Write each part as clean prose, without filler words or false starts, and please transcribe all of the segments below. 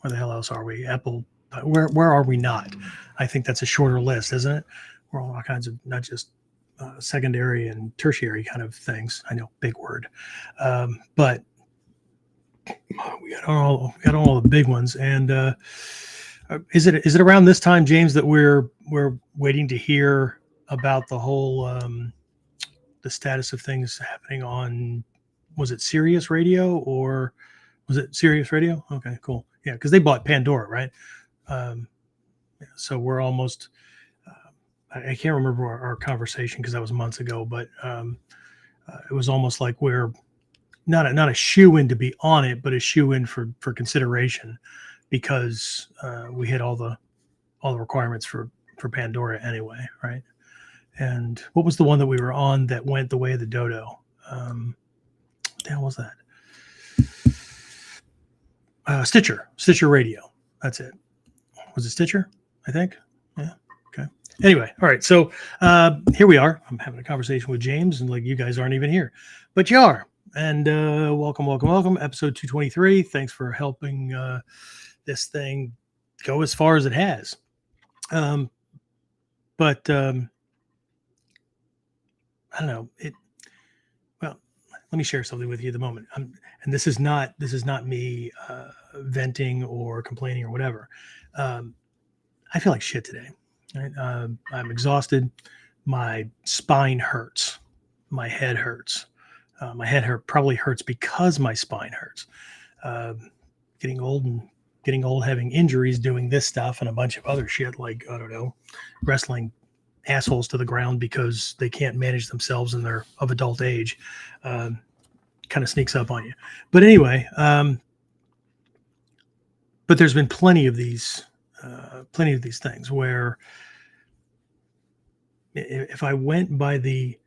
Where the hell else are we? Apple. Where are we not? I think that's a shorter list, isn't it? We're on all kinds of not just secondary and tertiary kind of things. I know, big word, but we got all the big ones. And is it around this time, James, that we're waiting to hear about the whole the status of things happening on? Was it Sirius Radio or was it Sirius Radio? Okay, cool. Yeah, because they bought Pandora, right? So we're almost. I can't remember our conversation because that was months ago, but it was almost like we're not a shoe in to be on it, but a shoe in for consideration because we hit all the requirements for Pandora anyway, right? And what was the one that we were on that went the way of the dodo? What the hell was that? Stitcher Radio. That's it. Was it Stitcher? I think. Yeah. Okay. Anyway, all right. So here we are. I'm having a conversation with James, and like you guys aren't even here, but you are. And welcome. Episode 223. Thanks for helping this thing go as far as it has. But I don't know. Well, let me share something with you at the moment. And this is not me venting or complaining or whatever. I feel like shit today. Right? I'm exhausted. My spine hurts. My head hurts. My head probably hurts because my spine hurts. Getting old, having injuries, doing this stuff and a bunch of other shit like, I don't know, wrestling assholes to the ground because they can't manage themselves and they're of adult age, kind of sneaks up on you. But anyway, but there's been plenty of these things where if I went by the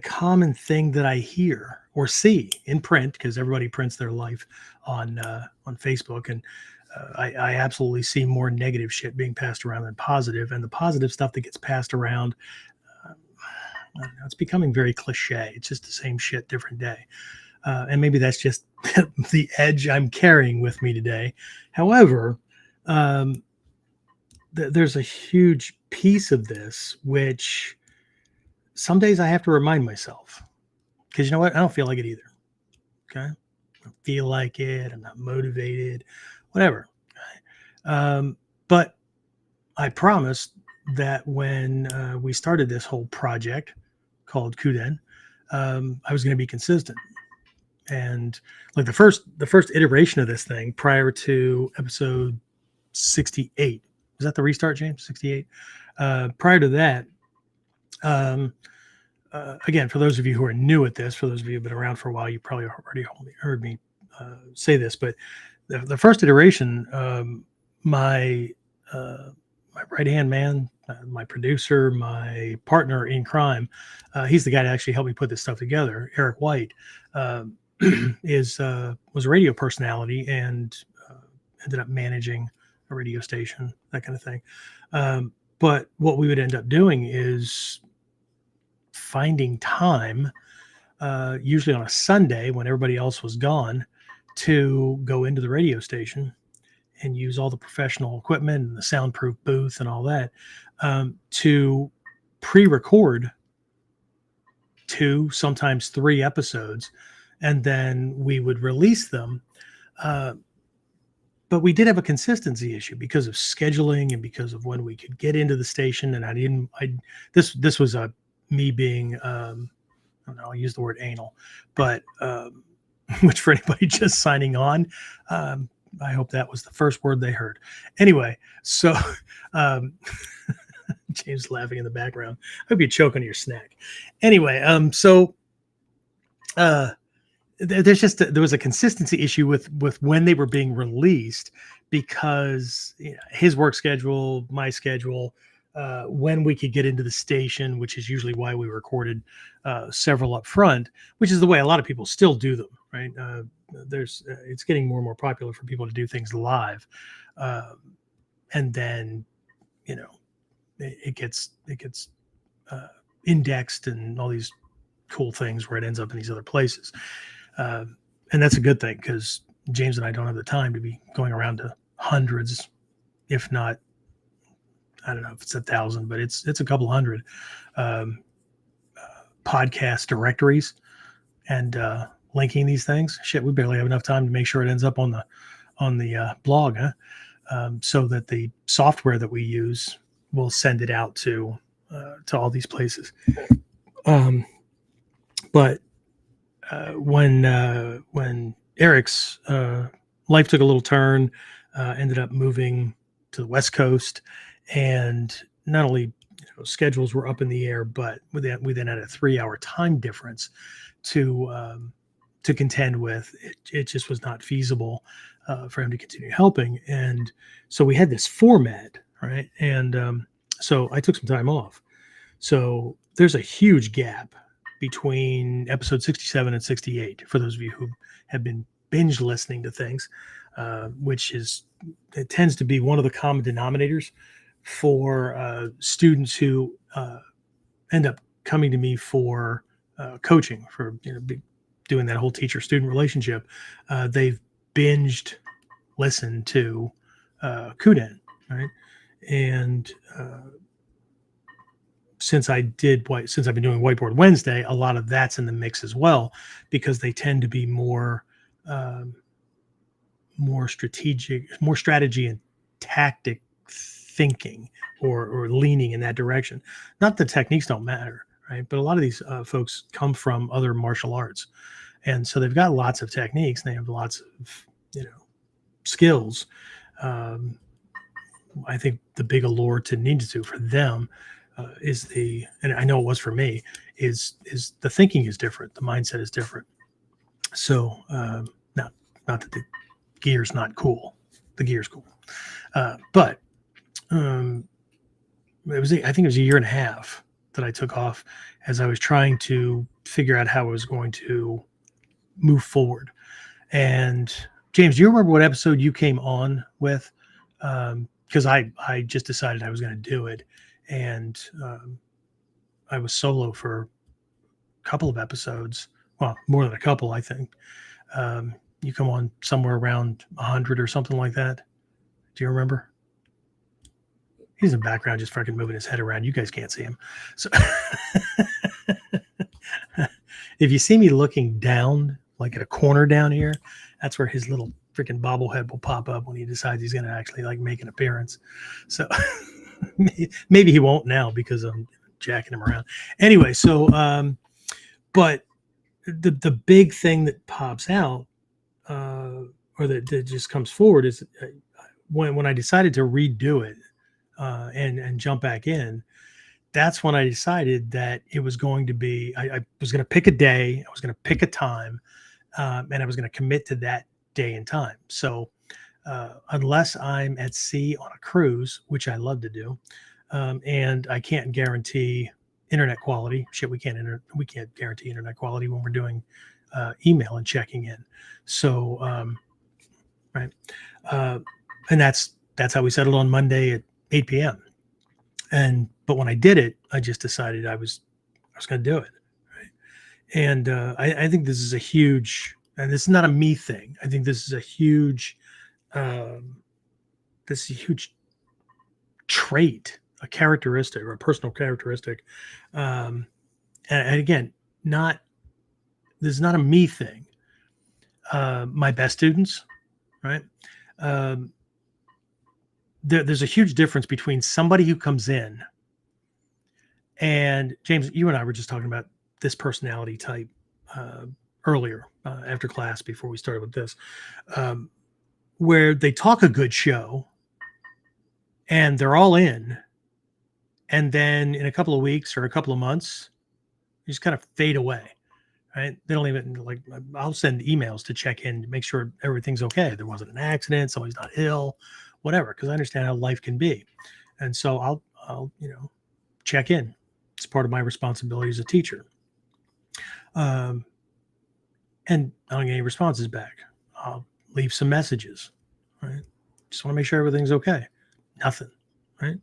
common thing that I hear or see in print, because everybody prints their life on Facebook, and I absolutely see more negative shit being passed around than positive, and the positive stuff that gets passed around, I don't know, it's becoming very cliche. It's just the same shit, different day, and maybe that's just the edge I'm carrying with me today. However, there's a huge piece of this which some days I have to remind myself, because you know what? I don't feel like it either. Okay. I don't feel like it. I'm not motivated, whatever. But I promised that when we started this whole project called KUDEN, I was going to be consistent. And like the first iteration of this thing prior to episode 68, is that the restart, James? 68. Prior to that, again, for those of you who are new at this, for those of you who've been around for a while, you probably already heard me say this, but the first iteration, my right-hand man, my producer, my partner in crime, he's the guy that actually helped me put this stuff together, Eric White, was a radio personality and ended up managing a radio station, that kind of thing. But what we would end up doing is finding time, usually on a Sunday when everybody else was gone, to go into the radio station and use all the professional equipment and the soundproof booth and all that, to pre-record 2, sometimes 3 episodes, and then we would release them. But we did have a consistency issue because of scheduling and because of when we could get into the station. And this was me being, I don't know, I'll use the word anal, but which for anybody just signing on, I hope that was the first word they heard. Anyway, so James laughing in the background. I hope you choke on your snack. Anyway, there was a consistency issue with when they were being released because his work schedule, my schedule, when we could get into the station, which is usually why we recorded several up front, which is the way a lot of people still do them, right? It's getting more and more popular for people to do things live, and then it gets indexed and all these cool things where it ends up in these other places, and that's a good thing because James and I don't have the time to be going around to hundreds, if not, I don't know if it's 1,000, but it's a couple hundred um, podcast directories and linking these things. Shit, we barely have enough time to make sure it ends up on the blog, huh? So that the software that we use will send it out to all these places. But when Eric's life took a little turn, ended up moving to the West Coast, and not only schedules were up in the air, but we then had a 3-hour time difference to contend with. It just was not feasible for him to continue helping, and so we had this format, right? And so I took some time off. So there's a huge gap between episode 67 and 68 for those of you who have been binge listening to things, which it tends to be one of the common denominators for students who end up coming to me for coaching, for doing that whole teacher-student relationship. They've binged listened to KUDEN, right? And since I've been doing Whiteboard Wednesday, a lot of that's in the mix as well, because they tend to be more strategic, more strategy and tactic thinking, or leaning in that direction. Not that techniques don't matter, right? But a lot of these folks come from other martial arts, and so they've got lots of techniques. And they have lots of skills. I think the big allure to Ninjutsu for them and I know it was for me, is the thinking is different, the mindset is different. So not that the gear's not cool, the gear's cool, but I think it was a year and a half that I took off as I was trying to figure out how I was going to move forward. And James, do you remember what episode you came on with? Because I just decided I was going to do it, and I was solo for a couple of episodes. Well, more than a couple, I think. You come on somewhere around 100 or something like that. Do you remember? He's in the background just fucking moving his head around. You guys can't see him. So if you see me looking down, like at a corner down here, that's where his little freaking bobblehead will pop up when he decides he's going to actually like make an appearance. So maybe he won't now because I'm jacking him around. Anyway, so but the big thing that pops out or that just comes forward is when I decided to redo it and jump back in. That's when I decided that it was going to be, I was going to pick a day, I was going to pick a time, and I was going to commit to that day and time. So unless I'm at sea on a cruise, which I love to do, and I can't guarantee internet quality. Shit, we can't guarantee internet quality when we're doing email and checking in. So right, and that's how we settled on Monday at 8 p.m. But when I did it, I just decided I was going to do it. Right? And I think this is a huge, and this is not a me thing. I think this is a huge trait, a characteristic, or a personal characteristic. And again, this is not a me thing. My best students, right? There's a huge difference between somebody who comes in, and James, you and I were just talking about this personality type earlier after class before we started with this, where they talk a good show and they're all in, and then in a couple of weeks or a couple of months, you just kind of fade away. Right? They don't even like. I'll send emails to check in to make sure everything's okay. There wasn't an accident, somebody's not ill, whatever. Because I understand how life can be, and so I'll check in. It's part of my responsibility as a teacher. And I don't get any responses back. I'll leave some messages. Right? Just want to make sure everything's okay. Nothing. Right?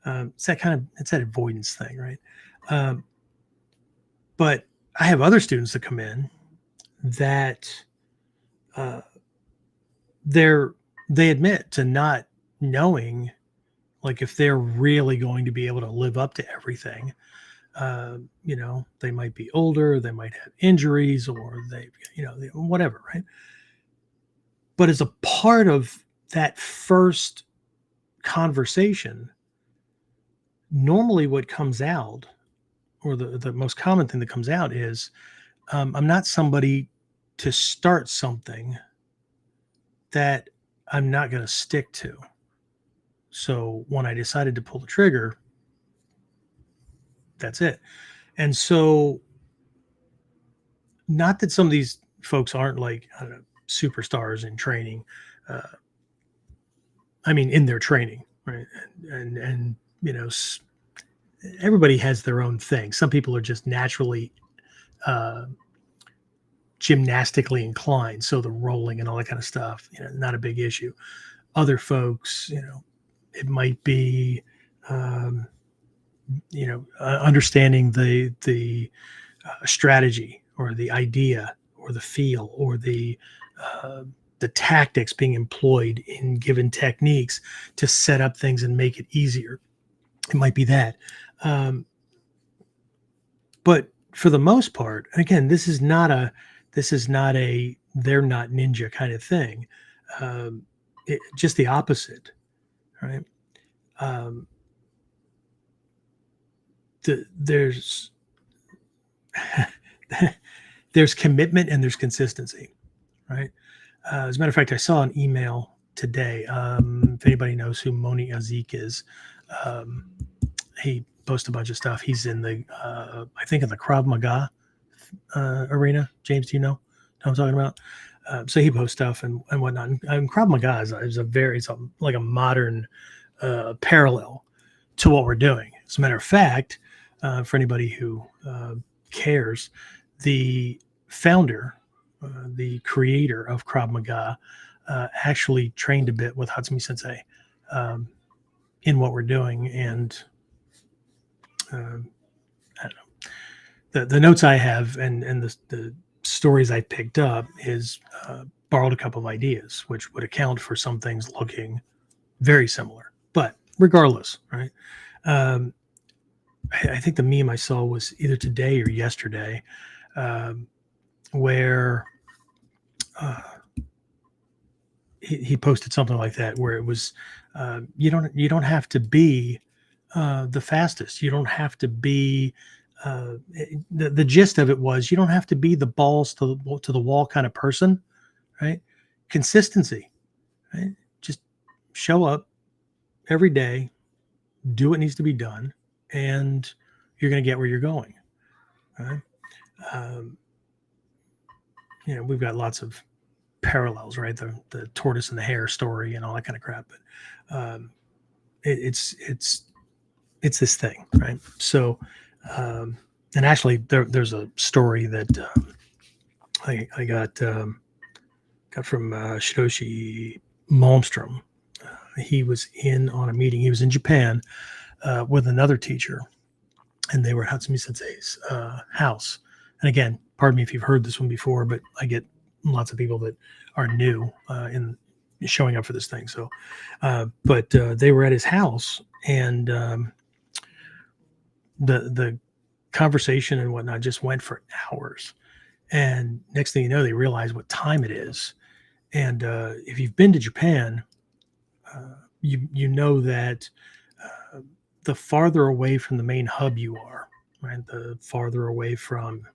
It's that avoidance thing, right? But I have other students that come in that they admit to not knowing, like, if they're really going to be able to live up to everything. They might be older, they might have injuries, or whatever, right? But as a part of that first conversation, normally what comes out, or the most common thing that comes out is, I'm not somebody to start something that I'm not going to stick to. So when I decided to pull the trigger, that's it. And so, not that some of these folks aren't, like, I don't know, superstars in training. Uh, I mean, in their training, right? And everybody has their own thing. Some people are just naturally uh, gymnastically inclined, so the rolling and all that kind of stuff, not a big issue. Other folks, it might be, um, understanding the strategy, or the idea, or the feel, or uh, the tactics being employed in given techniques to set up things and make it easier. It might be that. Um, but for the most part, again, this is not a they're not ninja kind of thing. Um, just the opposite, right? Um, there's there's commitment and there's consistency, right? As a matter of fact, I saw an email today. If anybody knows who Moni Azik is, um, he posts a bunch of stuff. He's in I think, in the Krav Maga arena. James, do you know what I'm talking about? So he posts stuff and whatnot. And Krav Maga it's like a modern parallel to what we're doing. As a matter of fact, for anybody who cares, the founder, the creator of Krav Maga, actually trained a bit with Hatsumi Sensei um, in what we're doing. And um, I don't know, the notes I have, and the stories I picked up is, borrowed a couple of ideas, which would account for some things looking very similar. But regardless, right? Um, I think the meme I saw was either today or yesterday, um, where uh, he posted something like that, where it was, you don't have to be the fastest. You don't have to be, the gist of it was, you don't have to be the balls to the wall kind of person, right? Consistency, right? Just show up every day, do what needs to be done, and you're going to get where you're going. Right? Um, we've got lots of parallels, right? The tortoise and the hare story and all that kind of crap. But it's this thing, right? So, and actually, there's a story that I got from Shiroshi Malmstrom. He was in on a meeting. He was in Japan with another teacher, and they were at Hatsumi Sensei's house. And again, pardon me if you've heard this one before, but I get lots of people that are new in showing up for this thing. So, but they were at his house, and the conversation and whatnot just went for hours. And next thing you know, they realize what time it is. And if you've been to Japan, you know that uh, the farther away from the main hub you are, right, the farther away from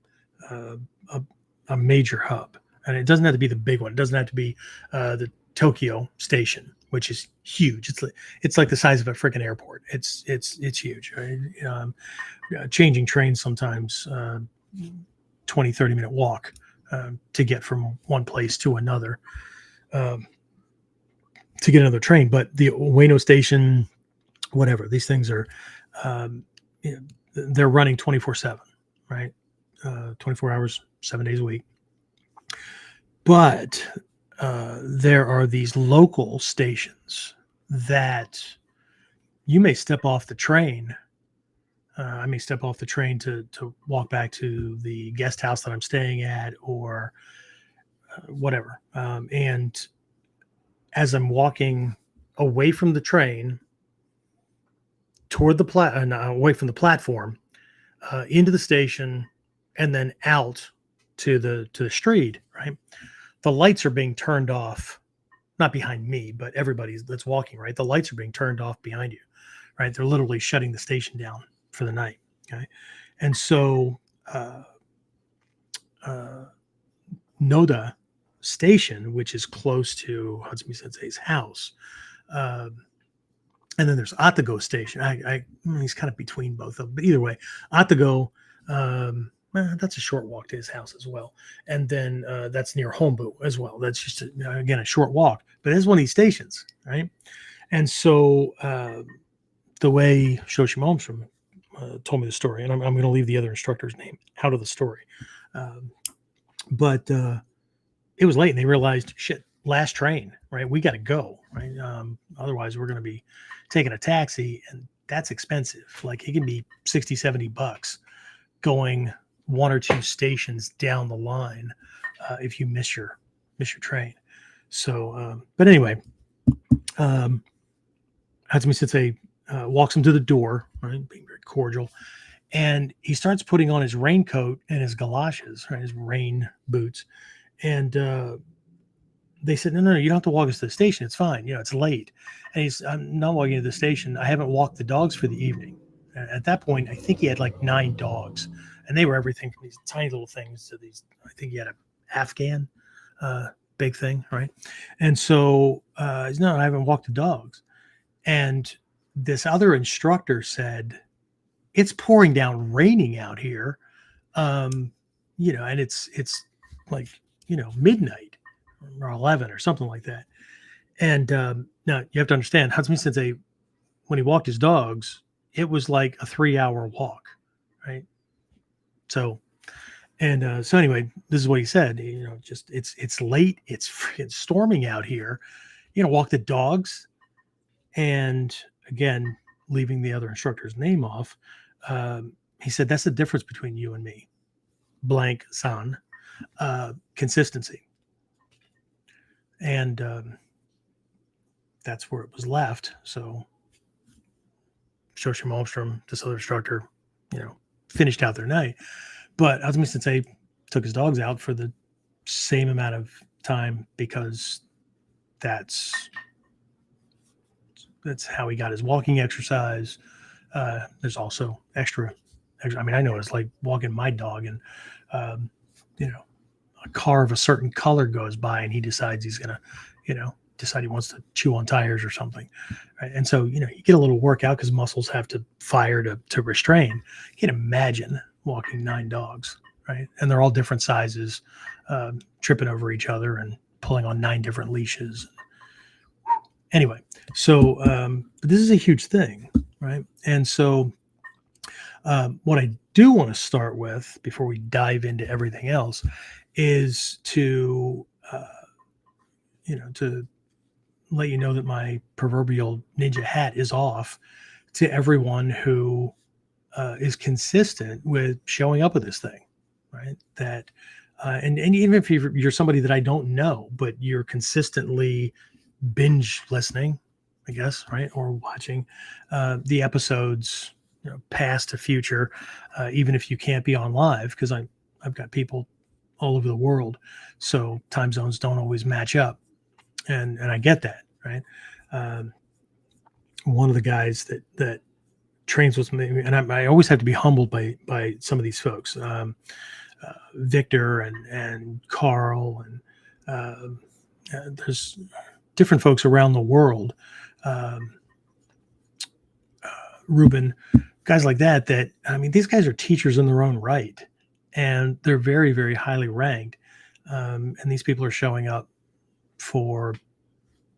uh, a, a major hub. And it doesn't have to be the big one. It doesn't have to be the Tokyo station, which is huge. It's like the size of a freaking airport. It's huge. Right? Changing trains sometimes, 20-30 minute walk to get from one place to another, um, to get another train. But the Ueno station, whatever, these things are, um, they're running 24/7, right? 24 hours, 7 days a week. But there are these local stations that you may step off the train. I may step off the train to walk back to the guest house that I'm staying at, or whatever. And as I'm walking away from the train toward the away from the platform, into the station, and then out to the street, right? The lights are being turned off, not behind me, but everybody that's walking, right? The lights are being turned off behind you, right? They're literally shutting the station down for the night. Okay. And so, uh, Noda Station, which is close to Hatsumi Sensei's house, um, and then there's Atago Station. He's kind of between both of them, but either way, Atago, that's a short walk to his house as well. And then that's near Hombu as well. That's just again a short walk, but it's one of these stations, right? And so the way Shoshi Malmstrom told me the story, and I'm going to leave the other instructor's name out of the story, but it was late, and they realized, shit, last train, right? We got to go, right? Otherwise, we're going to be taking a taxi, and that's expensive. Like, it can be 60, $70 going one or two stations down the line if you miss your train. So, but anyway, Hatsumi Sensei walks him to the door, right, being very cordial, and he starts putting on his raincoat and his galoshes, right, his rain boots, and they said, no, you don't have to walk us to the station. It's fine. It's late. And I'm not walking to the station. I haven't walked the dogs for the evening. And at that point, I think he had like 9 dogs, and they were everything from these tiny little things to these, I think he had a Afghan big thing. Right. And so, no, I haven't walked the dogs. And this other instructor said, it's pouring down raining out here. And it's like, midnight or 11 or something like that. And now you have to understand, Hatsumi Sensei, when he walked his dogs, it was like a 3-hour walk, right? So, and so anyway, this is what he said. Just it's late, it's freaking storming out here. Walk the dogs, and again, leaving the other instructor's name off. He said, that's the difference between you and me, blank san, consistency. And that's where it was left. So Shoshi Malmstrom, this other instructor, finished out their night. But Hatsumi Sensei took his dogs out for the same amount of time because that's how he got his walking exercise. There's also extra. I mean, I know it's like walking my dog, and a car of a certain color goes by, and he decides he's gonna, decide he wants to chew on tires or something, right? And so, you get a little workout because muscles have to fire to restrain. You can imagine walking 9 dogs, right? And they're all different sizes, tripping over each other and pulling on 9 different leashes. Anyway, so but this is a huge thing, right? And so what I do want to start with before we dive into everything else is to to let you know that my proverbial ninja hat is off to everyone who is consistent with showing up with this thing, right? That and even if you're somebody that I don't know, but you're consistently binge listening, I guess, right, or watching the episodes, past to future, even if you can't be on live, because I've got people all over the world, so time zones don't always match up, and I get that, right? One of the guys that trains with me, and I always have to be humbled by some of these folks, Victor and Carl, and there's different folks around the world, Ruben, guys like that, I mean, these guys are teachers in their own right, and they're very, very highly ranked. And these people are showing up for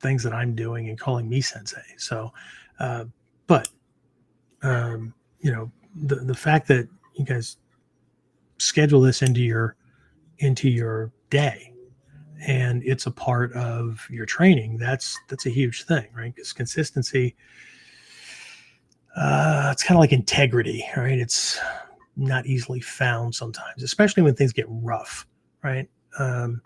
things that I'm doing and calling me sensei. So, but, the fact that you guys schedule this into your day, and it's a part of your training, that's a huge thing, right? Because consistency, it's kind of like integrity, right? It's not easily found sometimes, especially when things get rough, right? And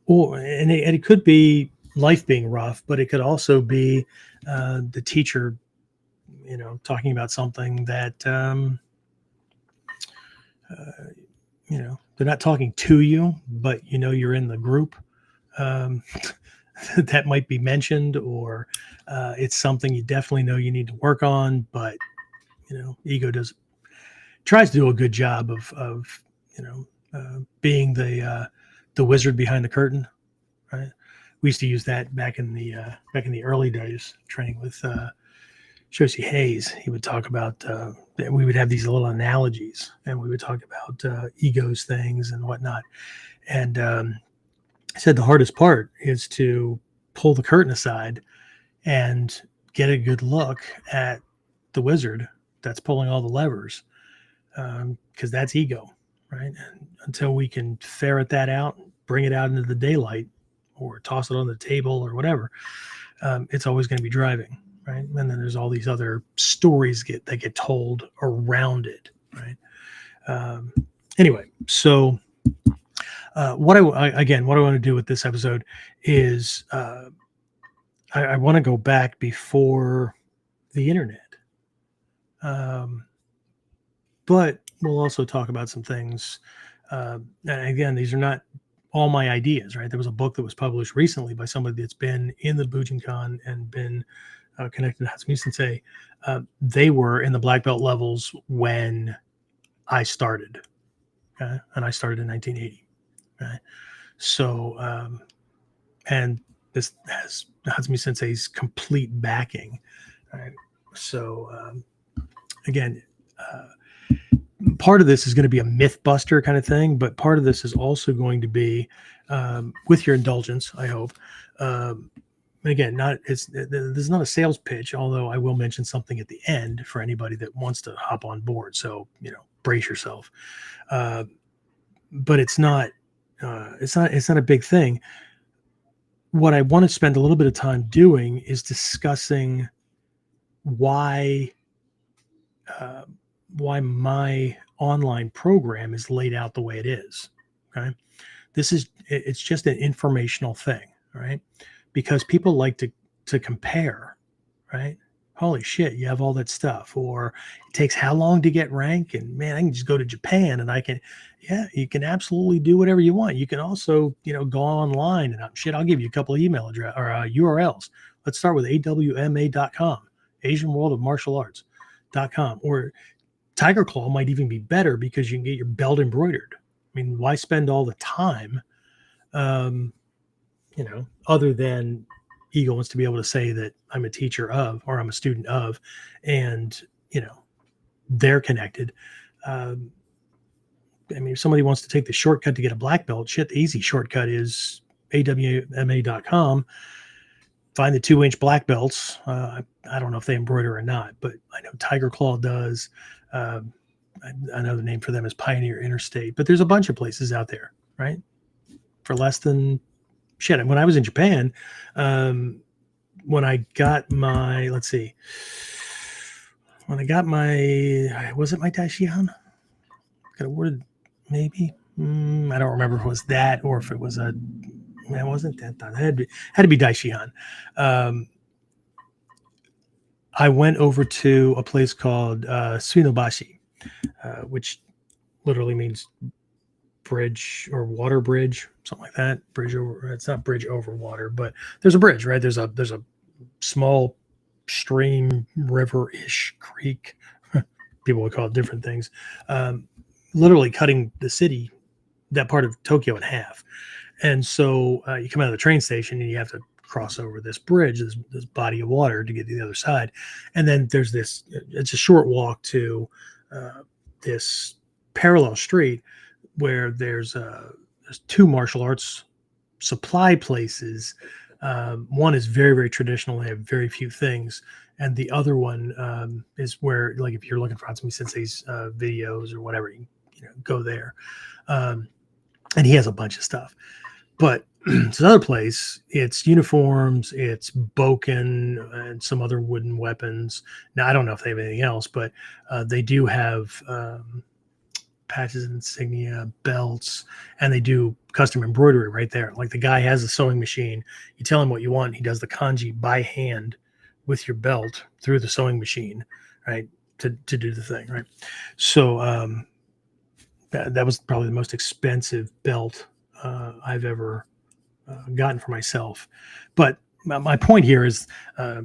it could be life being rough, but it could also be the teacher, talking about something that, they're not talking to you, but you're in the group. Um, that might be mentioned, or it's something you definitely know you need to work on, but ego tries to do a good job of being the wizard behind the curtain, right? We used to use that back in the early days, training with Josie Hayes. He would talk about we would have these little analogies, and we would talk about egos, things, and whatnot. And he said the hardest part is to pull the curtain aside and get a good look at the wizard that's pulling all the levers, because that's ego, right? And until we can ferret that out, bring it out into the daylight, or toss it on the table or whatever, it's always going to be driving, right? And then there's all these other stories that get told around it, right? Anyway, so what I want to do with this episode is I want to go back before the internet. But we'll also talk about some things. And again, these are not all my ideas, right? There was a book that was published recently by somebody that's been in the Bujinkan and been connected to Hatsumi Sensei. They were in the black belt levels when I started, okay? And I started in 1980. Okay? So, and this has Hatsumi Sensei's complete backing. Right? So, again, part of this is going to be a myth buster kind of thing, but part of this is also going to be, with your indulgence, I hope. Again, this is not a sales pitch, although I will mention something at the end for anybody that wants to hop on board. So, brace yourself. But it's not a big thing. What I want to spend a little bit of time doing is discussing why my online program is laid out the way it is. Okay. It's just an informational thing, right? Because people like to compare, right? Holy shit, you have all that stuff, or it takes how long to get rank, and man, I can just go to Japan and you can absolutely do whatever you want. You can also, go online and I'll give you a couple of email address or URLs. Let's start with awma.com, Asian World of Martial Arts.com, or Tiger Claw might even be better because you can get your belt embroidered. I mean, why spend all the time, other than ego wants to be able to say that I'm a teacher of, or I'm a student of, and, they're connected. I mean, if somebody wants to take the shortcut to get a black belt, the easy shortcut is awma.com. Find the 2-inch black belts. I don't know if they embroider or not, but I know Tiger Claw does. Another name for them is Pioneer Interstate, but there's a bunch of places out there, right? For less than shit. When I was in Japan, when I got my, was it my dai-shihan? Got awarded, maybe. I don't remember if it was that or if it was it wasn't that. It had to be dai-shihan. I went over to a place called Suinobashi, which literally means bridge or water bridge, something like that. Bridge over. It's not bridge over water, but there's a bridge, right? There's a small stream, river-ish, creek. People would call it different things. Literally cutting the city, that part of Tokyo, in half. And so you come out of the train station and you have to cross over this bridge, this body of water to get to the other side. And then there's it's a short walk to this parallel street where there's two martial arts supply places. One is very, very traditional. They have very few things. And the other one is where, like, if you're looking for Hatsumi Sensei's videos or whatever, you go there. And he has a bunch of stuff. But it's another place. It's uniforms, it's boken, and some other wooden weapons. Now, I don't know if they have anything else, but they do have patches and insignia, belts, and they do custom embroidery right there. Like the guy has a sewing machine. You tell him what you want. He does the kanji by hand with your belt through the sewing machine, right? To do the thing, right? So that was probably the most expensive belt I've ever gotten for myself. But my point here is I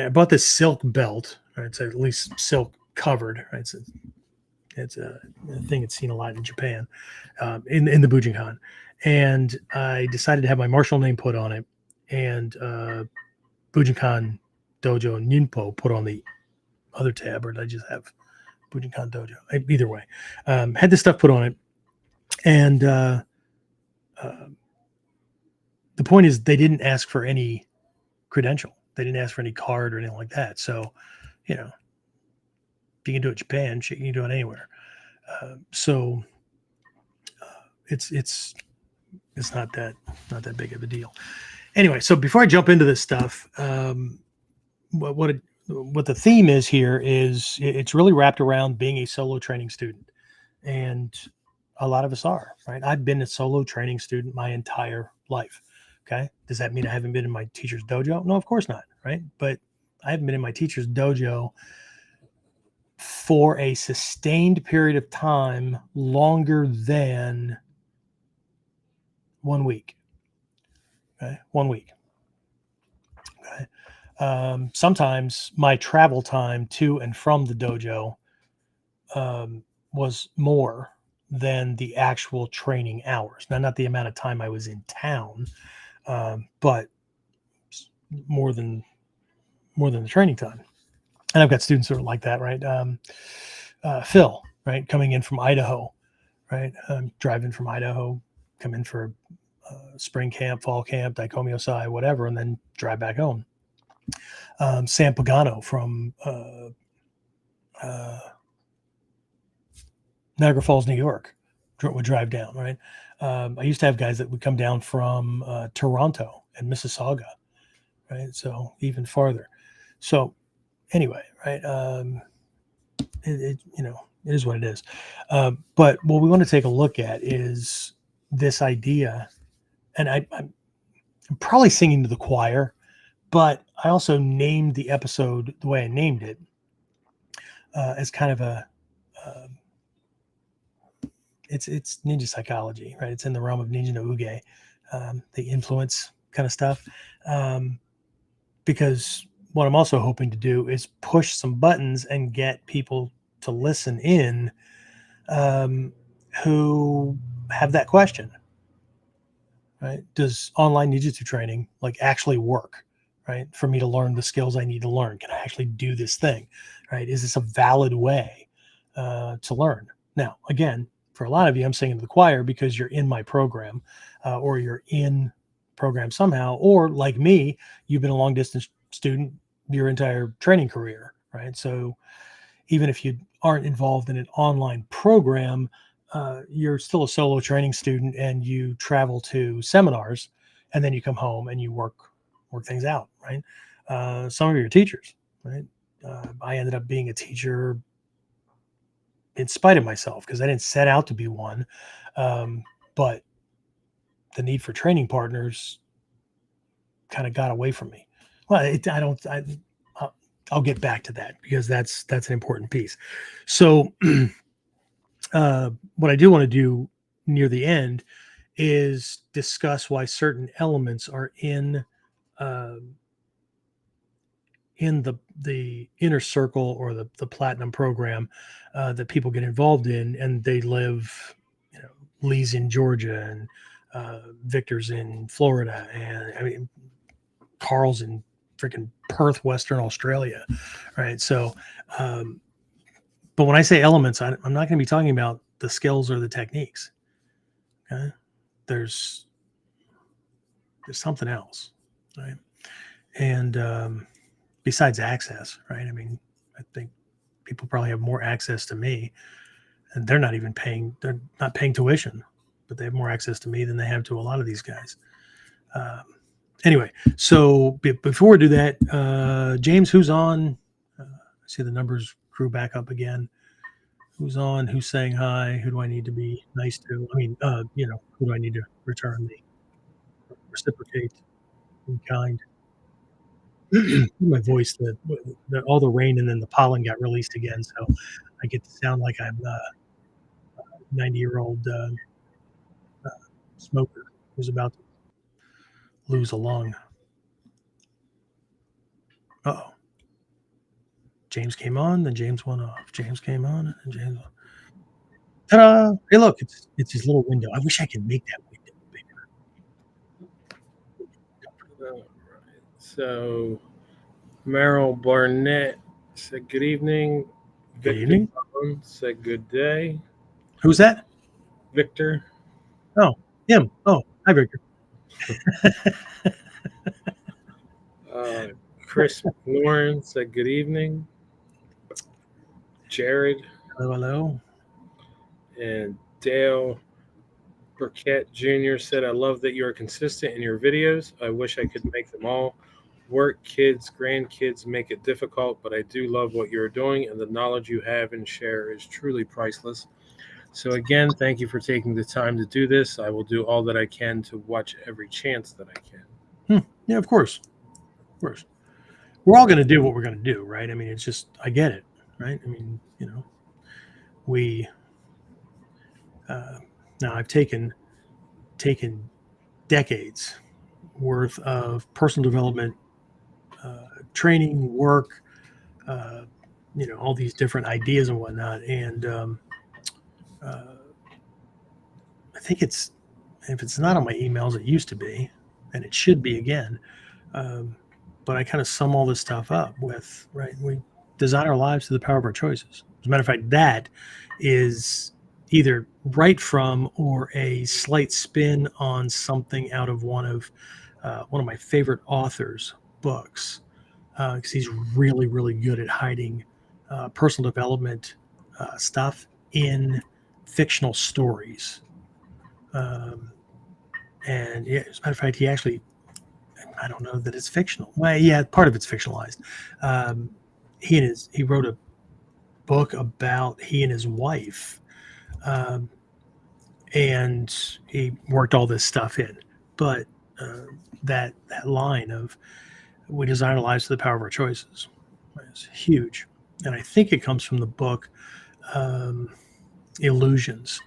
bought this silk belt, right? It's at least silk covered, right? It's a thing that's seen a lot in Japan, in the Bujinkan. And I decided to have my martial name put on it, and Bujinkan Dojo Ninpo put on the other tab, or did I just have Bujinkan Dojo? Either way, had this stuff put on it, and uh, the point is they didn't ask for any credential. They didn't ask for any card or anything like that. So, you know, if you can do it in Japan, shit, you can do it anywhere. So it's not that big of a deal. Anyway, so before I jump into this stuff, what the theme is here is it's really wrapped around being a solo training student, and a lot of us are, right? I've been a solo training student my entire life. Okay, does that mean I haven't been in my teacher's dojo? No, of course not, right? But I haven't been in my teacher's dojo for a sustained period of time longer than 1 week. Okay, 1 week. Okay. Sometimes my travel time to and from the dojo was more than the actual training hours. Now, not the amount of time I was in town, but more than the training time. And I've got students who are like that, right? Phil, right, coming in from Idaho, right, driving from Idaho, come in for spring camp, fall camp, Daikomyo-sai, whatever, and then drive back home. Sam Pagano from Niagara Falls, New York, would drive down, right? I used to have guys that would come down from Toronto and Mississauga, right? So even farther. So anyway, right? It is what it is. But what we want to take a look at is this idea, and I'm probably singing to the choir, but I also named the episode the way I named it as kind of a it's ninja psychology, right? It's in the realm of ninja no uge, the influence kind of stuff. Because what I'm also hoping to do is push some buttons and get people to listen in who have that question, right? Does online ninjutsu training like actually work, right? For me to learn the skills I need to learn. Can I actually do this thing, right? Is this a valid way to learn? Now, again, for a lot of you, I'm singing to the choir because you're in my program or you're in program somehow, or like me, you've been a long distance student your entire training career, right? So even if you aren't involved in an online program, you're still a solo training student and you travel to seminars and then you come home and you work things out, right? Some of your teachers, right? I ended up being a teacher in spite of myself because I didn't set out to be one. But the need for training partners kind of got away from me. Well, I'll get back to that because that's an important piece. So what I do want to do near the end is discuss why certain elements are in the inner circle or the platinum program that people get involved in, and they live, Lee's in Georgia and Victor's in Florida, and I mean Carl's in freaking Perth, Western Australia, right? So, but when I say elements, I'm not going to be talking about the skills or the techniques. Okay, there's something else, right? And besides access, right? I mean, I think people probably have more access to me, and they're not paying tuition, but they have more access to me than they have to a lot of these guys. Anyway, so before we do that, James, who's on? I see the numbers grew back up again. Who's on? Who's saying hi? Who do I need to be nice to? I mean, who do I need to return the reciprocate, be kind? My voice, all the rain and then the pollen got released again, so I get to sound like I'm a 90-year-old smoker who's about to lose a lung. Uh-oh. James came on, then James went off. James came on, and James went. Ta-da! Hey, look, it's his little window. I wish I could make that window bigger. All right. So, Meryl Barnett said good evening. Good Victor evening. Brown said good day. Who's that? Victor. Oh, him. Oh, hi, Victor. Chris Lauren said good evening. Jared Hello, hello. and Dale Burkett Jr. said, I love that you are consistent in your videos. I wish I could make them all. Work, kids, grandkids make it difficult, but I do love what you're doing, and the knowledge you have and share is truly priceless. So again, thank you for taking the time to do this. I will do all that I can to watch every chance that I can. Yeah, of course. Of course. We're all going to do what we're going to do, right? I mean, it's just, I get it, right? I mean, we, now I've taken decades worth of personal development, training, work, all these different ideas and whatnot. And I think if it's not on my emails, it used to be, and it should be again. But I kind of sum all this stuff up with, right? We design our lives to the power of our choices. As a matter of fact, that is either right from or a slight spin on something out of one of my favorite authors' books, because he's really, really good at hiding personal development stuff in fictional stories. And yeah, as a matter of fact, I don't know that it's fictional. Well, yeah, part of it's fictionalized. He wrote a book about he and his wife, and he worked all this stuff in. But that line of we design our lives to the power of our choices is huge, and I think it comes from the book Illusions: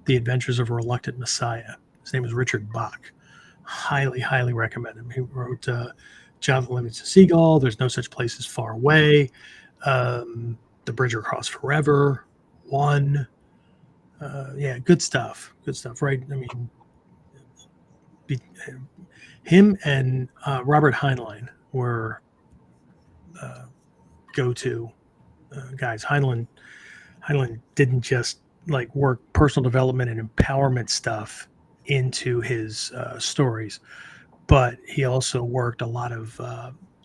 The Adventures of a Reluctant Messiah. His name is Richard Bach. Highly, highly recommend him. He wrote Jonathan Livingston Seagull, There's No Such Place as Far Away, The Bridge Across Forever, One. Yeah, good stuff. Good stuff, right? I mean, him and Robert Heinlein were go-to guys. Heinlein didn't just like work personal development and empowerment stuff into his stories, but he also worked a lot of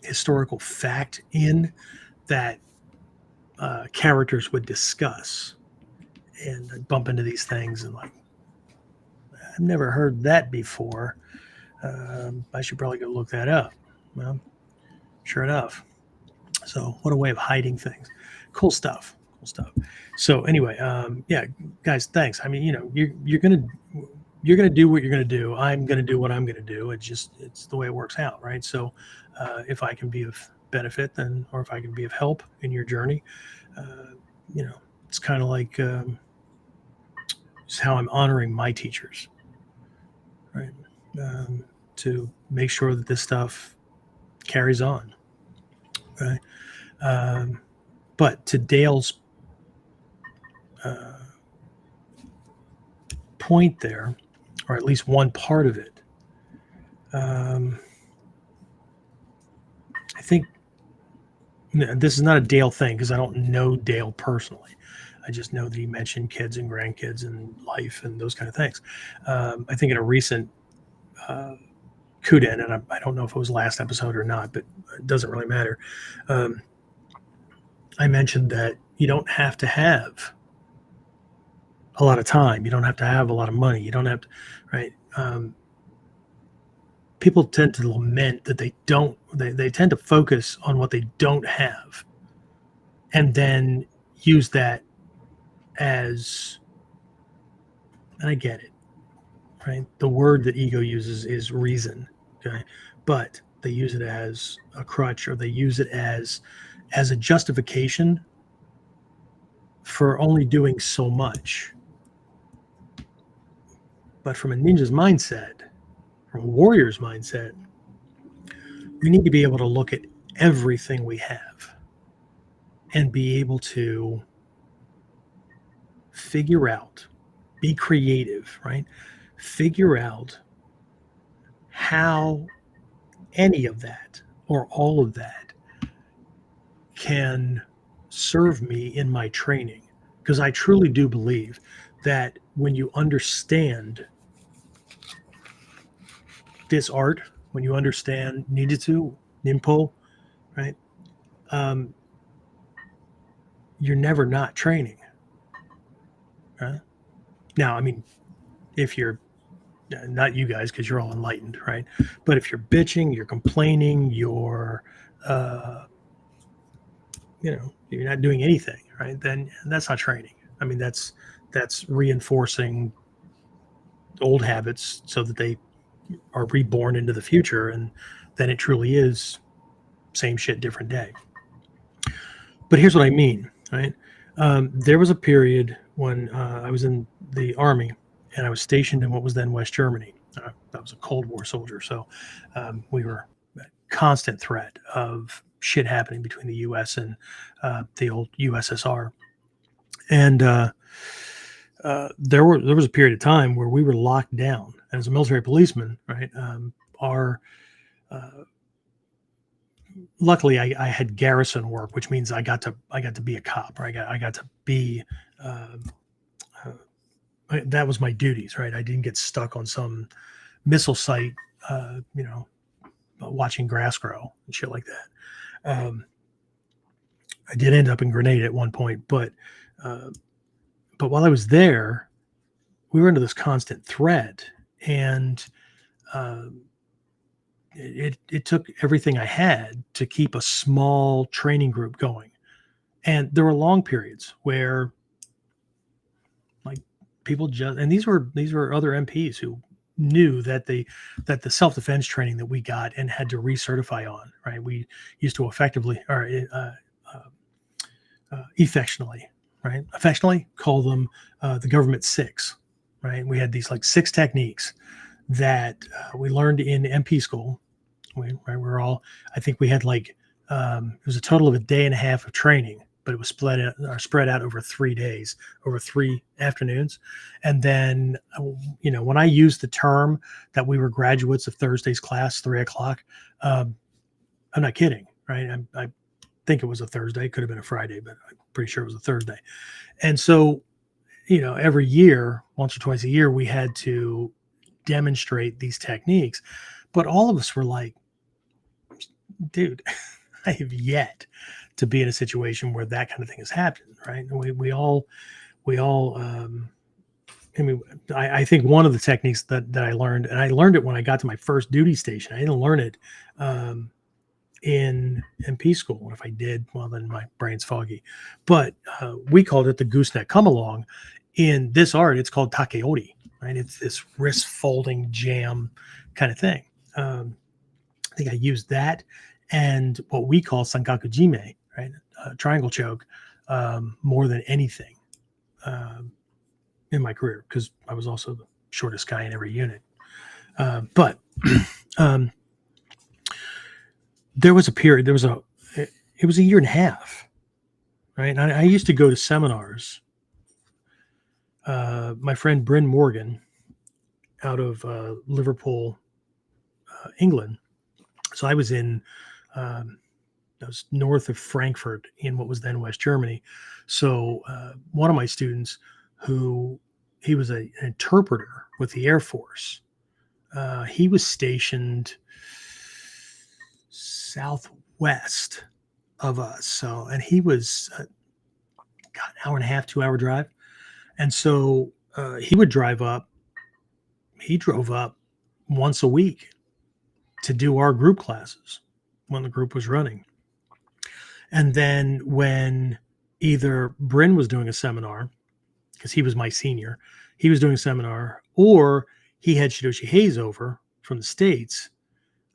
historical fact in that characters would discuss, and I'd bump into these things and like, I've never heard that before. I should probably go look that up. Well, sure enough. So what a way of hiding things. Cool stuff. So anyway, yeah, guys, thanks. I mean, you're gonna do what you're gonna do. I'm gonna do what I'm gonna do. It's the way it works out, right? So if I can be of benefit, then, or if I can be of help in your journey, it's kind of like it's how I'm honoring my teachers, right? To make sure that this stuff carries on, right? But to Dale's point there, or at least one part of it, I think this is not a Dale thing because I don't know Dale personally. I just know that he mentioned kids and grandkids and life and those kind of things. I think in a recent KUDEN, and I don't know if it was last episode or not, but it doesn't really matter. I mentioned that you don't have to have a lot of time. You don't have to have a lot of money. You don't have to, right? People tend to lament that they tend to focus on what they don't have and then use that as, and I get it, right? The word that ego uses is reason, okay? But they use it as a crutch, or they use it as a justification for only doing so much. But from a ninja's mindset, from a warrior's mindset, we need to be able to look at everything we have and be able to figure out, be creative, right? Figure out how any of that or all of that can serve me in my training. Because I truly do believe that when you understand this art, when you understand Ninjutsu, Ninpo, right? You're never not training. Right? Now, I mean, if you're not you guys, because you're all enlightened, right? But if you're bitching, you're complaining, you're, you're not doing anything, right? Then that's not training. I mean, that's reinforcing old habits so that they are reborn into the future, and then it truly is same shit, different day. But here's what I mean, right? There was a period when I was in the Army, and I was stationed in what was then West Germany. I was a Cold War soldier, so we were a constant threat of shit happening between the U.S. and the old USSR. And there was a period of time where we were locked down. And as a military policeman, right, luckily I had garrison work, which means I got to be a cop, right? I got to be that was my duties, right? I didn't get stuck on some missile site, watching grass grow and shit like that. I did end up in Grenada at one point, but while I was there, we were under this constant threat, and it took everything I had to keep a small training group going. And there were long periods where, like, people just, and these were other MPs who knew that the self-defense training that we got and had to recertify on, right? We used to effectively, or affectionately call them the government six, right? We had these like 6 techniques that we learned in MP school. We were all, I think we had like, it was a total of a day and a half of training, but it was spread out over 3 days, over 3 afternoons. And then, when I used the term that we were graduates of Thursday's class, 3:00, I'm not kidding, right? I think it was a Thursday. It could have been a Friday, but I'm pretty sure it was a Thursday. And so, every year, once or twice a year, we had to demonstrate these techniques. But all of us were like, dude, I have yet to be in a situation where that kind of thing has happened, right? And we all I think one of the techniques that I learned, and I learned it when I got to my first duty station. I didn't learn it in MP school. And if I did, well, then my brain's foggy. But we called it the gooseneck come along. In this art, it's called takeori, right? It's this wrist folding jam kind of thing. I think I used that and what we call sankaku jime, right? Triangle choke, more than anything in my career, because I was also the shortest guy in every unit. But there was a period, it was a year and a half, right? And I used to go to seminars. My friend Bryn Morgan out of Liverpool, England. So I was I was north of Frankfurt in what was then West Germany. So one of my students, he was an interpreter with the Air Force. He was stationed southwest of us. So, and he was an hour and a half, 2 hour drive. And so he would drive up. He drove up once a week to do our group classes when the group was running. And then when either Bryn was doing a seminar because he was my senior. He was doing a seminar, or he had Shidoshi Hayes over from the States.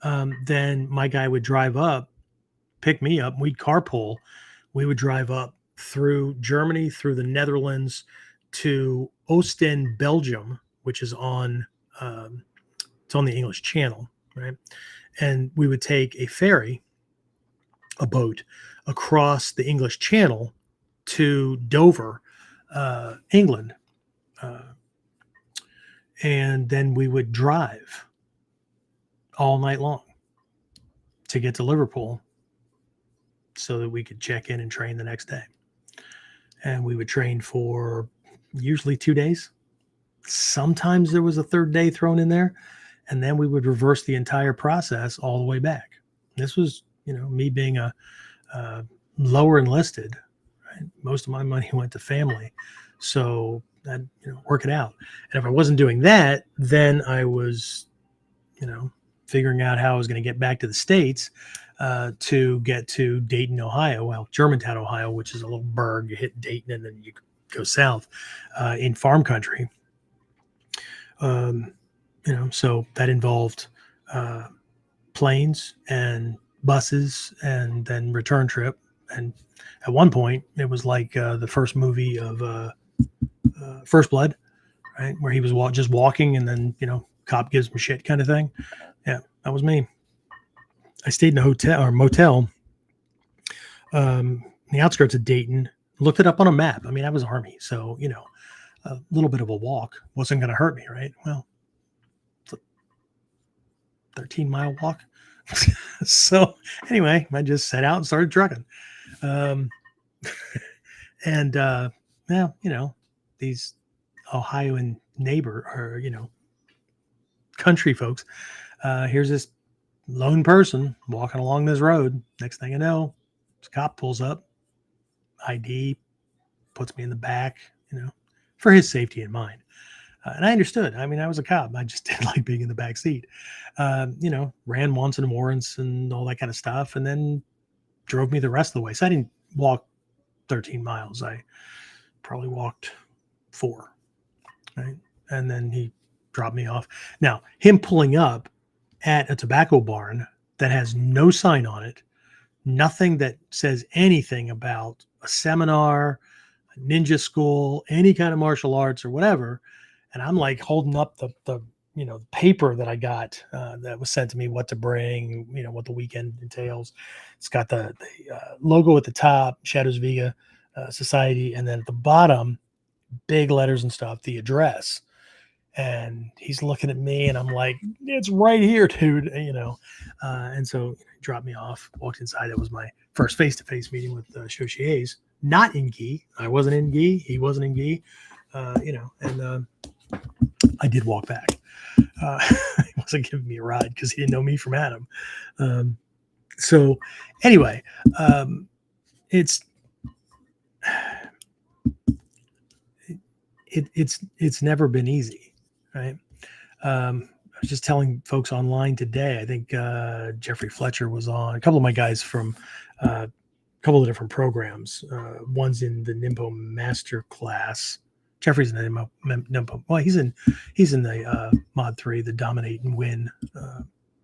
Then my guy would drive up, pick me up, and we'd carpool. We would drive up through Germany, through the Netherlands, to Ostend, Belgium, which is on it's on the English Channel, right? And we would take a ferry, a boat, across the English Channel to Dover, England, and then we would drive all night long to get to Liverpool so that we could check in and train the next day. And we would train for usually 2 days. Sometimes there was a third day thrown in there, and then we would reverse the entire process all the way back. This was, me being a lower enlisted, right? Most of my money went to family, so that work it out. And if I wasn't doing that, then I was, figuring out how I was going to get back to the States to get to Dayton, Ohio. Well, Germantown, Ohio, which is a little burg. You hit Dayton and then you go south in farm country. So that involved planes and buses and then return trip. And at one point, it was like the first movie of First Blood, right? Where he was just walking and then, cop gives him shit kind of thing. Yeah, that was me. I stayed in a hotel or motel in the outskirts of Dayton, looked it up on a map. I mean, I was Army, so, a little bit of a walk wasn't going to hurt me, right? Well, it's a 13-mile walk. So anyway, I just set out and started trucking. These Ohioan neighbor or, country folks, here's this lone person walking along this road. Next thing you know, this cop pulls up, ID, puts me in the back, for his safety and mine. And I understood. I mean, I was a cop. I just didn't like being in the back seat. Ran wants and warrants and all that kind of stuff, and then drove me the rest of the way. So I didn't walk 13 miles. I probably walked 4, right? And then he dropped me off. Now, him pulling up at a tobacco barn that has no sign on it, nothing that says anything about a seminar, a ninja school, any kind of martial arts or whatever. And I'm like holding up the paper that I got that was sent to me, what to bring, what the weekend entails. It's got the logo at the top, Shadows Vega Society, and then at the bottom, big letters and stuff, the address. And he's looking at me, and I'm like, it's right here, dude, and so he dropped me off, walked inside. That was my first face-to-face meeting with Shidoshi Hayes, not in gi. I wasn't in gi. He wasn't in gi, and I did walk back. He wasn't giving me a ride because he didn't know me from Adam. So anyway, it's never been easy, right? I was just telling folks online today. I think Jeffrey Fletcher was on. A couple of my guys from a couple of different programs. One's in the Nimbo Master class. Jeffrey's in the Nimbo. Well, he's in the Mod 3, the Dominate and Win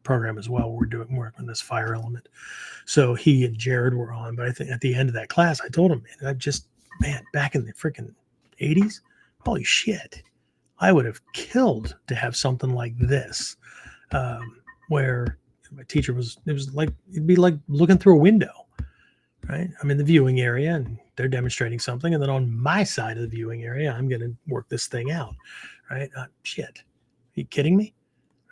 program as well. We're doing work on this fire element. So he and Jared were on. But I think at the end of that class, I told him, man, back in the freaking 80s, holy shit, I would have killed to have something like this, where my teacher it'd be like looking through a window, right? I'm in the viewing area and they're demonstrating something. And then on my side of the viewing area, I'm going to work this thing out, right? Shit. Are you kidding me?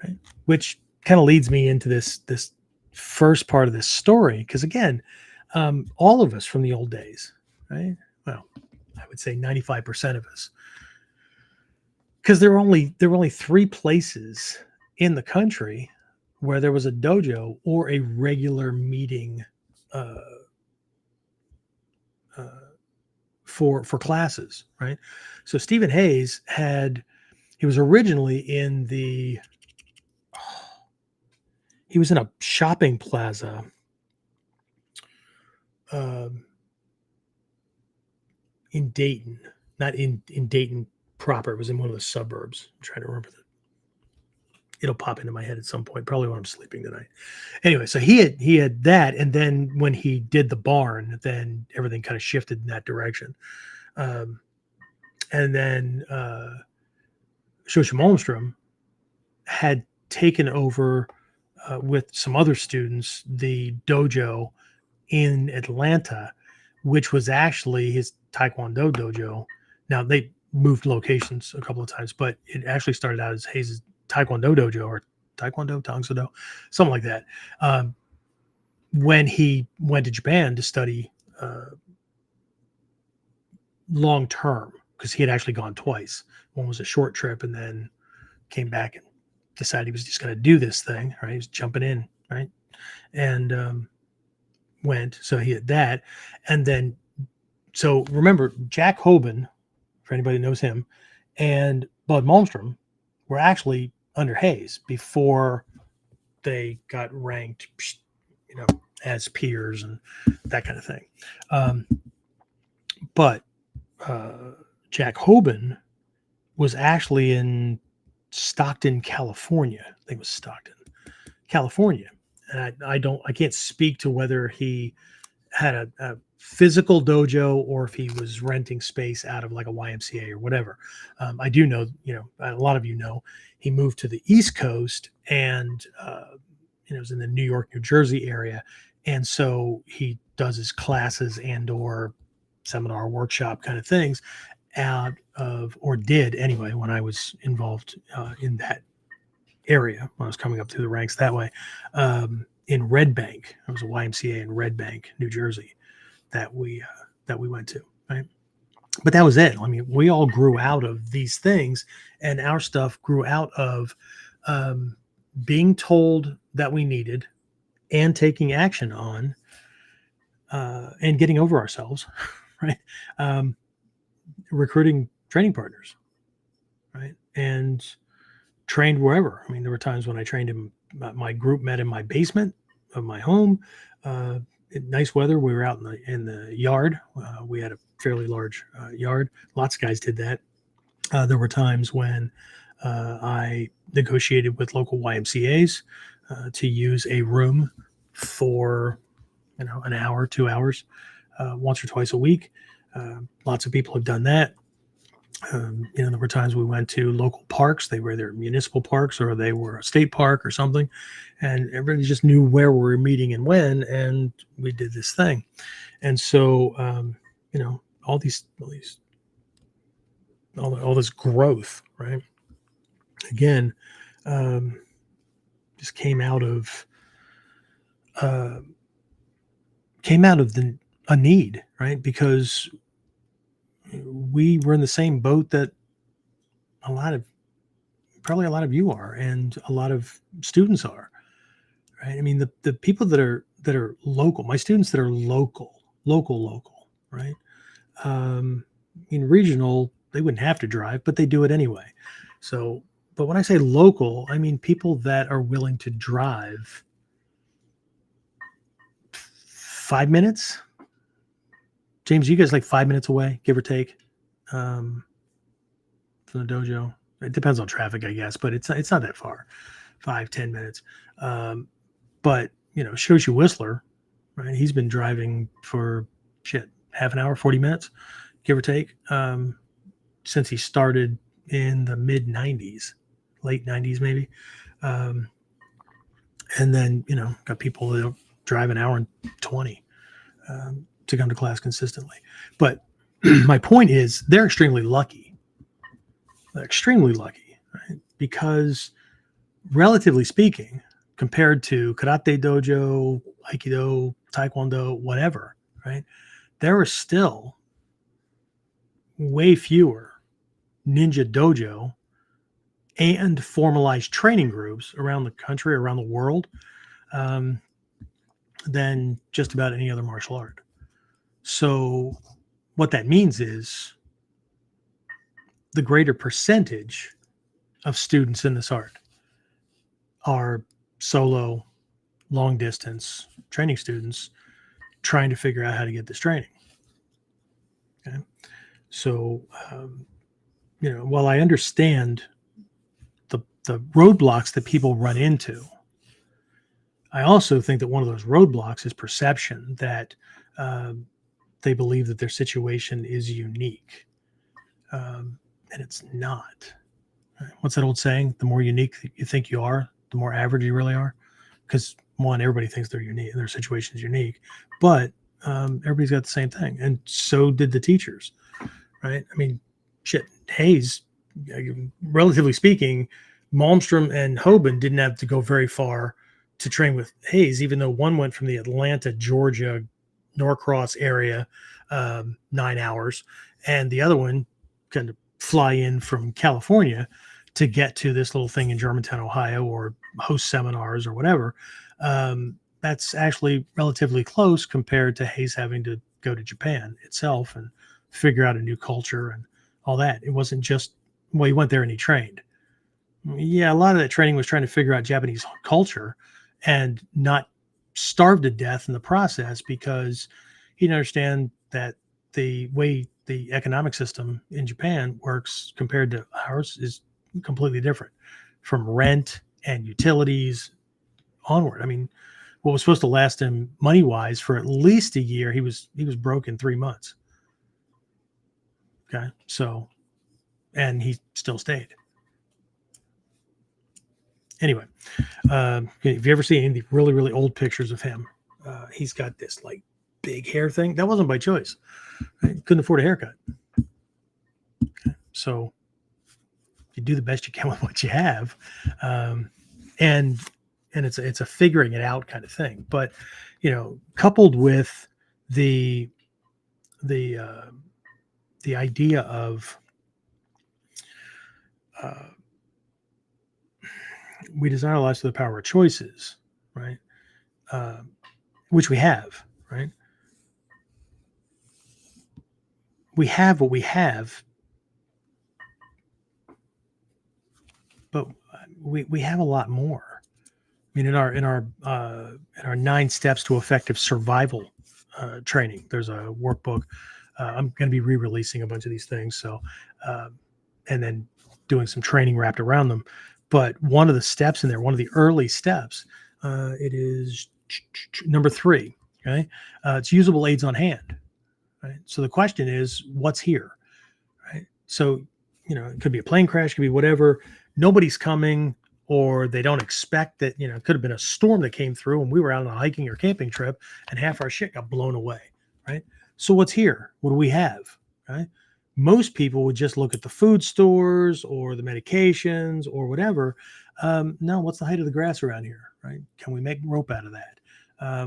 Right. Which kind of leads me into this first part of this story. Cause again, all of us from the old days, right? Well, I would say 95% of us, because there were only 3 places in the country where there was a dojo or a regular meeting for classes, right? So Stephen Hayes he was originally he was in a shopping plaza in Dayton, not in Dayton proper. It was in one of the suburbs. I'm trying to remember that. It'll pop into my head at some point, probably when I'm sleeping tonight. Anyway, so he had that, and then when he did the barn, then everything kind of shifted in that direction. And then Shosha Malmstrom had taken over with some other students the dojo in Atlanta, which was actually his Taekwondo dojo. Now they moved locations a couple of times, but it actually started out as Hayes' Taekwondo dojo or Taekwondo, Tangsudo, something like that. When he went to Japan to study long term, because he had actually gone twice. One was a short trip, and then came back and decided he was just going to do this thing. Right, he was jumping in, right, and went. So he had that, and then so remember Jack Hoban, for anybody who knows him, and Bud Malmstrom were actually under Hayes before they got ranked, as peers and that kind of thing. But Jack Hoban was actually in Stockton, California. I think it was Stockton, California. And I can't speak to whether he had a physical dojo or if he was renting space out of like a YMCA or whatever. I do know, a lot of you know, he moved to the East Coast and, it was in the New York, New Jersey area. And so he does his classes and or seminar workshop kind of things out of, or did anyway, when I was involved in that area, when I was coming up through the ranks that way, in Red Bank. There was a YMCA in Red Bank, New Jersey, that we went to, right? But that was it. I mean, we all grew out of these things, and our stuff grew out of being told that we needed and taking action on and getting over ourselves, right? Recruiting training partners, right? And trained wherever. I mean, there were times when I trained in my group met in my basement of my home. Nice weather. We were out in the yard. We had a fairly large yard. Lots of guys did that. There were times when I negotiated with local YMCAs to use a room for, an hour, 2 hours, once or twice a week. Lots of people have done that. There were times we went to local parks. They were either municipal parks or they were a state park or something. And everybody just knew where we were meeting and when, and we did this thing. And so, all this growth, right? Again, just came out of a need, right? Because we were in the same boat that probably a lot of you are, and a lot of students are, right? I mean, the people that are local, my students that are local, right? In regional, they wouldn't have to drive, but they do it anyway. So, but when I say local, I mean people that are willing to drive 5 minutes. James, you guys like 5 minutes away, give or take, from the dojo. It depends on traffic, I guess, but it's not that far, 5-10 minutes. But Shoshu Whistler, right? He's been driving for half an hour, 40 minutes, give or take, since he started in the mid 90s, late 90s maybe. And then got people that drive an hour and 20 to come to class consistently. But my point is, they're extremely lucky. Right? Because relatively speaking, compared to karate dojo, aikido, taekwondo, whatever, right? There are still way fewer ninja dojo and formalized training groups around the country, around the world, than just about any other martial art. So what that means is the greater percentage of students in this art are solo, long distance training students trying to figure out how to get this training. Okay. So, while I understand the roadblocks that people run into, I also think that one of those roadblocks is perception, that um, they believe that their situation is unique, and it's not. Right? What's that old saying? The more unique you think you are, the more average you really are. Because one, everybody thinks they're unique, their situation is unique, but everybody's got the same thing, and so did the teachers, right? I mean, shit, Hayes, relatively speaking, Malmstrom and Hoban didn't have to go very far to train with Hayes, even though one went from the Atlanta, Georgia, Norcross area, 9 hours, and the other one kind of fly in from California to get to this little thing in Germantown, Ohio, or host seminars or whatever. That's actually relatively close compared to Hayes having to go to Japan itself and figure out a new culture and all that. It wasn't just, well, he went there and he trained. Yeah, a lot of that training was trying to figure out Japanese culture and not starve to death in the process, because he didn't understand that the way the economic system in Japan works compared to ours is completely different, from rent and utilities onward. I mean, what was supposed to last him money wise for at least a year, he was broke in 3 months. Okay, so, and he still stayed. Anyway, if you ever see any of the really, really old pictures of him, he's got this like big hair thing. That wasn't by choice. Right? Couldn't afford a haircut. Okay. So you do the best you can with what you have, and it's a figuring it out kind of thing. But coupled with the the uh, the idea of uh, we design our lives to the power of choices, right? Uh, which we have, right? We have what we have, but we have a lot more. I mean, in our 9 steps to effective survival training, there's a workbook. I'm going to be re-releasing a bunch of these things, so and then doing some training wrapped around them. But one of the steps in there, one of the early steps, it is number 3. Okay, it's usable aids on hand. Right. So the question is, what's here? Right. So it could be a plane crash, could be whatever. Nobody's coming, or they don't expect that. It could have been a storm that came through, and we were out on a hiking or camping trip, and half our shit got blown away. Right. So what's here? What do we have? Right. Most people would just look at the food stores or the medications or whatever. No, what's the height of the grass around here? Right? Can we make rope out of that?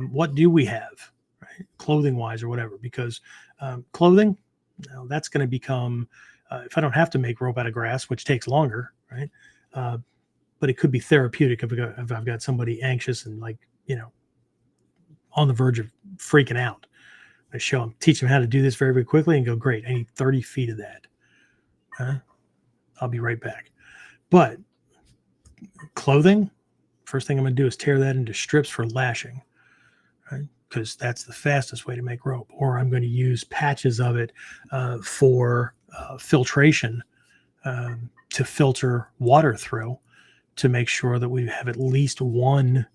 What do we have? Right? Clothing wise or whatever, because clothing, that's going to become, if I don't have to make rope out of grass, which takes longer, right? But it could be therapeutic if I've got somebody anxious and on the verge of freaking out. I show them, teach them how to do this very, very quickly, and go, great, I need 30 feet of that. I'll be right back. But clothing, first thing I'm going to do is tear that into strips for lashing, right? Because that's the fastest way to make rope. Or I'm going to use patches of it for filtration, to filter water through, to make sure that we have at least one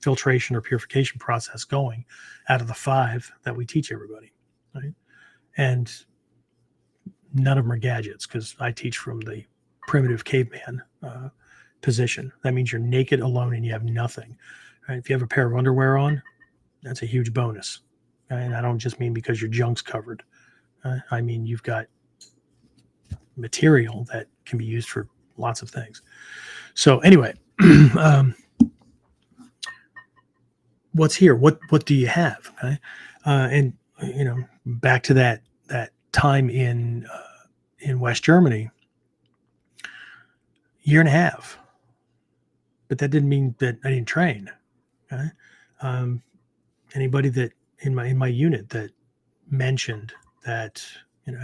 filtration or purification process going out of the 5 that we teach everybody, right? And none of them are gadgets, because I teach from the primitive caveman position. That means you're naked, alone, and you have nothing. Right? If you have a pair of underwear on, that's a huge bonus. Right? And I don't just mean because your junk's covered. I mean you've got material that can be used for lots of things. So anyway, what's here? What do you have? Okay? And back to that time in West Germany, year and a half. But that didn't mean that I didn't train. Okay? Anybody that in my unit that mentioned that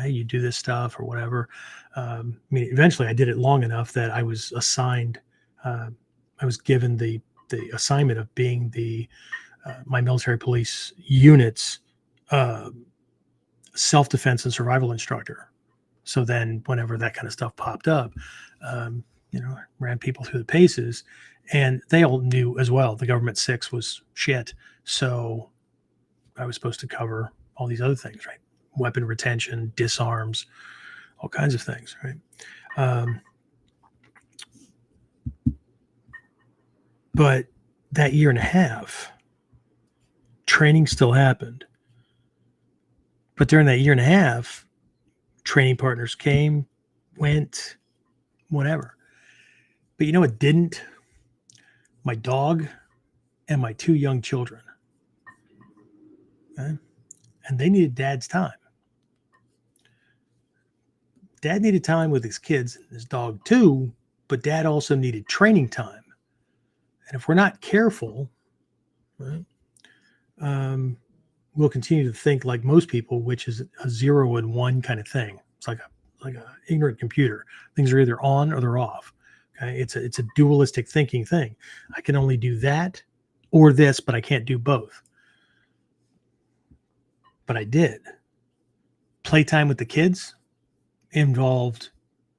hey, you do this stuff or whatever. I mean, eventually I did it long enough that I was assigned. I was given the assignment of being my military police unit's self-defense and survival instructor. So then whenever that kind of stuff popped up, ran people through the paces, and they all knew as well the government 6 was shit. So I was supposed to cover all these other things, right? Weapon retention, disarms, all kinds of things, right? But that year and a half, training still happened. But during that year and a half, training partners came, went, whatever. But you know what didn't? My dog and my 2 young children. Okay? And they needed dad's time. Dad needed time with his kids and his dog too, but dad also needed training time. And if we're not careful, right, we'll continue to think like most people, which is a 0 and 1 kind of thing. It's like a ignorant computer. Things are either on or they're off. Okay, it's a dualistic thinking thing. I can only do that or this, but I can't do both. But I did. Playtime with the kids involved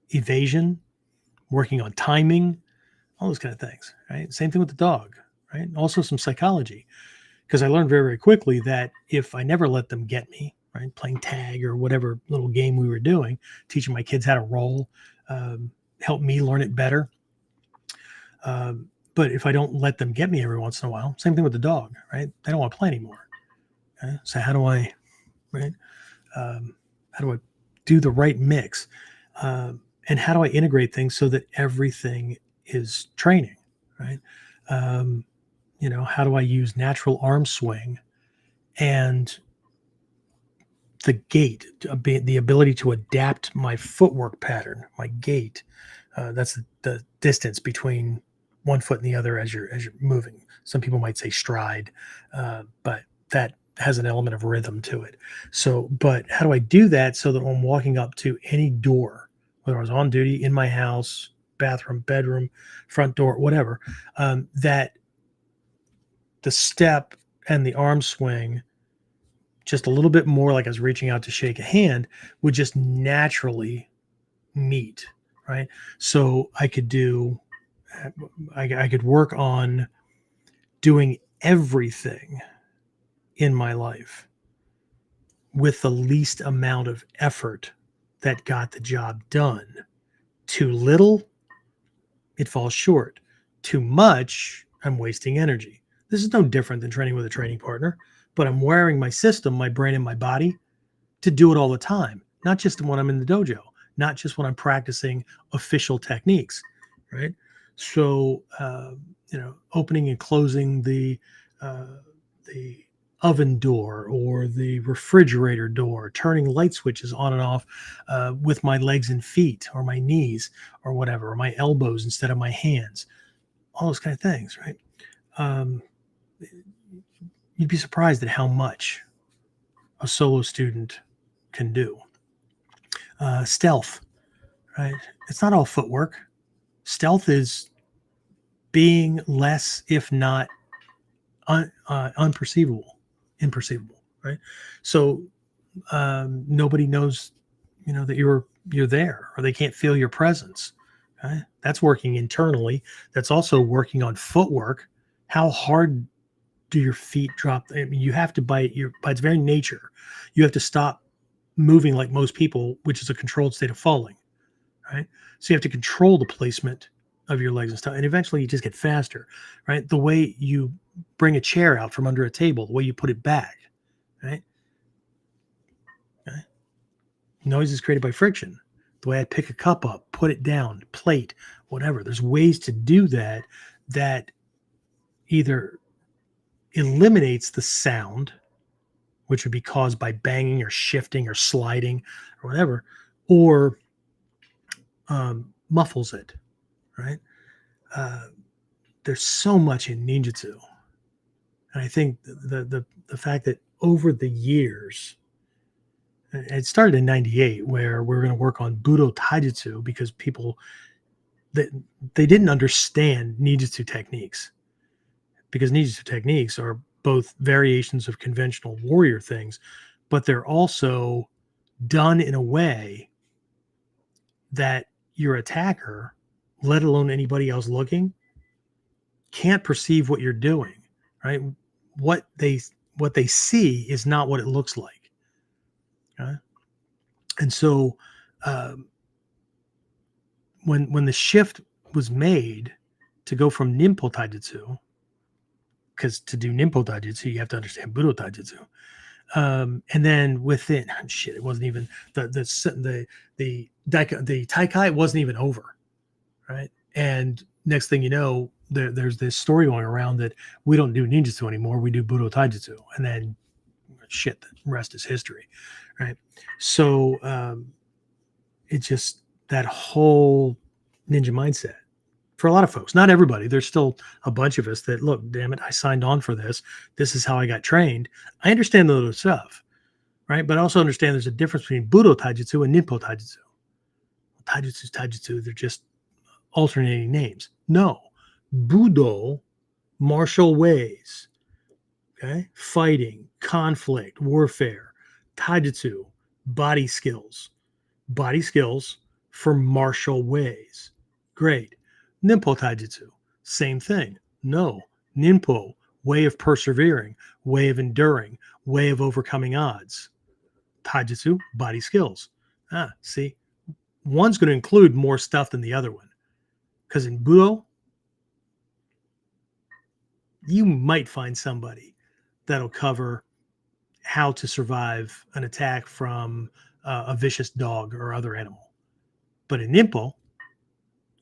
evasion, working on timing, all those kind of things, right? Same thing with the dog, right? Also some psychology, because I learned very, very quickly that if I never let them get me, right, playing tag or whatever little game we were doing, teaching my kids how to roll, help me learn it better. But if I don't let them get me every once in a while, same thing with the dog, right? They don't want to play anymore. Okay? So how do I, right? How do I do the right mix? And how do I integrate things so that everything is training, right? How do I use natural arm swing and the gait, the ability to adapt my footwork pattern, my gait. That's the distance between one foot and the other as you're moving. Some people might say stride, but that has an element of rhythm to it. So, but how do I do that so that when I'm walking up to any door, whether I was on duty, in my house, bathroom, bedroom, front door, whatever, that the step and the arm swing, just a little bit more like I was reaching out to shake a hand, would just naturally meet, right? So I could work on doing everything in my life with the least amount of effort that got the job done. Too little, it falls short. Too much, I'm wasting energy. This is no different than training with a training partner, but I'm wiring my system, my brain, and my body to do it all the time, not just when I'm in the dojo, not just when I'm practicing official techniques, right? So, opening and closing the oven door or the refrigerator door, turning light switches on and off with my legs and feet or my knees or whatever, or my elbows instead of my hands, all those kind of things, right? You'd be surprised at how much a solo student can do. Stealth, right? It's not all footwork. Stealth is being less, if not imperceivable, right? So nobody knows, that you're there, or they can't feel your presence. Okay? That's working internally. That's also working on footwork. How hard do your feet drop? I mean, you have to, by its very nature, you have to stop moving like most people, which is a controlled state of falling, right? So you have to control the placement of your legs and stuff, and eventually you just get faster, right? The way you bring a chair out from under a table, the way you put it back, right? Okay. Noise is created by friction. The way I pick a cup up, put it down, plate, whatever. There's ways to do that either eliminates the sound, which would be caused by banging or shifting or sliding or whatever, or muffles it, right? There's so much in ninjutsu. And I think the fact that over the years, it started in 98, where we're going to work on Budo Taijutsu because people, they didn't understand ninjutsu techniques, because ninjutsu techniques are both variations of conventional warrior things, but they're also done in a way that your attacker, let alone anybody else looking, can't perceive what you're doing, right? What they see is not what it looks like. Okay? And so um, when the shift was made to go from Ninpo Taijutsu, because to do Ninpo Taijutsu, you have to understand Budo Taijutsu. And then within shit, it wasn't even the Taikai wasn't even over, right? And next thing you know, there's this story going around that we don't do ninjutsu anymore, we do Budo Taijutsu, and then shit, the rest is history, right? So it's just that whole ninja mindset for a lot of folks, not everybody. There's still a bunch of us that look, damn it, I signed on for this. This is how I got trained. I understand the other stuff, right? But I also understand there's a difference between Budo Taijutsu and Ninpo Taijutsu. Taijutsu is Taijutsu. They're just alternating names. No, Budo, martial ways, okay? Fighting, conflict, warfare. Taijutsu, body skills for martial ways. Great. Ninpo Taijutsu, same thing. No, Ninpo, way of persevering, way of enduring, way of overcoming odds. Taijutsu, body skills. See, one's going to include more stuff than the other one. Because in Budo, you might find somebody that'll cover how to survive an attack from a vicious dog or other animal. But in Ninpo,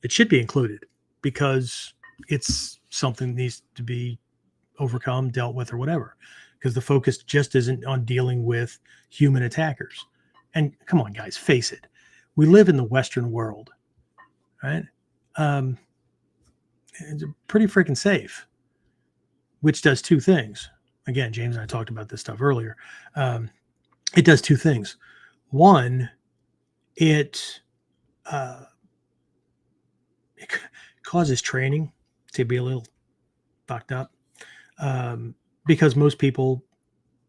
it should be included because it's something that needs to be overcome, dealt with, or whatever. Because the focus just isn't on dealing with human attackers. And come on, guys, face it. We live in the Western world, right? It's pretty freaking safe, which does two things. Again, James and I talked about this stuff earlier. It does two things. One, it causes training to be a little fucked up because most people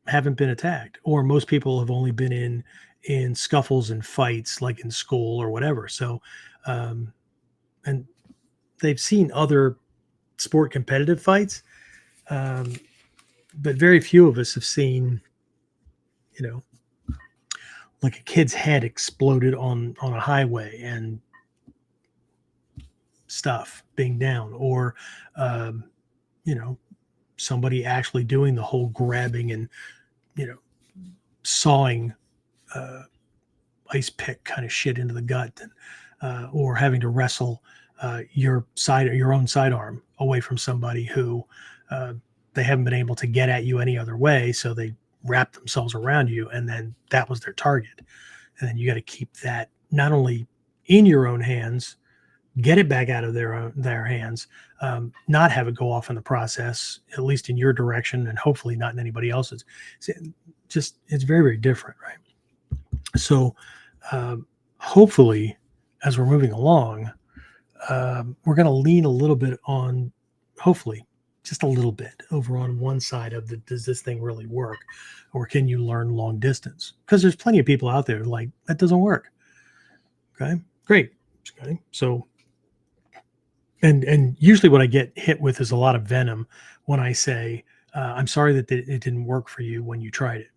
haven't been attacked, or most people have only been in scuffles and fights like in school or whatever. So and they've seen other sport competitive fights, but very few of us have seen, like a kid's head exploded on a highway and stuff being down, or somebody actually doing the whole grabbing and sawing ice pick kind of shit into the gut, and or having to wrestle your own sidearm away from somebody who they haven't been able to get at you any other way, so they wrap themselves around you, and then that was their target. And then you got to keep that not only in your own hands, get it back out of their hands, not have it go off in the process, at least in your direction, and hopefully not in anybody else's. It's very, very different, right? So hopefully, as we're moving along, we're going to lean a little bit on, hopefully, just a little bit over on one side of does this thing really work, or can you learn long distance? Because there's plenty of people out there like that doesn't work. Okay, great. Okay, so and usually what I get hit with is a lot of venom when I say I'm sorry that it didn't work for you when you tried it,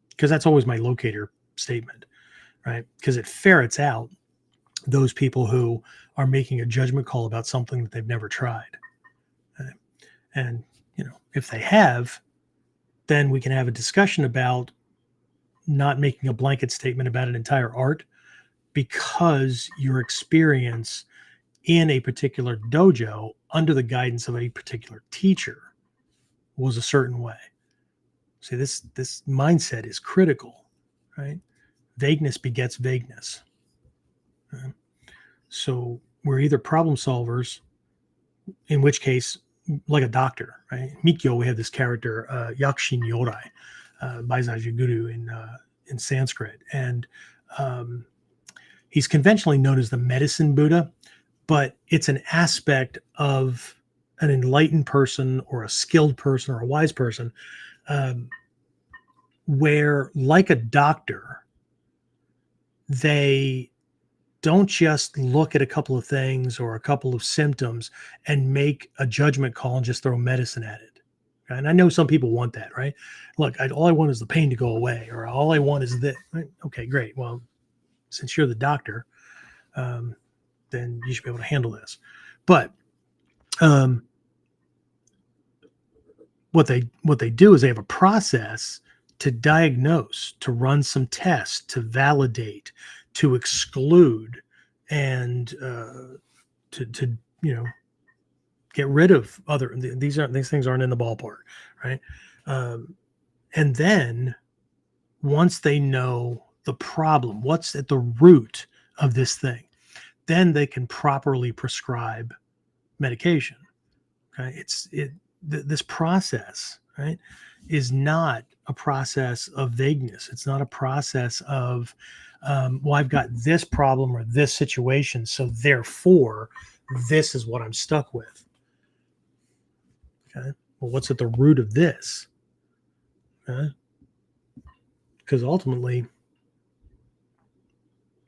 because that's always my locator statement, right? Because it ferrets out those people who are making a judgment call about something that they've never tried. And, if they have, then we can have a discussion about not making a blanket statement about an entire art because your experience in a particular dojo under the guidance of a particular teacher was a certain way. See, this mindset is critical, right? Vagueness begets vagueness. Right? So we're either problem solvers, in which case, like a doctor, right? Mikyo, we have this character, Yakushin Yorai, Baizaji Guru in Sanskrit. And he's conventionally known as the medicine Buddha, but it's an aspect of an enlightened person or a skilled person or a wise person where, like a doctor, they don't just look at a couple of things or a couple of symptoms and make a judgment call and just throw medicine at it. And I know some people want that, right? Look, all I want is the pain to go away, or all I want is this. Right? Okay, great. Well, since you're the doctor, then you should be able to handle this. But um, what they do is they have a process to diagnose, to run some tests, to validate, to exclude, and to get rid of other. These things aren't in the ballpark, right? And then once they know the problem, what's at the root of this thing, then they can properly prescribe medication. Okay, this process, right, is not a process of vagueness. It's not a process of, well, I've got this problem or this situation, so therefore this is what I'm stuck with. Okay, well, what's at the root of this? Okay? Because ultimately,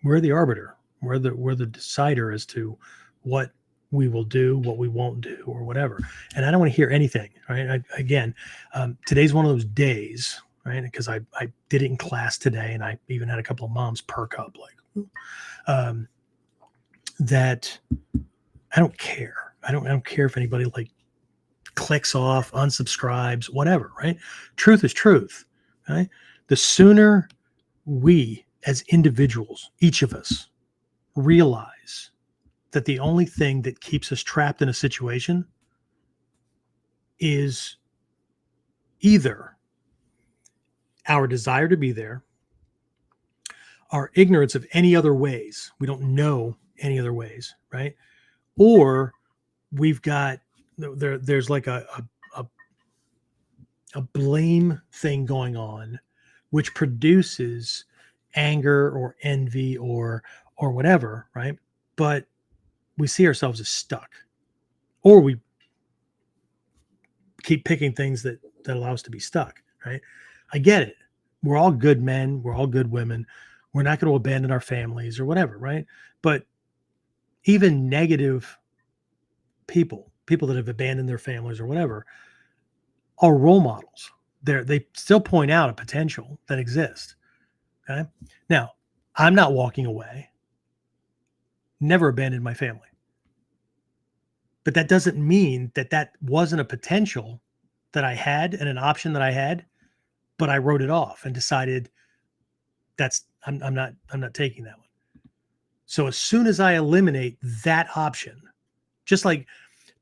we're the arbiter. We're the decider as to what we will do, what we won't do, or whatever. And I don't want to hear anything. Right? Today's one of those days, right? Because I did it in class today, and I even had a couple of moms perk up like that. I don't care. I don't care if anybody like clicks off, unsubscribes, whatever. Right? Truth is truth. Right? The sooner we as individuals, each of us, realize that the only thing that keeps us trapped in a situation is either our desire to be there, our ignorance of any other ways, we don't know any other ways, right? Or we've got there's like a blame thing going on, which produces anger or envy or whatever, right? But we see ourselves as stuck, or we keep picking things that allow us to be stuck, right? I get it. We're all good men. We're all good women. We're not going to abandon our families or whatever, right? But even negative people that have abandoned their families or whatever, are role models. They still point out a potential that exists. Okay. Now, I'm not walking away. Never abandoned my family. But that doesn't mean that wasn't a potential that I had and an option that I had, but I wrote it off and decided I'm not taking that one. So as soon as I eliminate that option, just like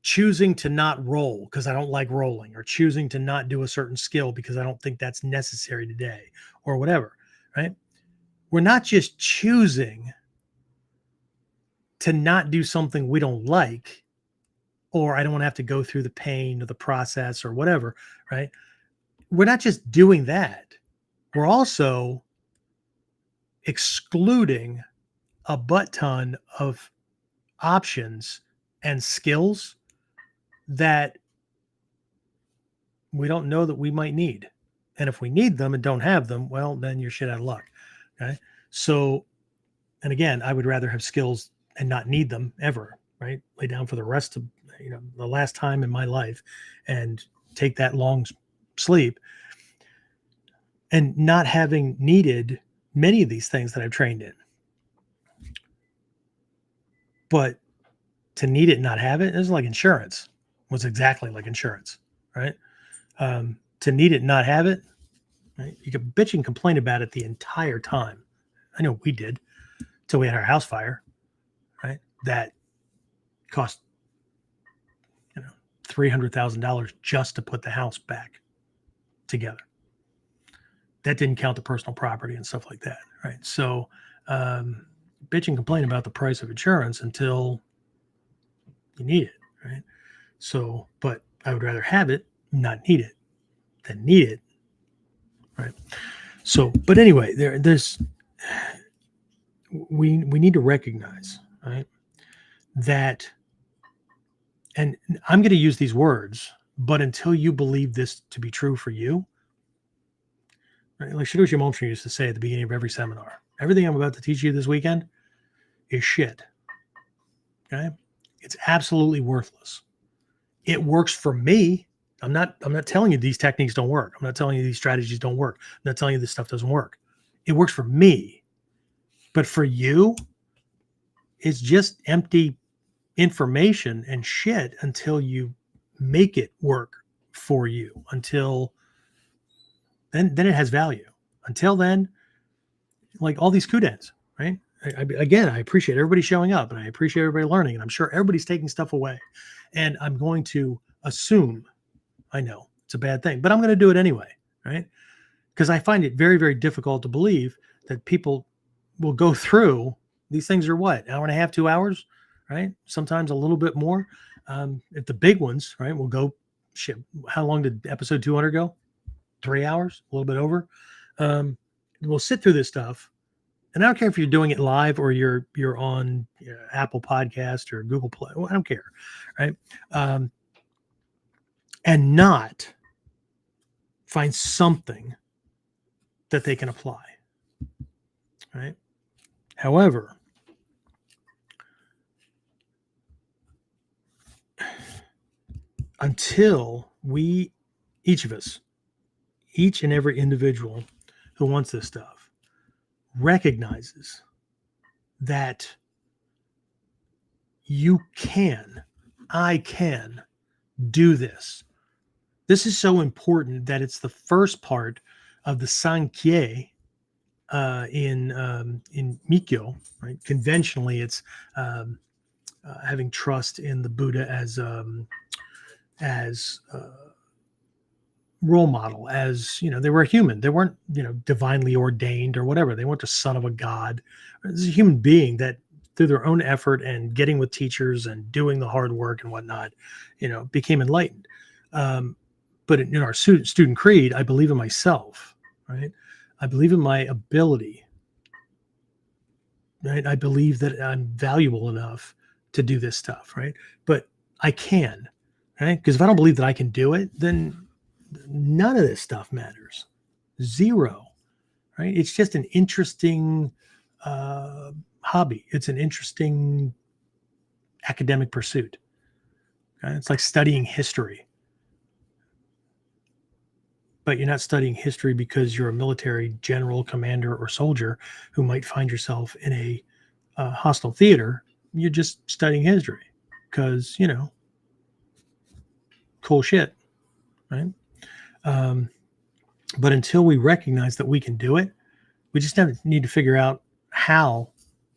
choosing to not roll because I don't like rolling, or choosing to not do a certain skill because I don't think that's necessary today, or whatever, right? We're not just choosing to not do something we don't like, or I don't want to have to go through the pain of the process or whatever, right? We're not just doing that. We're also excluding a butt ton of options and skills that we don't know that we might need. And if we need them and don't have them, well, then you're shit out of luck. Okay. So, and again, I would rather have skills and not need them ever, right? Lay down for the rest of, the last time in my life and take that long sleep, and not having needed many of these things that I've trained in. But to need it and not have it is like insurance. Was exactly like insurance, right? To need it and not have it, right? You could bitch and complain about it the entire time. I know we did, till we had our house fire, right? That cost $300,000 just to put the house back together. That didn't count the personal property and stuff like that, right? So bitch and complain about the price of insurance until you need it, right? So, but I would rather have it, not need it, than need it, right? So, but anyway, we need to recognize, right, that, and I'm going to use these words, but until you believe this to be true for you, Right? Like Shidoshi Momshin used to say at the beginning of every seminar, everything I'm about to teach you this weekend is shit. Okay? It's absolutely worthless. It works for me. I'm not telling you these techniques don't work. I'm not telling you these strategies don't work. I'm not telling you this stuff doesn't work. It works for me. But for you, it's just empty information and shit until you make it work for you. Until then it has value. Until then, like all these KUDENs, right? Again, I appreciate everybody showing up and I appreciate everybody learning, and I'm sure everybody's taking stuff away. And I'm going to assume, I know it's a bad thing, but I'm going to do it anyway, right? Because I find it very, very difficult to believe that people will go through these things. Are what, hour and a half, 2 hours, right? Sometimes a little bit more. If the big ones, right, will go, shit, how long did episode 200 go? 3 hours, a little bit over. We'll sit through this stuff. And I don't care if you're doing it live or you're on Apple Podcast or Google Play. Well, I don't care, right? And not find something that they can apply, right? However, until we, each of us, each and every individual who wants this stuff recognizes that I can do this. This is so important that it's the first part of the Sankhya in Mikyo, right? Conventionally, it's having trust in the Buddha as role model, as they were a human. They weren't divinely ordained or whatever. They weren't the son of a god. This is a human being that through their own effort and getting with teachers and doing the hard work and whatnot, became enlightened. But in our student creed, I believe in myself, right? I believe in my ability, right? I believe that I'm valuable enough to do this stuff, right? But I can, right? Because if I don't believe that I can do it, then none of this stuff matters. Zero, right? It's just an interesting hobby. It's an interesting academic pursuit. Okay? It's like studying history. But you're not studying history because you're a military general, commander, or soldier who might find yourself in a hostile theater. You're just studying history because, cool shit, right? But until we recognize that we can do it, we just need to figure out how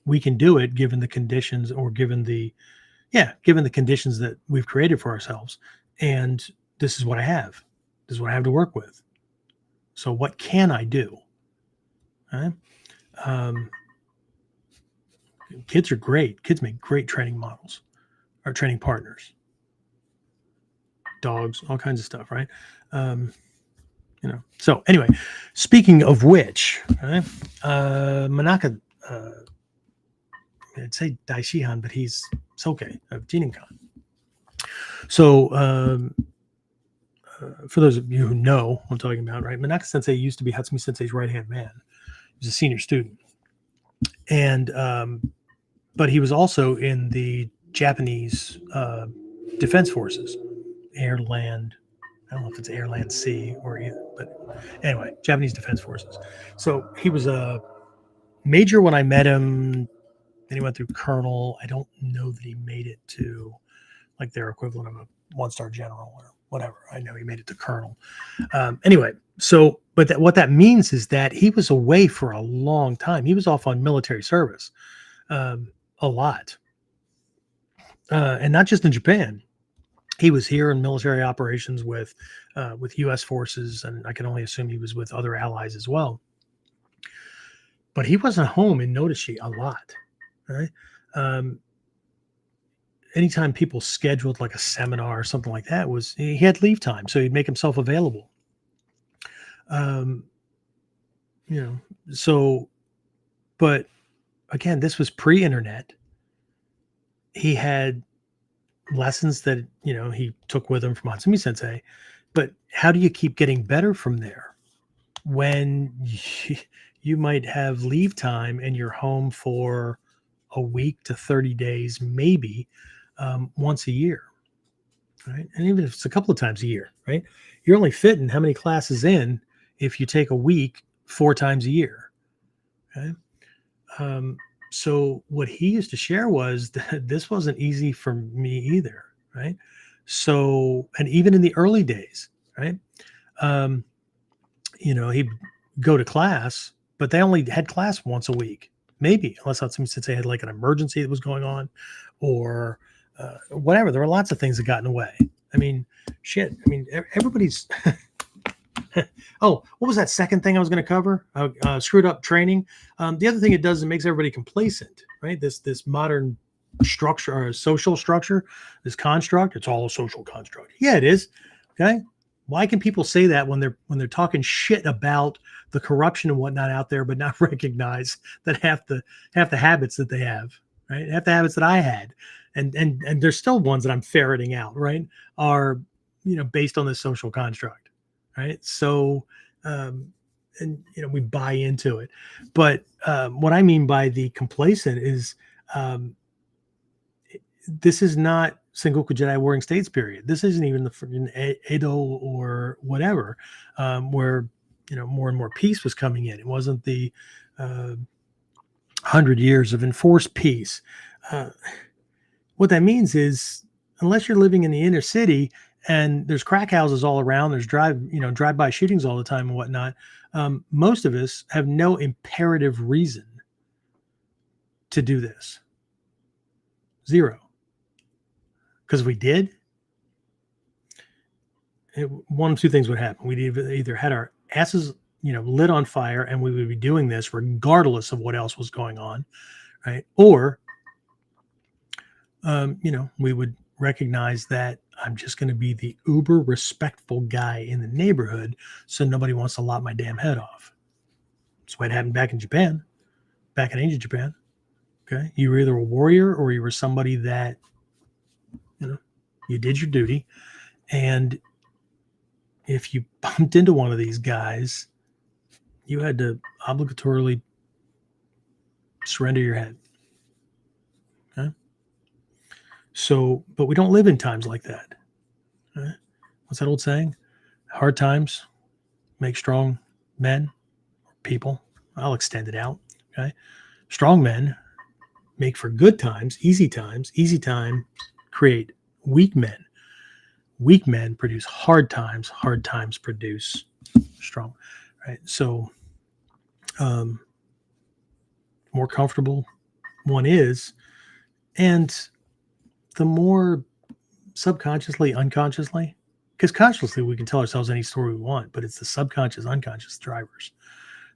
we can do it given the conditions, or given the conditions that we've created for ourselves. And this is what I have. This is what I have to work with. So what can I do? Right? Kids are great. Kids make great training models or training partners. Dogs, all kinds of stuff, right? So anyway, speaking of which, right, Manaka, I'd say dai-shihan, but he's Soke of Jininkan. So for those of you who know what I'm talking about, right, Manaka Sensei used to be Hatsumi Sensei's right-hand man. He was a senior student. And but he was also in the Japanese Defense Forces, air, land. I don't know if it's air, land, sea, or either, but anyway, Japanese Defense Forces. So he was a major when I met him. Then he went through colonel. I don't know that he made it to like their equivalent of a one-star general or whatever. I know he made it to colonel. Anyway, so but what that means is that he was away for a long time. He was off on military service a lot, and not just in Japan. He was here in military operations with U.S. forces, and I can only assume he was with other allies as well. But he wasn't home in Nodashi a lot. Right? Anytime people scheduled like a seminar or something like that, he had leave time, so he'd make himself available. So, but again, this was pre-internet. He had lessons that he took with him from Hatsumi Sensei, but how do you keep getting better from there? when you might have leave time and you're home for a week to 30 days, maybe once a year, right? And even if it's a couple of times a year, right? You're only fitting how many classes in if you take a week 4 times a year, okay? Um, so what he used to share was that this wasn't easy for me either, right? So, and even in the early days, right? Um, he'd go to class, but they only had class once a week, maybe, unless that's since they had like an emergency that was going on or whatever. There were lots of things that got in the way. I mean, shit. I mean, everybody's. Oh, what was that second thing I was going to cover? Screwed up training. The other thing it does, it makes everybody complacent, right? This modern structure or social structure, this construct, it's all a social construct. Yeah, it is. Okay. Why can people say that when they're talking shit about the corruption and whatnot out there, but not recognize that half the habits that they have, right? Half the habits that I had, and there's still ones that I'm ferreting out, right? Are based on this social construct, right? So, and we buy into it, but what I mean by the complacent is um, this is not Sengoku Jedi Warring States period. This isn't even the freaking Edo or whatever, where more and more peace was coming in. It wasn't the 100 years of enforced peace. What that means is, unless you're living in the inner city and there's crack houses all around, there's drive-by shootings all the time and whatnot. Most of us have no imperative reason to do this. Zero. Because if we did, one of two things would happen. We'd either had our asses, lit on fire, and we would be doing this regardless of what else was going on, right? Or, we would recognize that I'm just going to be the uber respectful guy in the neighborhood, so nobody wants to lop my damn head off. That's what happened back in Japan, back in ancient Japan. Okay, you were either a warrior or you were somebody that, you did your duty, and if you bumped into one of these guys, you had to obligatorily surrender your head. Okay. So, but we don't live in times like that. Right? What's that old saying? Hard times make strong men or people. I'll extend it out. Okay. Strong men make for good times. Easy times create weak men. Weak men produce hard times. Hard times produce strong. Right. So, more comfortable one is, and the more subconsciously, unconsciously, because consciously we can tell ourselves any story we want, but it's the subconscious, unconscious drivers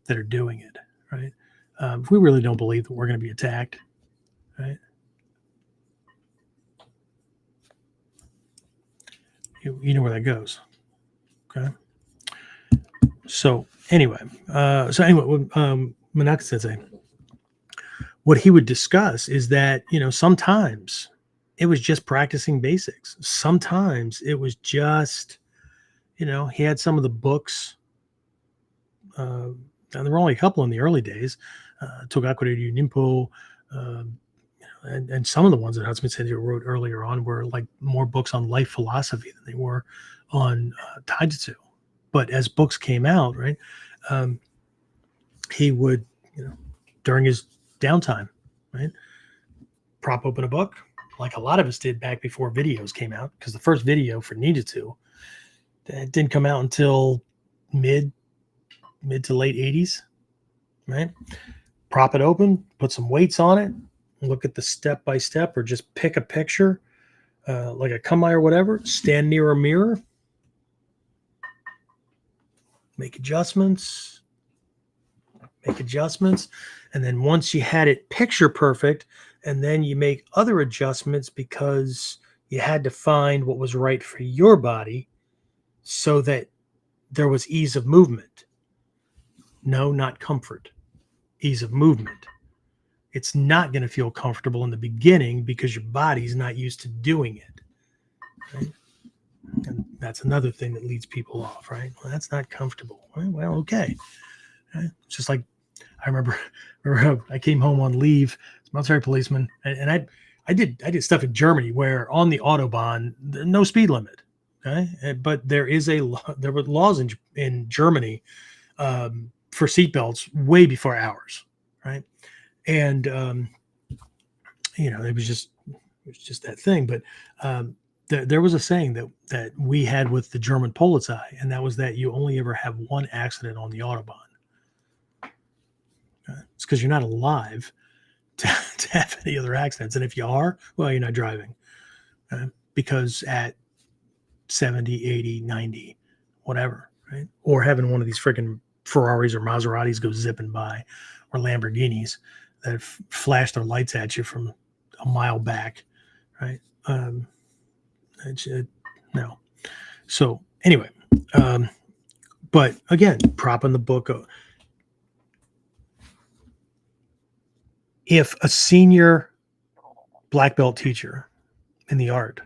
that are doing it, right? If we really don't believe that we're going to be attacked, right? You know where that goes, okay? So anyway, Manaka Sensei, what he would discuss is that, sometimes it was just practicing basics. Sometimes it was just, he had some of the books, and there were only a couple in the early days, Togakure Ryu Ninpo, and some of the ones that Hatsumi Sensei wrote earlier on were like more books on life philosophy than they were on taijutsu. But as books came out, right, he would, during his downtime, right, prop open a book, like a lot of us did back before videos came out, because the first video for Ninjutsu didn't come out until mid to late 80s, right? Prop it open, put some weights on it, look at the step by step, or just pick a picture, like a kamae or whatever, stand near a mirror, make adjustments, and then once you had it picture perfect, and then you make other adjustments because you had to find what was right for your body so that there was ease of movement. No, not comfort. Ease of movement. It's not going to feel comfortable in the beginning because your body's not used to doing it. Right? And that's another thing that leads people off, right? Well, that's not comfortable. Well, okay. It's just like I remember I came home on leave as a military policeman, and I did stuff in Germany where on the autobahn no speed limit. Okay, but there were laws in Germany for seatbelts way before ours, right? And it was just that thing. But there was a saying that we had with the German Polizei, and that was that you only ever have one accident on the autobahn. It's because you're not alive to have any other accidents. And if you are, well, you're not driving. Because at 70, 80, 90, whatever, right? Or having one of these freaking Ferraris or Maseratis go zipping by, or Lamborghinis that flash their lights at you from a mile back, right? No. So anyway, but again, propping the book. If a senior black belt teacher in the art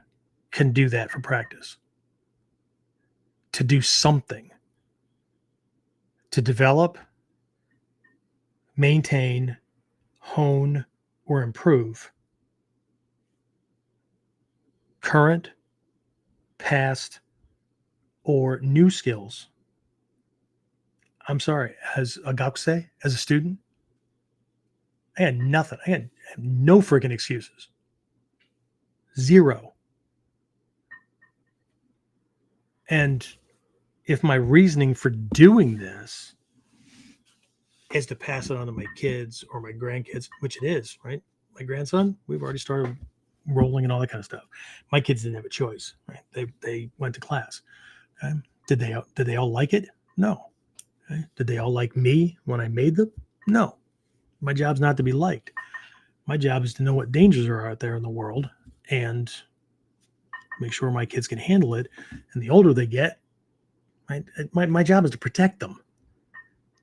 can do that for practice, to do something, to develop, maintain, hone, or improve current, past, or new skills. I'm sorry, as a gakusei, as a student, I had nothing. I had no freaking excuses. Zero. And if my reasoning for doing this is to pass it on to my kids or my grandkids, which it is, right? My grandson, we've already started rolling and all that kind of stuff. My kids didn't have a choice, right? They went to class. Okay? Did they all like it? No. Okay? Did they all like me when I made them? No. My job's not to be liked. My job is to know what dangers are out there in the world and make sure my kids can handle it. And the older they get, right, my job is to protect them.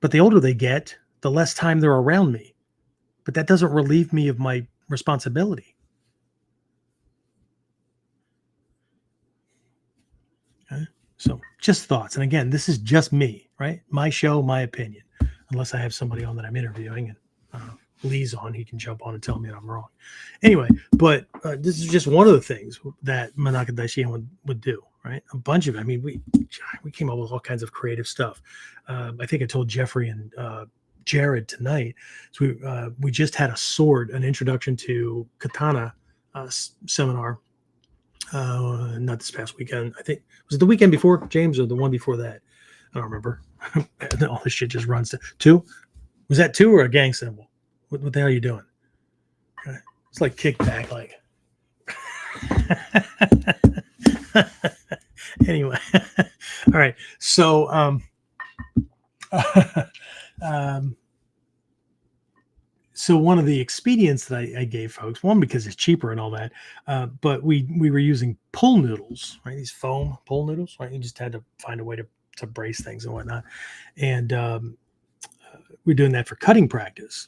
But the older they get, the less time they're around me. But that doesn't relieve me of my responsibility. Okay? So just thoughts. And again, this is just me, right? My show, my opinion. Unless I have somebody on that I'm interviewing and Lee's on, he can jump on and tell me that I'm wrong. Anyway, but this is just one of the things that Manaka dai-shihan would do, right? A bunch of it. I mean, we came up with all kinds of creative stuff. I think I told Jeffrey and Jared tonight. So we just had an introduction to katana seminar. Not this past weekend. I think was it the weekend before, James, or the one before that? I don't remember. All this shit just runs to 2. Was that 2 or a gang symbol? What the hell are you doing? Okay. It's like kickback, like. Anyway, all right. So, so one of the expedients that I gave folks, one because it's cheaper and all that, but we were using pull noodles, right? These foam pull noodles, right? You just had to find a way to brace things and whatnot, and we're doing that for cutting practice.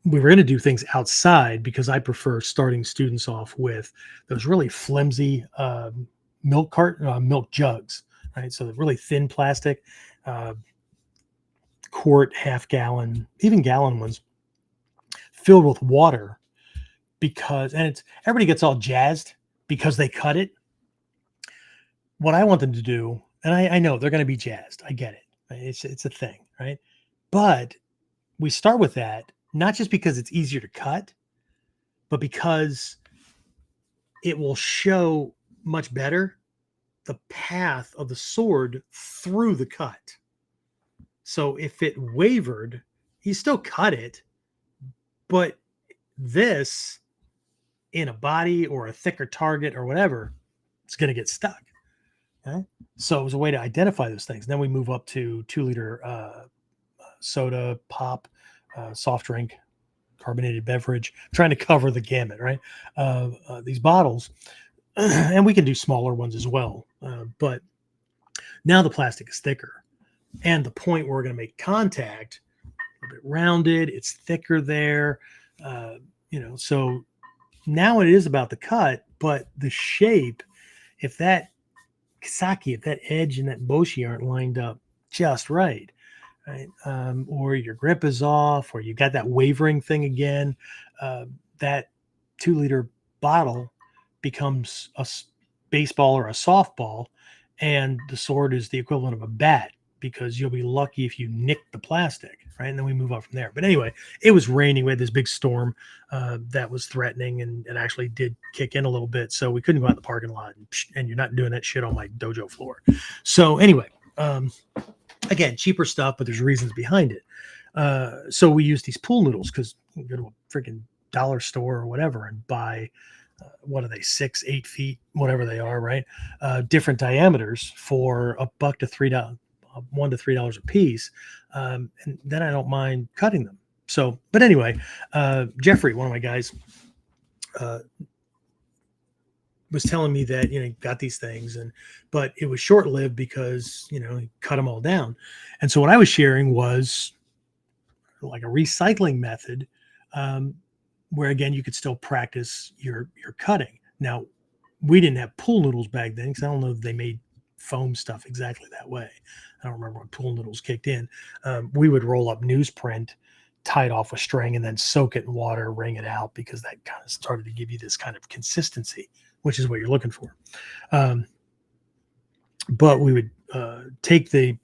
We were going to do things outside because I prefer starting students off with those really flimsy milk jugs, right? So the really thin plastic, quart, half gallon, even gallon ones, filled with water, and everybody gets all jazzed because they cut it. What I want them to do, and I know they're going to be jazzed. I get it. Right? It's a thing, right? But we start with that, not just because it's easier to cut, but because it will show much better the path of the sword through the cut. So if it wavered, you still cut it, but this in a body or a thicker target or whatever, it's going to get stuck. Okay? So it was a way to identify those things. Then we move up to 2-liter soda, pop, soft drink, carbonated beverage, trying to cover the gamut, right? These bottles, and we can do smaller ones as well. But now the plastic is thicker, and the point where we're going to make contact, a bit rounded, it's thicker there, So now it is about the cut, but the shape if that Kisaki, if that edge and that boshi aren't lined up just right, right? Or your grip is off, or you got that wavering thing again, that 2 liter bottle becomes a baseball or a softball, and the sword is the equivalent of a bat because you'll be lucky if you nick the plastic, right? And then we move on from there. But anyway, it was raining. We had this big storm that was threatening, and it actually did kick in a little bit. So we couldn't go out in the parking lot, and you're not doing that shit on my dojo floor. So anyway, again, cheaper stuff, but there's reasons behind it. So we use these pool noodles because you go to a freaking dollar store or whatever and buy what are they, 6-8 feet, whatever they are, right? Different diameters for $1 to $3, $1 to $3 a piece, and then I don't mind cutting them. So, but anyway, Jeffrey, one of my guys, was telling me that he got these things, but it was short lived because he cut them all down. And so what I was sharing was like a recycling method, where again you could still practice your cutting. Now, we didn't have pool noodles back then because I don't know if they made foam stuff exactly that way. I don't remember when pool noodles kicked in. We would roll up newsprint, tie it off with string, and then soak it in water, wring it out, because that kind of started to give you this kind of consistency, which is what you're looking for. But we would take the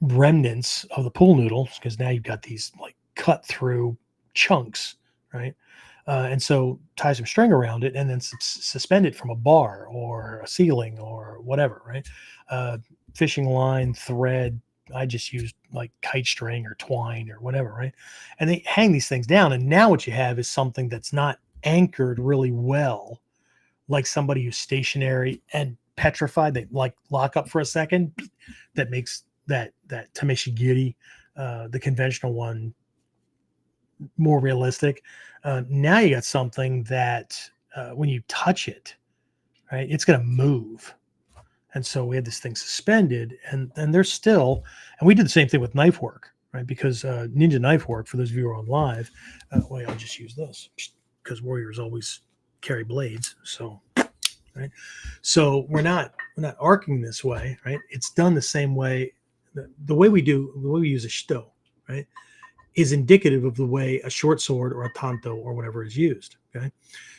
remnants of the pool noodles, because now you've got these like cut through chunks, right? And so tie some string around it and then suspend it from a bar or a ceiling or whatever, right? Fishing line, thread. I just used like kite string or twine or whatever, right? And they hang these things down. And now what you have is something that's not anchored really well, like somebody who's stationary and petrified. They like lock up for a second. That makes that tameshigiri, the conventional one, more realistic. Now you got something that when you touch it, right, it's going to move. And so we had this thing suspended, and there's still, and we did the same thing with knife work, right? Because Ninja Knife Work, for those of you who are on live, well, I'll just use this because warriors always carry blades. So, right. So we're not arcing this way, right? It's done the same way. The way we use a shito, right, is indicative of the way a short sword or a tanto or whatever is used. Okay.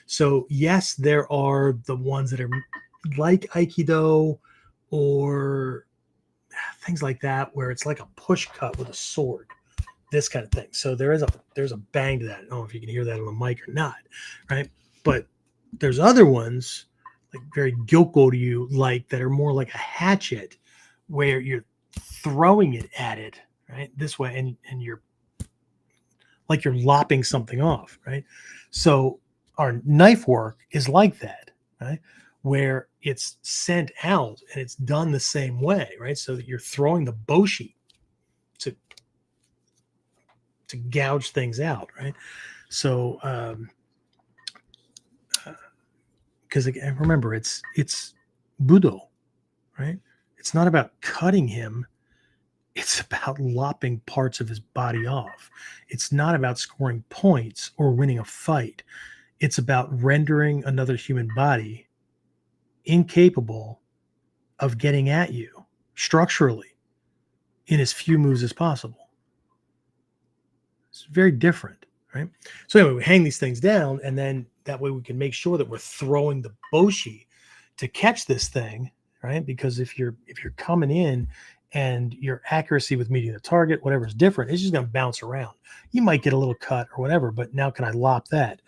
So yes, there are the ones that are like Aikido or things like that, where it's like a push cut with a sword, this kind of thing. So there's a bang to that. I don't know if you can hear that on the mic or not, right? But there's other ones like very gyokko-ryu, like that are more like a hatchet, where you're throwing it at it, right, this way, and you're like you're lopping something off, right? So our knife work is like that, right, where it's sent out and it's done the same way, right? So that you're throwing the boshi to gouge things out, right? So because again, remember, it's budo, right? It's not about cutting him. It's about lopping parts of his body off. It's not about scoring points or winning a fight. It's about rendering another human body incapable of getting at you structurally in as few moves as possible. It's very different, right? So anyway, we hang these things down, and then that way we can make sure that we're throwing the boshi to catch this thing, right? Because if you're coming in and your accuracy with meeting the target, whatever is different, it's just going to bounce around. You might get a little cut or whatever, but now can I lop that?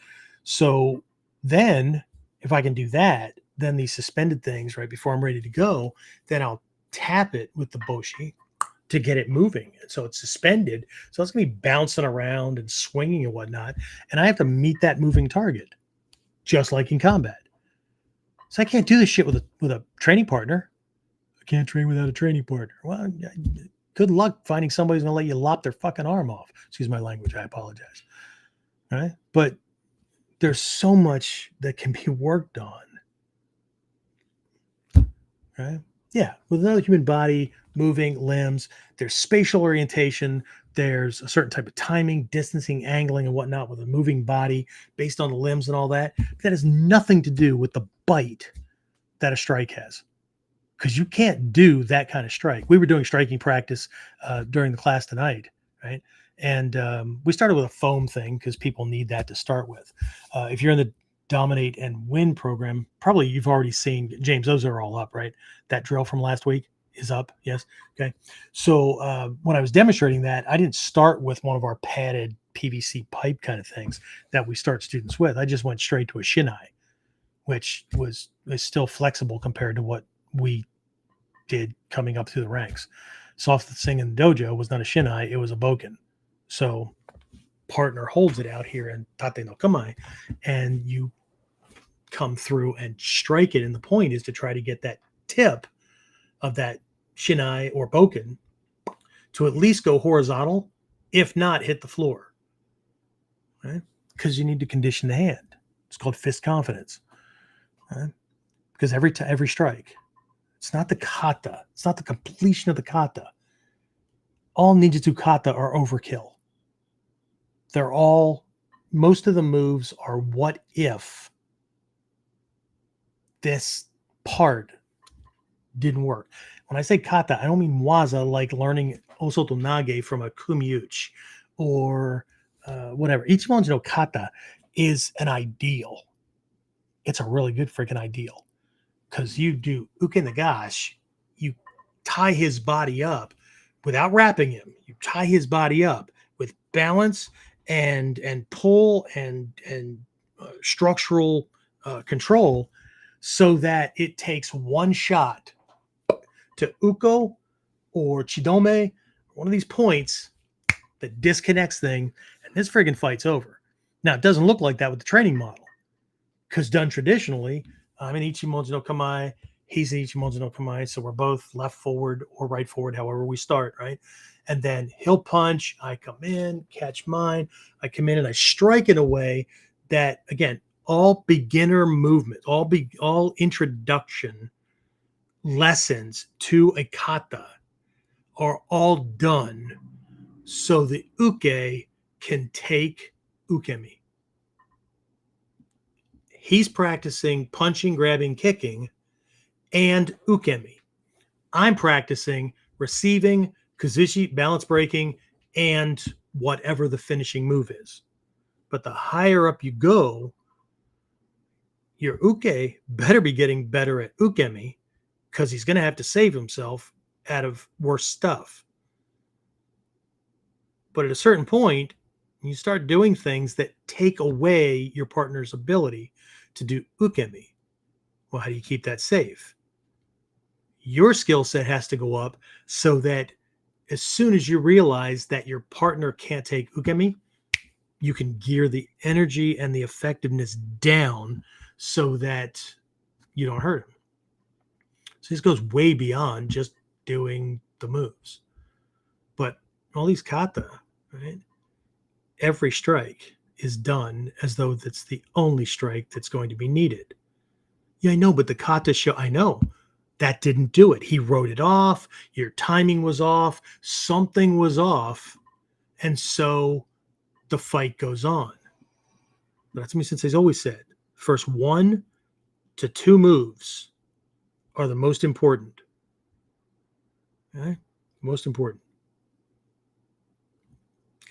So then if I can do that, then these suspended things, right, before I'm ready to go, then I'll tap it with the boshi to get it moving. And so it's suspended. So it's going to be bouncing around and swinging and whatnot. And I have to meet that moving target, just like in combat. So I can't do this shit with a training partner. I can't train without a training partner. Well, good luck finding somebody who's going to let you lop their fucking arm off. Excuse my language. I apologize. All right. But there's so much that can be worked on. Right? Yeah. With another human body, moving limbs, there's spatial orientation, There's a certain type of timing, distancing, angling, and whatnot with a moving body based on the limbs and all that. But that has nothing to do with the bite that a strike has, because you can't do that kind of strike. We were doing striking practice during the class tonight, right? And we started with a foam thing because people need that to start with. If you're in the Dominate and Win program, probably you've already seen, James, those are all up, right? That drill from last week is up. Yes. Okay. So when I was demonstrating that, I didn't start with one of our padded PVC pipe kind of things that we start students with. I just went straight to a shinai, which is still flexible compared to what we did coming up through the ranks. Softest thing in the dojo was not a shinai, it was a boken. So partner holds it out here in tate no kamae, and you come through and strike it. And the point is to try to get that tip of that shinai or boken to at least go horizontal, if not hit the floor, right? Because you need to condition the hand. It's called fist confidence, right? Because every strike, it's not the kata, it's not the completion of the kata. All ninjutsu kata are overkill. They're all, most of the moves are what if this part didn't work. When I say kata, I don't mean waza like learning osoto nage from a kumiuchi or whatever. Ichimonji no kata is an ideal. It's a really good freaking ideal, because you do uke nagash, you tie his body up without wrapping him. You tie his body up with balance and pull and structural control, so that it takes one shot to uko or chidome, one of these points that disconnects thing, and this friggin' fight's over. Now, it doesn't look like that with the training model, because done traditionally, I'm in Ichimonji no Kamae, he's in Ichimonji no Kamae, so we're both left forward or right forward, however we start, right? And then he'll punch, I come in, catch mine, I come in and I strike in a way that, again, all beginner movement, all introduction lessons to a kata are all done so the uke can take ukemi. He's practicing punching, grabbing, kicking, and ukemi. I'm practicing receiving, kazushi, balance breaking, and whatever the finishing move is. But the higher up you go, your uke better be getting better at ukemi, because he's going to have to save himself out of worse stuff. But at a certain point, you start doing things that take away your partner's ability to do ukemi. Well, how do you keep that safe? Your skill set has to go up so that as soon as you realize that your partner can't take ukemi, you can gear the energy and the effectiveness down so that you don't hurt him. So this goes way beyond just doing the moves. But all these kata, right? Every strike is done as though that's the only strike that's going to be needed. Yeah, I know, but the kata show, I know, that didn't do it. He wrote it off. Your timing was off. Something was off. And so the fight goes on. That's me Sensei's always said. First 1 to 2 moves are the most important. Okay? Most important.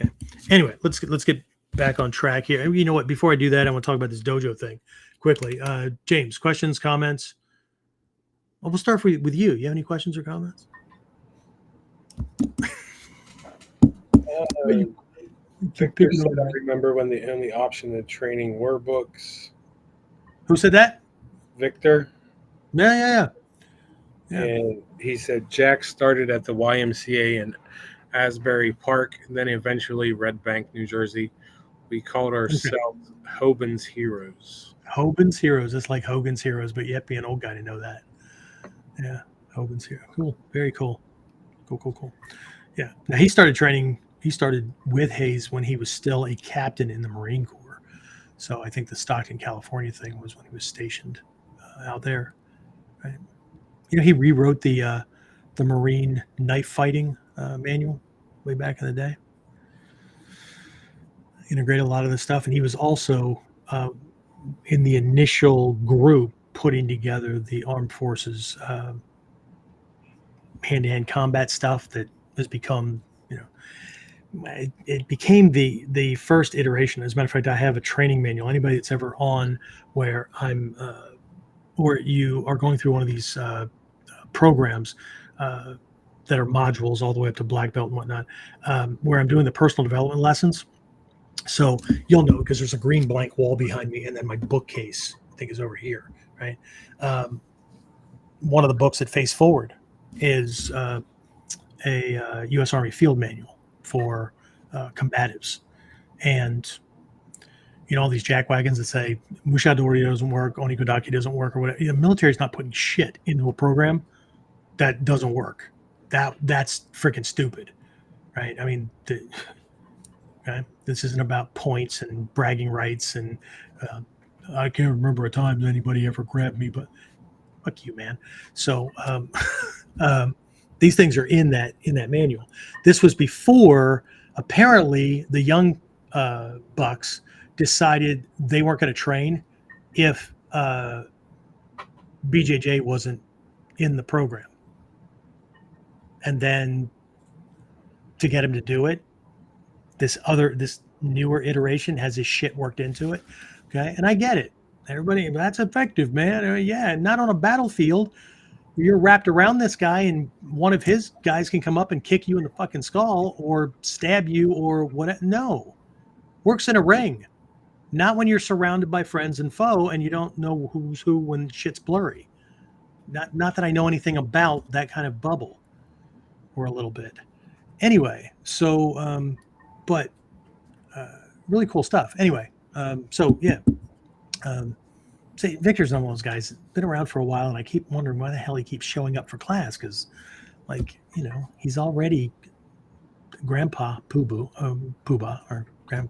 Okay. Anyway, let's get back on track here. You know what? Before I do that, I want to talk about this dojo thing quickly. James, questions, comments? Well, we'll start with you. You have any questions or comments? Victor said, I remember when the only option to training were books. Who said that? Victor. Yeah. And he said Jack started at the YMCA in Asbury Park, and then eventually Red Bank, New Jersey. We called ourselves Hoban's Heroes. Hoban's Heroes. It's like Hogan's Heroes, but you have to be an old guy to know that. Yeah, Hoban's Heroes. Cool. Very cool. Cool. Yeah. Now he started training. He started with Hayes when he was still a captain in the Marine Corps. So I think the Stockton, California thing was when he was stationed out there. Right. You know, he rewrote the Marine knife fighting manual way back in the day. integrated a lot of this stuff, and he was also in the initial group putting together the armed forces hand-to-hand combat stuff that has become, it became the first iteration. As a matter of fact, I have a training manual. Anybody that's ever on where I'm or you are going through one of these programs that are modules all the way up to black belt and whatnot, where I'm doing the personal development lessons. So you'll know because there's a green blank wall behind me, and then my bookcase, I think, is over here, right? One of the books that face forward is a U.S. Army field manual for combatives. And, all these jackwagons that say Mushadori doesn't work, Onikodaki doesn't work, or whatever. The military's not putting shit into a program that doesn't work. That's freaking stupid, right? I mean, okay, this isn't about points and bragging rights, and I can't remember a time that anybody ever grabbed me, but fuck you, man. So these things are in that manual. This was before apparently the young bucks decided they weren't going to train if BJJ wasn't in the program, and then to get him to do it, this newer iteration has this shit worked into it. Okay, and I get it. Everybody, that's effective, man. Yeah, not on a battlefield. You're wrapped around this guy, and one of his guys can come up and kick you in the fucking skull or stab you or what? No, works in a ring, not when you're surrounded by friends and foe and you don't know who's who when shit's blurry. Not that I know anything about that kind of bubble, or a little bit. Anyway, so but really cool stuff. Anyway, so yeah. Say Victor's one of those guys, been around for a while, and I keep wondering why the hell he keeps showing up for class, because, he's already Grandpa Poobah, or Grand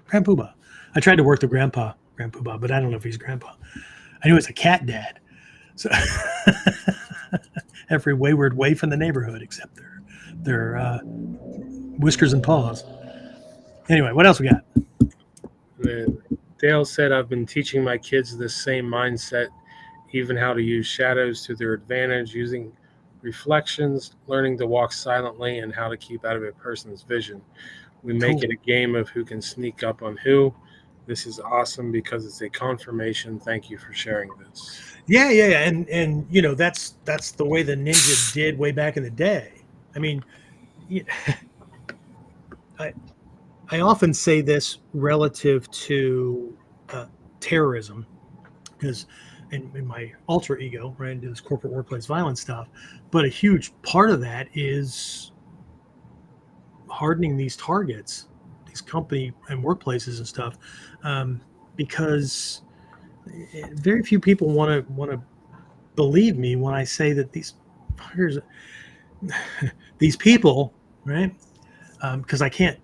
Poobah. I tried to work the Grand Poobah, but I don't know if he's Grandpa. I knew he's a cat dad. So every wayward waif in the neighborhood, except their whiskers and paws. Anyway, what else we got? And Dale said, I've been teaching my kids this same mindset, even how to use shadows to their advantage, using reflections, learning to walk silently, and how to keep out of a person's vision. We make it a game of who can sneak up on who. This is awesome because it's a confirmation. Thank you for sharing this. Yeah. And that's the way the ninja did way back in the day. I mean, I often say this relative to terrorism, because in my alter ego, right, into this corporate workplace violence stuff, but a huge part of that is hardening these targets, these company and workplaces and stuff, because very few people want to believe me when I say that these fuckers, these people, right? Because I can't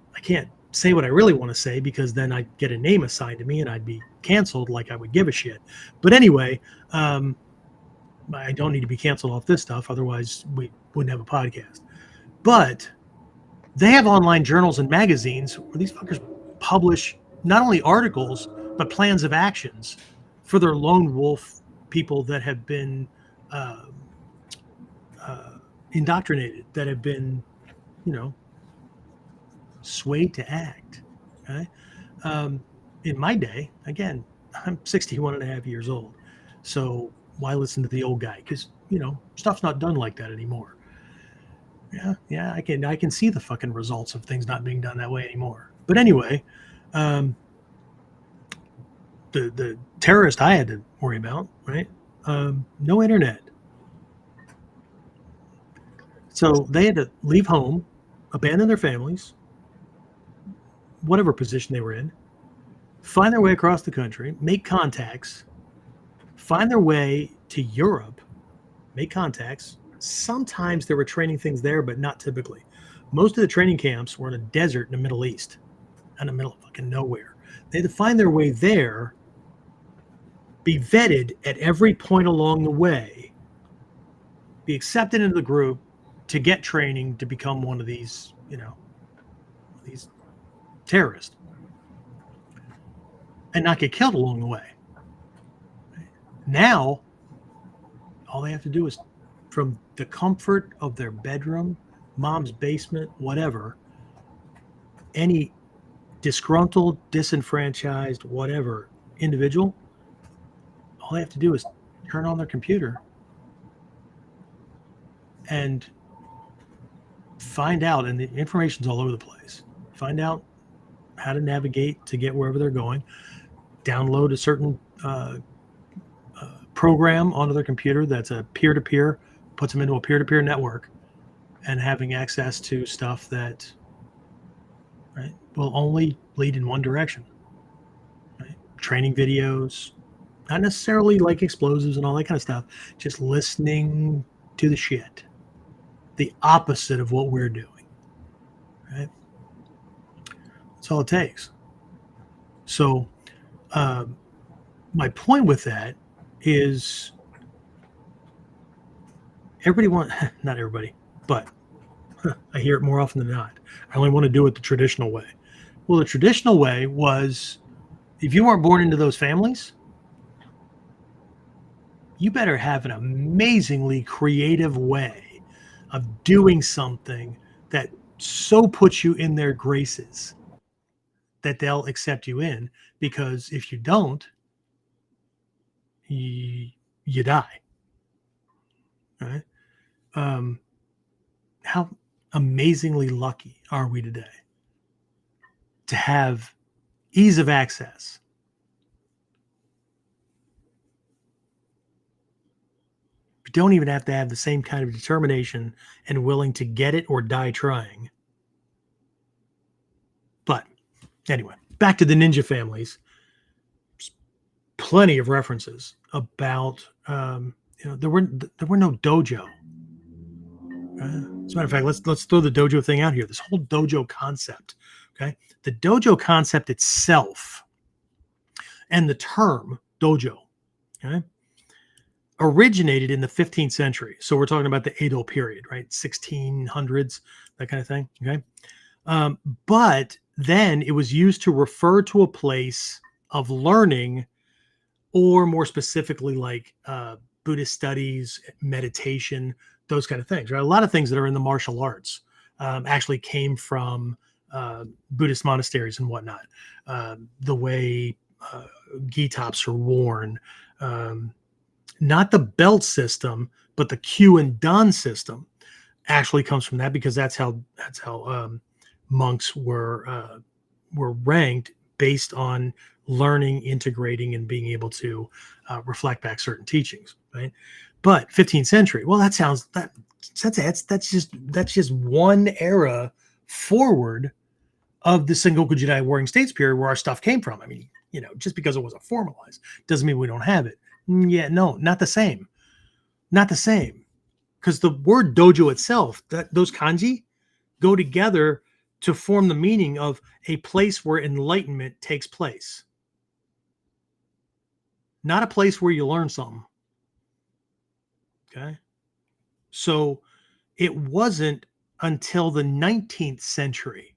say what I really want to say, because then I'd get a name assigned to me and I'd be canceled like I would give a shit. But anyway, I don't need to be canceled off this stuff. Otherwise, we wouldn't have a podcast. But they have online journals and magazines where these fuckers publish not only articles, but plans of actions for their lone wolf people that have been indoctrinated, that have been, swayed to act. Okay. In my day, again, I'm 61 and a half years old. So why listen to the old guy? Because, stuff's not done like that anymore. Yeah, I can see the fucking results of things not being done that way anymore. But anyway, the terrorist I had to worry about, right? No internet. So they had to leave home, abandon their families, whatever position they were in, find their way across the country, make contacts, find their way to Europe, make contacts. Sometimes there were training things there, but not typically. Most of the training camps were in a desert in the Middle East, in the middle of fucking nowhere. They had to find their way there, be vetted at every point along the way, be accepted into the group to get training to become one of these, these terrorists. and not get killed along the way. Now, all they have to do is, from the comfort of their bedroom, mom's basement, whatever, any disgruntled, disenfranchised, whatever individual, all they have to do is turn on their computer and find out, and the information's all over the place, find out how to navigate to get wherever they're going, download a certain program onto their computer that's a peer-to-peer, puts them into a peer-to-peer network, and having access to stuff that, right, will only lead in one direction. Right? Training videos, not necessarily like explosives and all that kind of stuff, just listening to the shit. The opposite of what we're doing. Right? That's all it takes. So, my point with that is everybody not everybody, but I hear it more often than not. I only want to do it the traditional way. Well, the traditional way was, if you weren't born into those families, you better have an amazingly creative way of doing something that so puts you in their graces that they'll accept you in, because if you don't, you die. Right? How amazingly lucky are we today to have ease of access? You don't even have to have the same kind of determination and willing to get it or die trying. But anyway, back to the ninja families. There's plenty of references about there were no dojo. As a matter of fact, let's throw the dojo thing out here. This whole dojo concept, okay? The dojo concept itself and the term dojo, okay, originated in the 15th century. So we're talking about the Edo period, right? 1600s, that kind of thing, okay? But then it was used to refer to a place of learning, or more specifically, like Buddhist studies, meditation, those kind of things, right? A lot of things that are in the martial arts actually came from Buddhist monasteries and whatnot. The way gi tops are worn, not the belt system, but the KUDEN system actually comes from that, because that's how monks were ranked, based on learning, integrating, and being able to reflect back certain teachings, right? But 15th century, well, that's just one era forward of the Sengoku Jidai Warring States period, where our stuff came from. I mean, just because it wasn't formalized doesn't mean we don't have it. Yeah, no, not the same. Not the same. Because the word dojo itself, those kanji go together to form the meaning of a place where enlightenment takes place. Not a place where you learn something. Okay? So it wasn't until the 19th century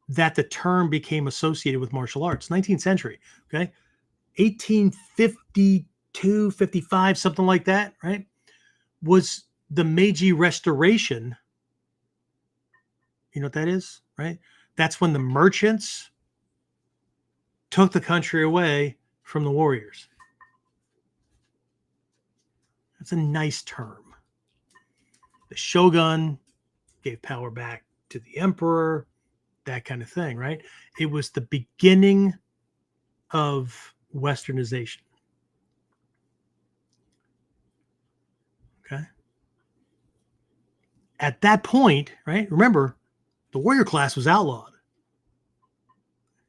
that the term became associated with martial arts. 19th century, okay? 1852, 55, something like that, right? Was the Meiji Restoration. You know what that is, right? That's when the merchants took the country away from the warriors. That's a nice term. The shogun gave power back to the emperor, that kind of thing, right? It was the beginning of westernization. Okay. At that point, right? Remember, the warrior class was outlawed.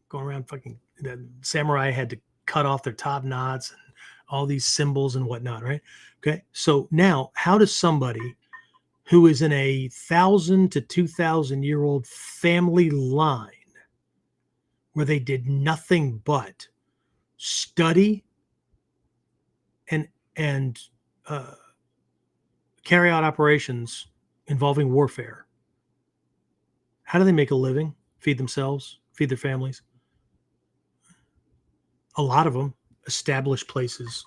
Going around fucking, the samurai had to cut off their top knots and all these symbols and whatnot, right? Okay. So now, how does somebody who is in a 1,000 to 2,000-year-old family line, where they did nothing but study and carry out operations involving warfare, how do they make a living, feed themselves, feed their families? a lot of them established places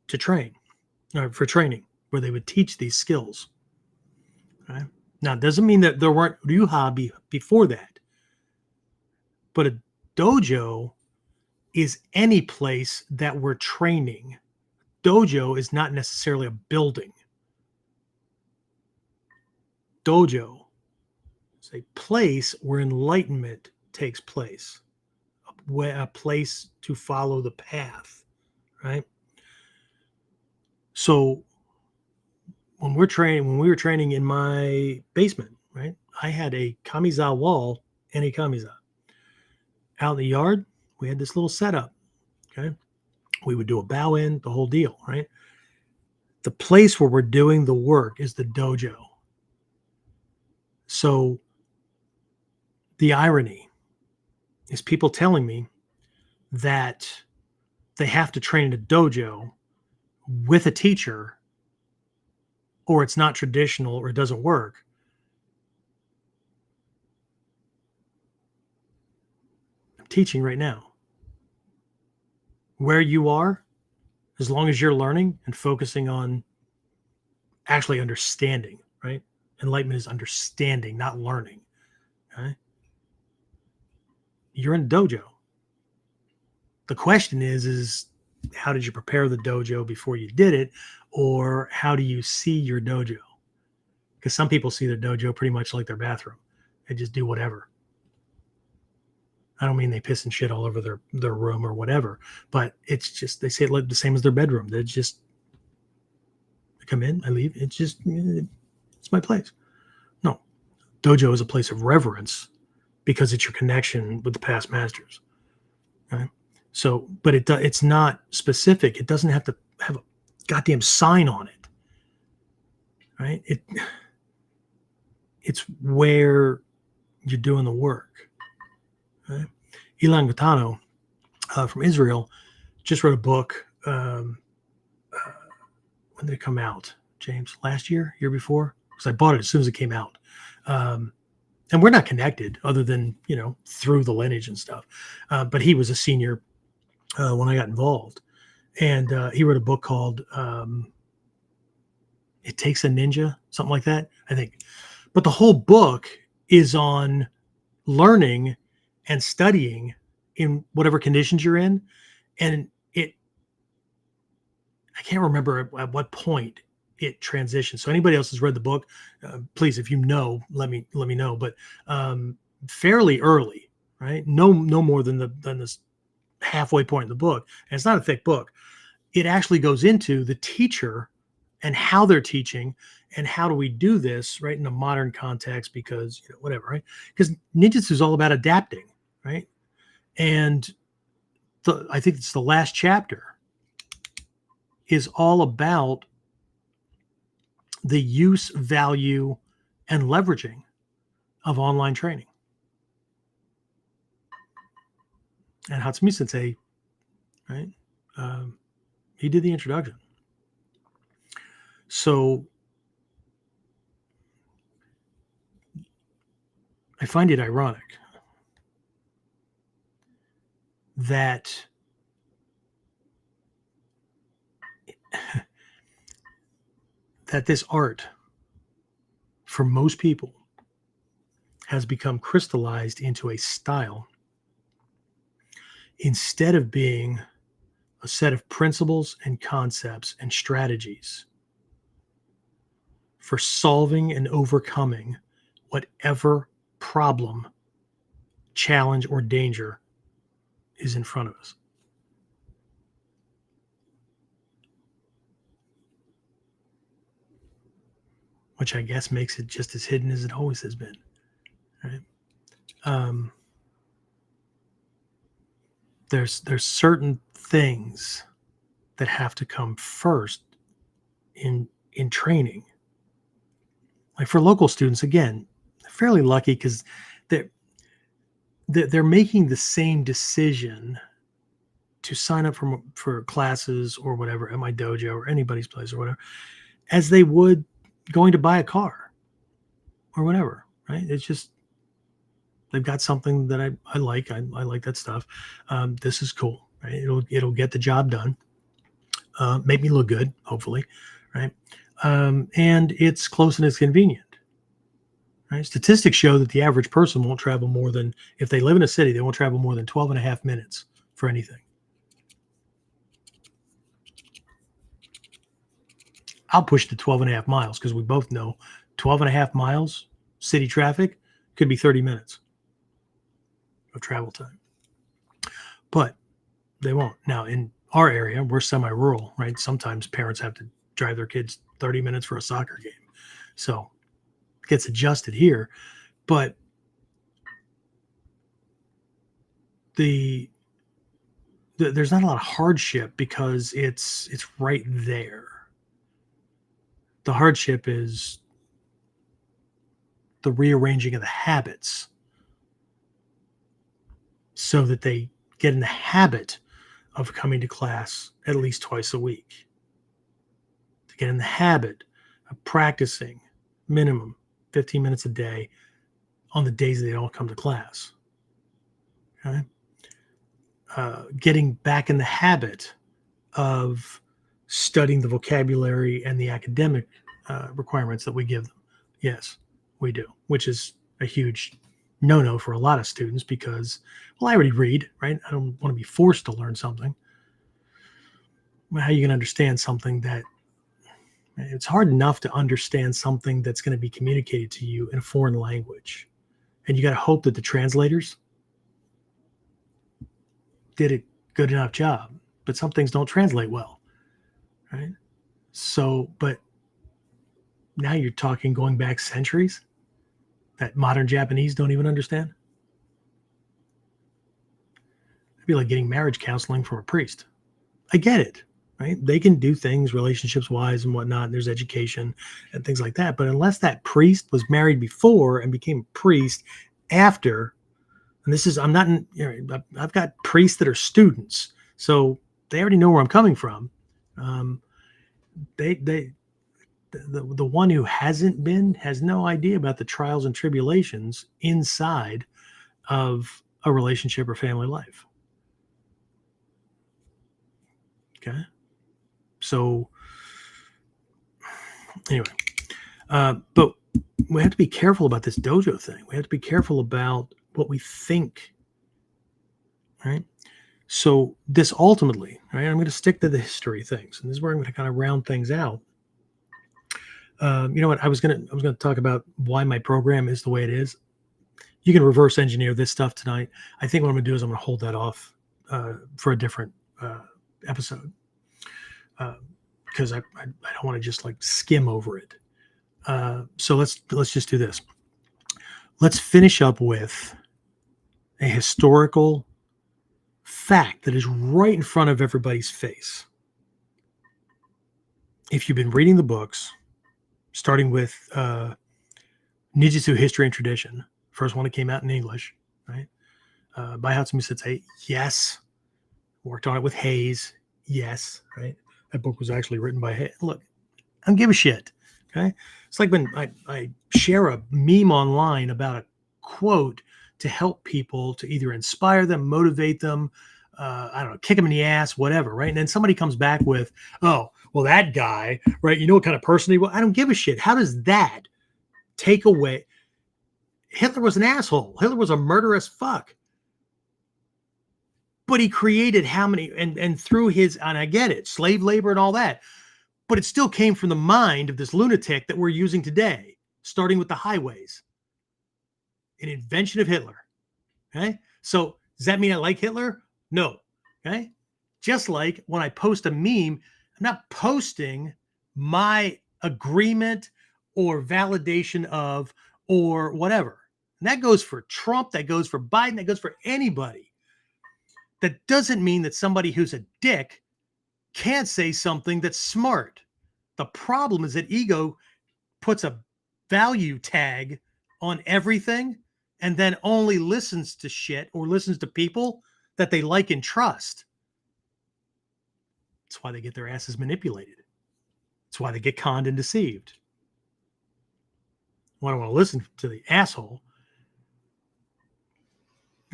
to train, or for training, where they would teach these skills. Right? Now, it doesn't mean that there weren't ryuha before that, but a dojo is any place that we're training. Dojo is not necessarily a building. Dojo is a place where enlightenment takes place, a place to follow the path, right? So when we were training in my basement, right, I had a kamiza wall and a kamiza. Out in the yard, we had this little setup. Okay, we would do a bow in, the whole deal, right? The place where we're doing the work is the dojo. So the irony is people telling me that they have to train in a dojo with a teacher, or it's not traditional, or it doesn't work. I'm teaching right now. Where you are, as long as you're learning and focusing on actually understanding, right? Enlightenment is understanding, not learning. Okay? You're in a dojo. The question is how did you prepare the dojo before you did it, or how do you see your dojo? Because some people see their dojo pretty much like their bathroom. They just do whatever. I don't mean they piss and shit all over their room or whatever, but it's just, they say it like the same as their bedroom. They just, I come in, I leave. It's my place. No, dojo is a place of reverence because it's your connection with the past masters. Right? So, but it's not specific. It doesn't have to have a goddamn sign on it. Right? It's where you're doing the work. Right? Ilan Gaetano from Israel just wrote a book. When did it come out, James? Last year before? Because I bought it as soon as it came out. And we're not connected other than, through the lineage and stuff. But he was a senior when I got involved. And he wrote a book called It Takes a Ninja, something like that, I think. But the whole book is on learning and studying in whatever conditions you're in. And I can't remember at what point it transitioned. So anybody else has read the book, please, if you know, let me know. But fairly early, right? No more than this halfway point in the book. And it's not a thick book. It actually goes into the teacher and how they're teaching and how do we do this, right, in a modern context, because whatever, right? Because ninjutsu is all about adapting, right? And I think it's the last chapter is all about the use, value, and leveraging of online training. And Hatsumi Sensei, right? He did the introduction. So I find it ironic that this art, for most people, has become crystallized into a style instead of being a set of principles and concepts and strategies for solving and overcoming whatever problem, challenge, or danger is in front of us. Which I guess makes it just as hidden as it always has been. Right? There's certain things that have to come first in training. Like for local students, again, they're fairly lucky because they're making the same decision to sign up for classes or whatever at my dojo or anybody's place or whatever, as they would going to buy a car or whatever, right? It's just, they've got something that I like. I like that stuff. This is cool, right? It'll get the job done, make me look good, hopefully, right? And it's close and it's convenient. Right? Statistics show that the average person won't travel more than, if they live in a city, they won't travel more than 12 and a half minutes for anything. I'll push to 12 and a half miles because we both know 12 and a half miles, city traffic, could be 30 minutes of travel time. But they won't. Now, in our area, we're semi-rural, right? Sometimes parents have to drive their kids 30 minutes for a soccer game. So it gets adjusted here. But there's not a lot of hardship because it's right there. The hardship is the rearranging of the habits so that they get in the habit of coming to class at least twice a week, to get in the habit of practicing minimum 15 minutes a day on the days they don't come to class. Okay? Getting back in the habit of studying the vocabulary and the academic requirements that we give them. Yes, we do, which is a huge no-no for a lot of students because, well, I already read, right? I don't want to be forced to learn something. How are you going to understand something that it's hard enough to understand something that's going to be communicated to you in a foreign language? And you got to hope that the translators did a good enough job, but some things don't translate well, right? So, but now you're talking going back centuries that modern Japanese don't even understand. It'd be like getting marriage counseling from a priest. I get it, right? They can do things relationships wise and whatnot. And there's education and things like that. But unless that priest was married before and became a priest after, and this is, I'm not, I've got priests that are students, so they already know where I'm coming from. The one who hasn't been has no idea about the trials and tribulations inside of a relationship or family life. Okay. So anyway, but we have to be careful about this dojo thing. We have to be careful about what we think, right? So this ultimately, right, I'm going to stick to the history things, and this is where I'm going to kind of round things out. You know what? I was going to talk about why my program is the way it is. You can reverse engineer this stuff tonight. I think what I'm going to do is I'm going to hold that off for a different episode because I don't want to just like skim over it. So let's just do this. Let's finish up with a historical fact that is right in front of everybody's face. If you've been reading the books, starting with Ninjutsu History and Tradition, first one that came out in English, right? By Hatsumi Sensei, yes. Worked on it with Hayes, yes, right? That book was actually written by Hayes. Look, I don't give a shit, okay? It's like when I share a meme online about a quote to help people to either inspire them, motivate them, I don't know, kick them in the ass, whatever, right? And then somebody comes back with, oh, well, that guy, right? You know what kind of person he was? I don't give a shit. How does that take away? Hitler was an asshole. Hitler was a murderous fuck. But he created how many, and through his, and I get it, slave labor and all that, but it still came from the mind of this lunatic that we're using today, starting with the highways. An invention of Hitler. Okay. So does that mean I like Hitler? No. Okay. Just like when I post a meme, I'm not posting my agreement or validation of or whatever. And that goes for Trump, that goes for Biden, that goes for anybody. That doesn't mean that somebody who's a dick can't say something that's smart. The problem is that ego puts a value tag on everything and then only listens to shit or listens to people that they like and trust. That's why they get their asses manipulated. That's why they get conned and deceived. Why do I want to listen to the asshole?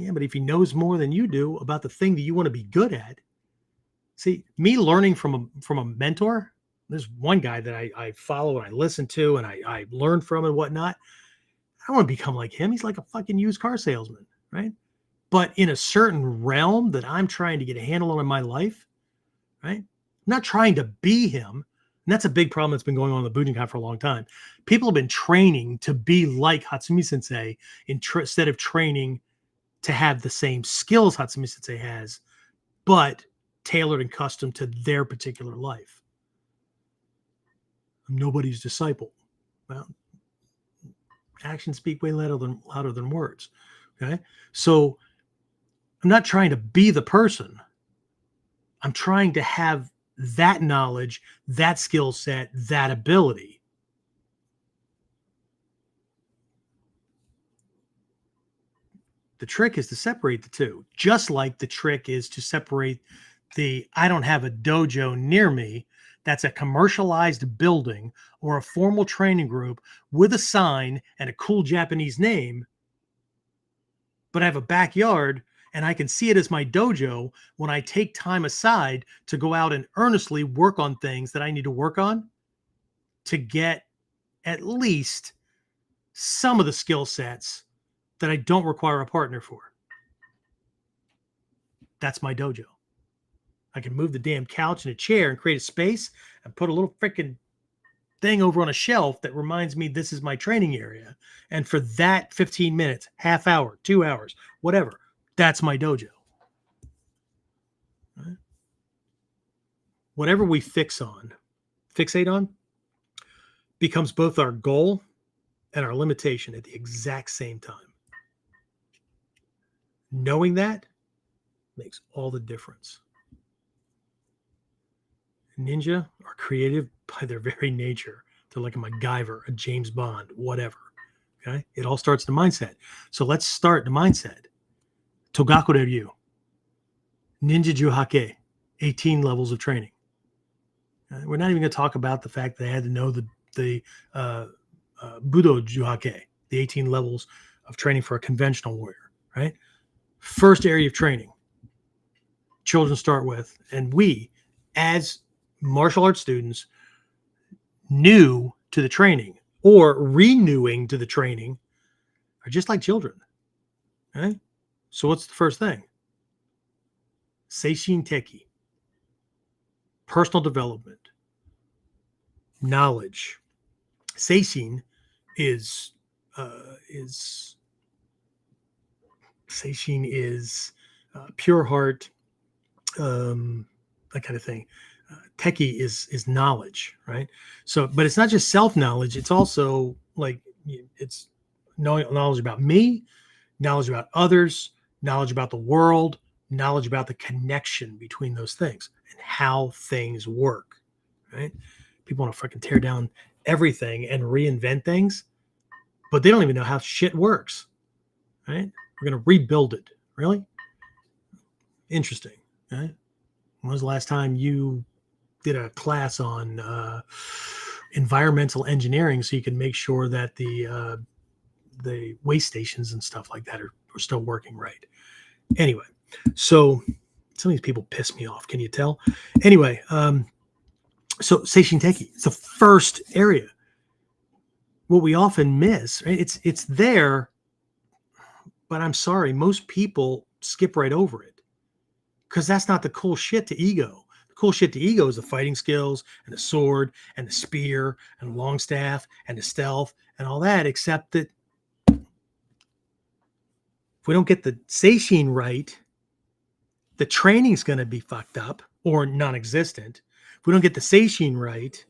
Yeah, but if he knows more than you do about the thing that you want to be good at, see, me learning from a mentor, there's one guy that I follow and I listen to and I learn from and whatnot. I don't want to become like him. He's like a fucking used car salesman, right? But in a certain realm that I'm trying to get a handle on in my life, right? I'm not trying to be him. And that's a big problem that's been going on in the Bujinkan for a long time. People have been training to be like Hatsumi Sensei instead of training to have the same skills Hatsumi Sensei has, but tailored and custom to their particular life. I'm nobody's disciple. Well, actions speak way louder than words. Okay. So I'm not trying to be the person. I'm trying to have that knowledge, that skill set, that ability. The trick is to separate the two, just like the trick is to separate I don't have a dojo near me that's a commercialized building or a formal training group with a sign and a cool Japanese name, but I have a backyard and I can see it as my dojo when I take time aside to go out and earnestly work on things that I need to work on to get at least some of the skill sets that I don't require a partner for. That's my dojo. I can move the damn couch and a chair and create a space and put a little freaking thing over on a shelf that reminds me this is my training area. And for that 15 minutes, half hour, 2 hours, whatever, that's my dojo. Right? Whatever we fixate on, becomes both our goal and our limitation at the exact same time. Knowing that makes all the difference. Ninja are creative by their very nature. They're like a MacGyver, a James Bond, whatever. Okay. It all starts in the mindset. So let's start the mindset. Togakure Ryu, Ninja Juhake, 18 levels of training. We're not even going to talk about the fact that they had to know the Budo Juhake, the 18 levels of training for a conventional warrior, right? First area of training children start with, and we, as martial arts students, new to the training or renewing to the training, are just like children. Okay? So what's the first thing? Seishin Teki. Personal development. Knowledge. Seishin is pure heart, that kind of thing. Teki is knowledge, right? So, but it's not just self-knowledge. It's also like, it's knowledge about me, knowledge about others, knowledge about the world, knowledge about the connection between those things and how things work, right? People want to freaking tear down everything and reinvent things, but they don't even know how shit works, right? We're going to rebuild it. Really? Interesting. Right? When was the last time you did a class on environmental engineering so you can make sure that the waste stations and stuff like that are still working right? Anyway, so some of these people piss me off. Can you tell? Anyway, so Seishin Teki, it's the first area. What we often miss, right? It's there, but I'm sorry, most people skip right over it because that's not the cool shit to ego. The cool shit to ego is the fighting skills and the sword and the spear and the long staff and the stealth and all that, except that if we don't get the Seishin right, the training's going to be fucked up or non-existent. If we don't get the Seishin right,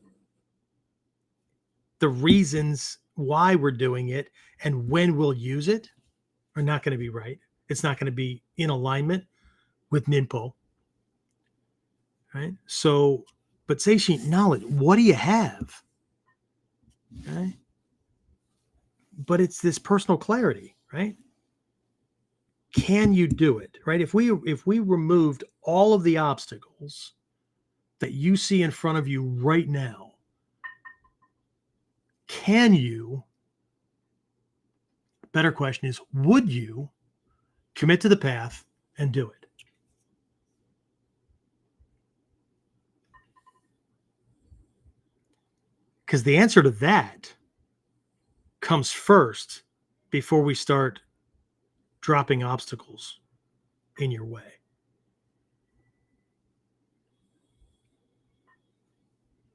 the reasons why we're doing it and when we'll use it are not going to be right. It's not going to be in alignment with Ninpo. Right? So, but Seishin knowledge, what do you have? Okay? But it's this personal clarity, right? Can you do it? Right? If we removed all of the obstacles that you see in front of you right now, can you? Better question is, would you Commit to the path and do it. Because the answer to that comes first before we start dropping obstacles in your way.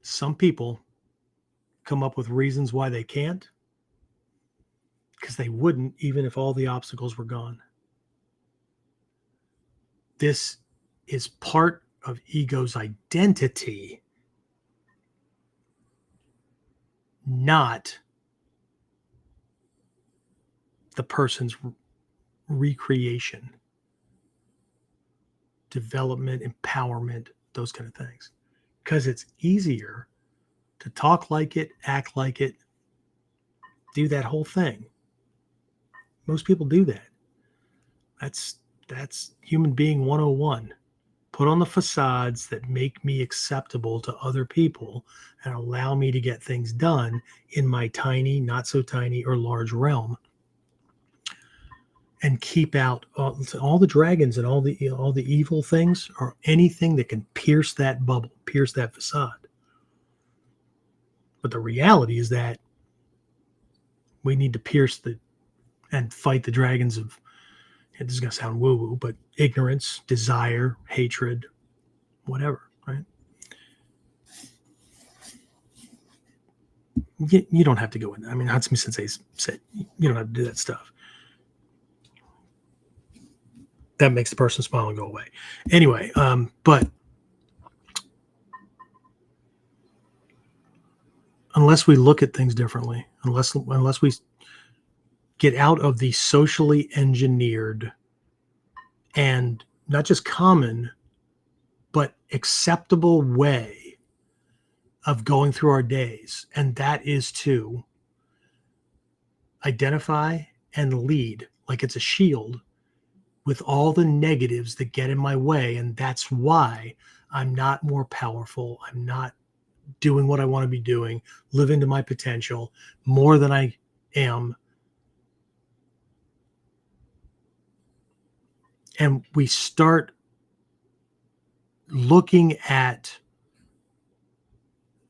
Some people come up with reasons why they can't, because they wouldn't even if all the obstacles were gone. This is part of ego's identity, not the person's recreation, development, empowerment, those kind of things. Because it's easier to talk like it, act like it, do that whole thing. Most people do that. That's human being 101. Put on the facades that make me acceptable to other people and allow me to get things done in my tiny, not so tiny, or large realm. And keep out all the dragons and all the evil things, or anything that can pierce that bubble, pierce that facade. But the reality is that we need to pierce and fight the dragons of, this is going to sound woo-woo, but ignorance, desire, hatred, whatever, right? You don't have to go in. I mean, Hatsumi Sensei said you don't have to do that stuff. That makes the person smile and go away. Anyway, but unless we look at things differently, unless we get out of the socially engineered and not just common, but acceptable way of going through our days, and that is to identify and lead like it's a shield with all the negatives that get in my way. And that's why I'm not more powerful. I'm not doing what I want to be doing, living to my potential more than I am. And we start looking at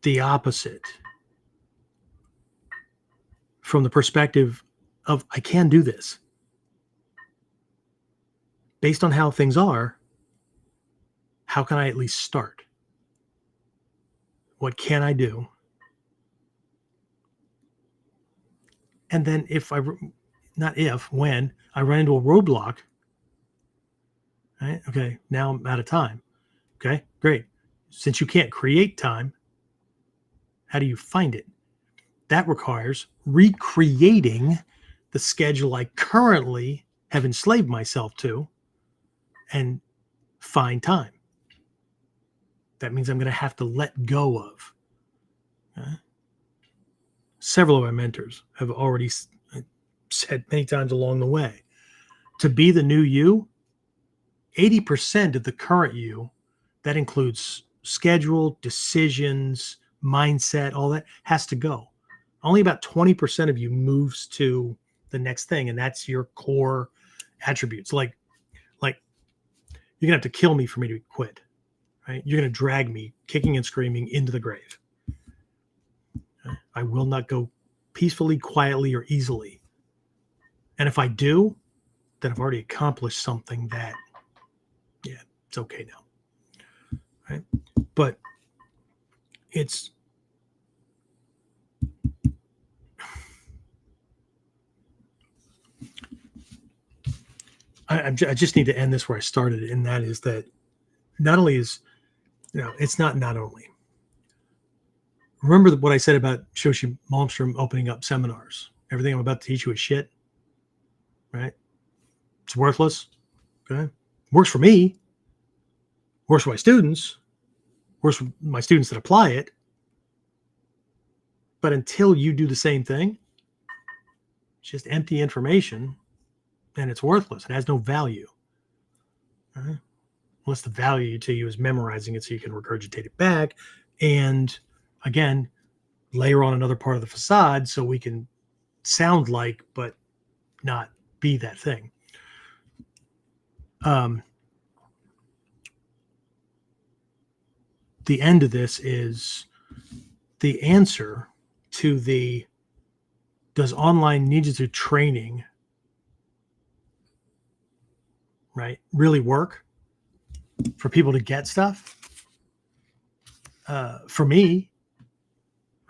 the opposite from the perspective of, I can do this. Based on how things are, how can I at least start? What can I do? And then when I run into a roadblock, right? Okay, now I'm out of time. Okay, great. Since you can't create time, how do you find it? That requires recreating the schedule I currently have enslaved myself to and find time. That means I'm going to have to let go of. Several of my mentors have already said many times along the way, to be the new you, 80% of the current you, that includes schedule, decisions, mindset, all that has to go. Only about 20% of you moves to the next thing, and that's your core attributes. Like you're gonna have to kill me for me to quit, right? You're gonna drag me kicking and screaming into the grave. I will not go peacefully, quietly, or easily. And if I do, then I've already accomplished something that, yeah, it's okay now, right? But it's I just need to end this where I started, and that is that not only is, it's not only. Remember what I said about Shoshi Malmstrom opening up seminars. Everything I'm about to teach you is shit, right? It's worthless. Okay, works for me. Works for my students. Works for my students that apply it. But until you do the same thing, it's just empty information, and it's worthless. It has no value. Right? Unless the value to you is memorizing it so you can regurgitate it back, and again, layer on another part of the facade so we can sound like but not be that thing. The end of this is the answer to the does online ninjutsu training, right, really work for people to get stuff? For me,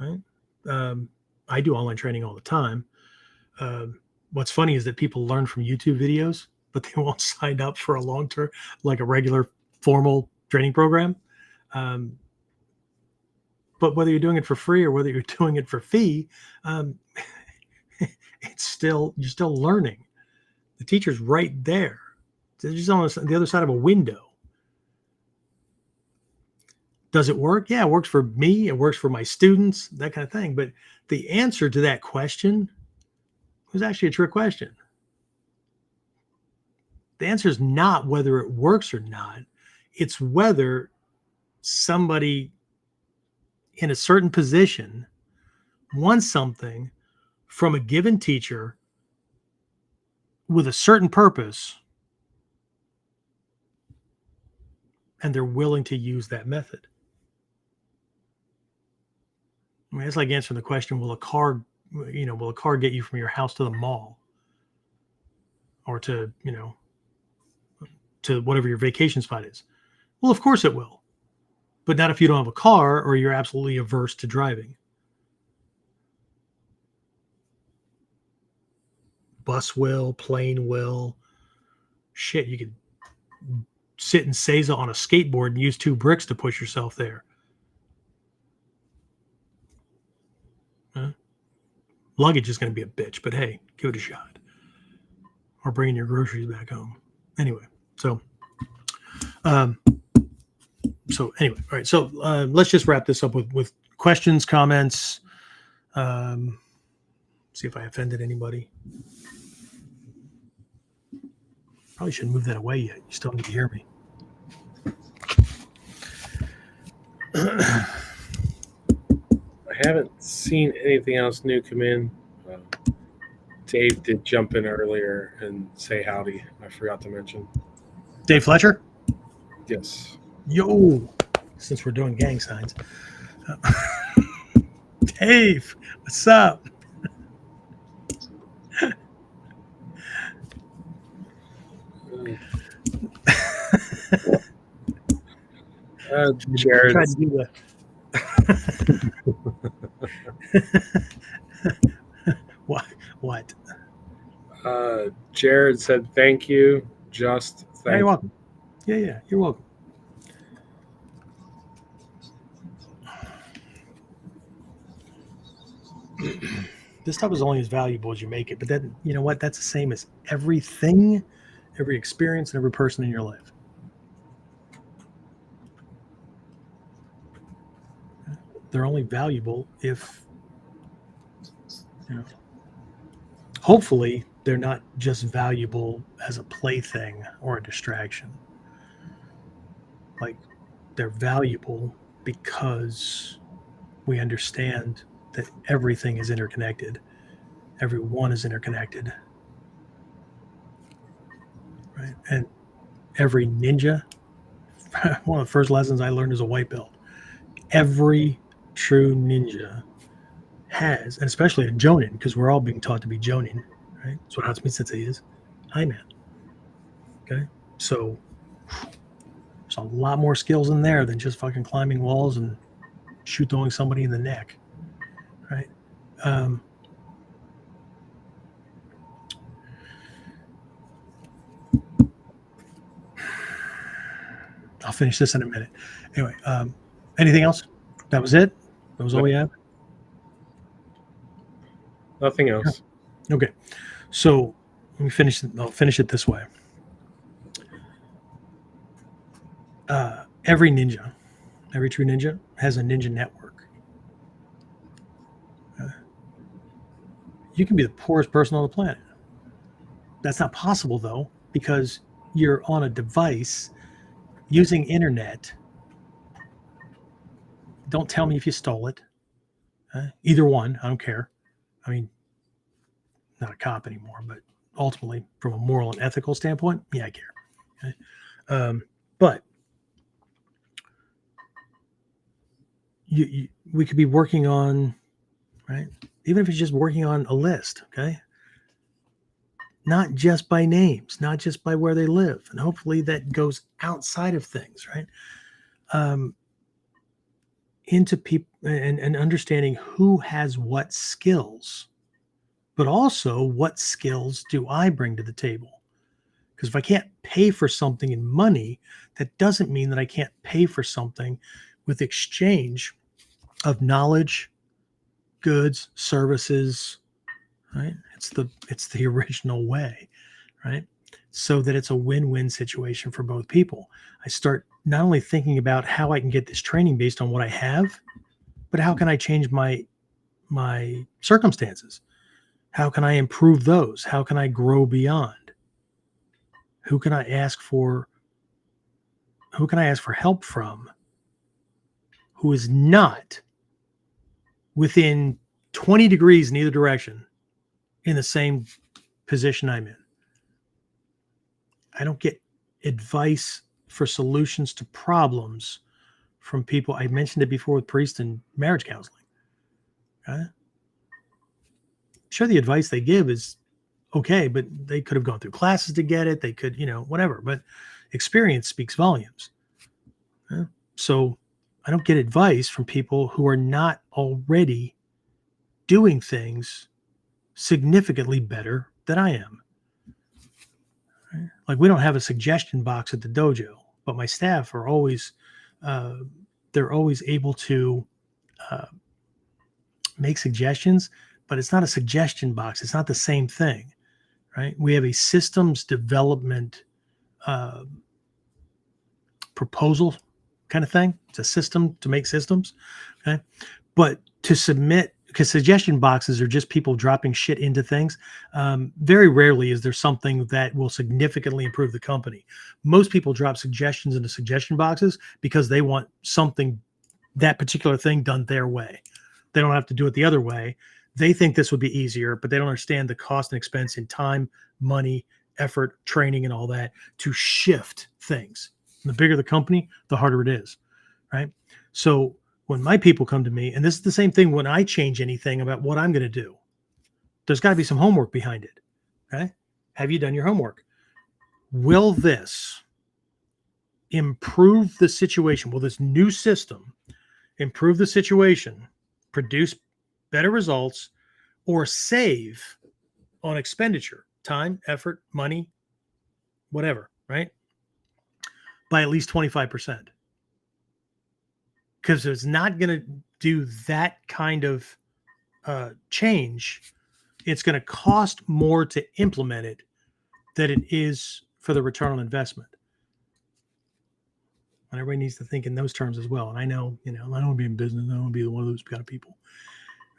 right, I do online training all the time. What's funny is that people learn from YouTube videos, but they won't sign up for a long-term, like a regular formal training program. But whether you're doing it for free or whether you're doing it for fee, you're still learning. The teacher's right there. They're just on the other side of a window. Does it work? Yeah, it works for me. It works for my students, that kind of thing. But the answer to that question was actually a trick question. The answer is not whether it works or not. It's whether somebody in a certain position wants something from a given teacher with a certain purpose, and they're willing to use that method. I mean, it's like answering the question, will a car get you from your house to the mall or to whatever your vacation spot is? Well, of course it will, but not if you don't have a car or you're absolutely averse to driving. Bus will, plane will. Shit, you could sit in Seiza on a skateboard and use 2 bricks to push yourself there. Huh? Luggage is going to be a bitch, but hey, give it a shot. Or bringing your groceries back home. Anyway, so anyway, all right. So let's just wrap this up with questions, comments. See if I offended anybody. Probably shouldn't move that away yet. You still need to hear me. I haven't seen anything else new come in. Dave did jump in earlier and say howdy. I forgot to mention. Dave Fletcher? Yes. Yo, since we're doing gang signs. Dave, what's up? Jared. Tried to do what? Jared said thank you. Just thank You're welcome. Yeah, you're welcome. This stuff is only as valuable as you make it. But then, you know what? That's the same as everything, every experience, and every person in your life. They're only valuable if, hopefully, they're not just valuable as a plaything or a distraction. Like, they're valuable because we understand that everything is interconnected. Everyone is interconnected. Right? And every ninja, one of the first lessons I learned as a white belt, every true ninja has, and especially a jonin, because we're all being taught to be jonin, right? That's what Hatsumi Sensei is. Hi, man. Okay? So there's a lot more skills in there than just fucking climbing walls and throwing somebody in the neck, right? I'll finish this in a minute. Anyway, anything else? That was it? That was all we had? Nothing else. Okay. So let me finish it. I'll finish it this way. Every ninja, every true ninja has a ninja network. You can be the poorest person on the planet. That's not possible, though, because you're on a device using internet. Don't tell me if you stole it. Either one, I don't care. I mean, not a cop anymore, but ultimately, from a moral and ethical standpoint, yeah, I care. Okay? But we could be working on, right? Even if it's just working on a list, okay? Not just by names, not just by where they live. And hopefully that goes outside of things, right? Into people and understanding who has what skills, but also what skills do I bring to the table? Because if I can't pay for something in money, that doesn't mean that I can't pay for something with exchange of knowledge, goods, services, right? It's the original way, right? So that it's a win-win situation for both people. I start not only thinking about how I can get this training based on what I have, but how can I change my circumstances? How can I improve those? How can I grow beyond? Who can I ask for help from who is not within 20 degrees in either direction in the same position I'm in? I don't get advice for solutions to problems from people. I mentioned it before with priests and marriage counseling. Okay? Sure, the advice they give is okay, but they could have gone through classes to get it. They could, whatever. But experience speaks volumes. Okay? So I don't get advice from people who are not already doing things significantly better than I am. Right? Like, we don't have a suggestion box at the dojo, but my staff are always they're always able to make suggestions, but it's not a suggestion box. It's not the same thing, right? We have a systems development proposal kind of thing. It's a system to make systems, okay? But to submit, because suggestion boxes are just people dropping shit into things. Very rarely is there something that will significantly improve the company. Most people drop suggestions into suggestion boxes because they want something, that particular thing, done their way. They don't have to do it the other way. They think this would be easier, but they don't understand the cost and expense in time, money, effort, training, and all that to shift things. And the bigger the company, the harder it is, right? So when my people come to me, and this is the same thing when I change anything about what I'm going to do, there's got to be some homework behind it. Okay? Have you done your homework? Will this improve the situation? Will this new system improve the situation, produce better results, or save on expenditure, time, effort, money, whatever, right? By at least 25%. Because it's not going to do that kind of change. It's going to cost more to implement it than it is for the return on investment. And everybody needs to think in those terms as well. And I know, I don't want to be in business. I don't want to be one of those kind of people.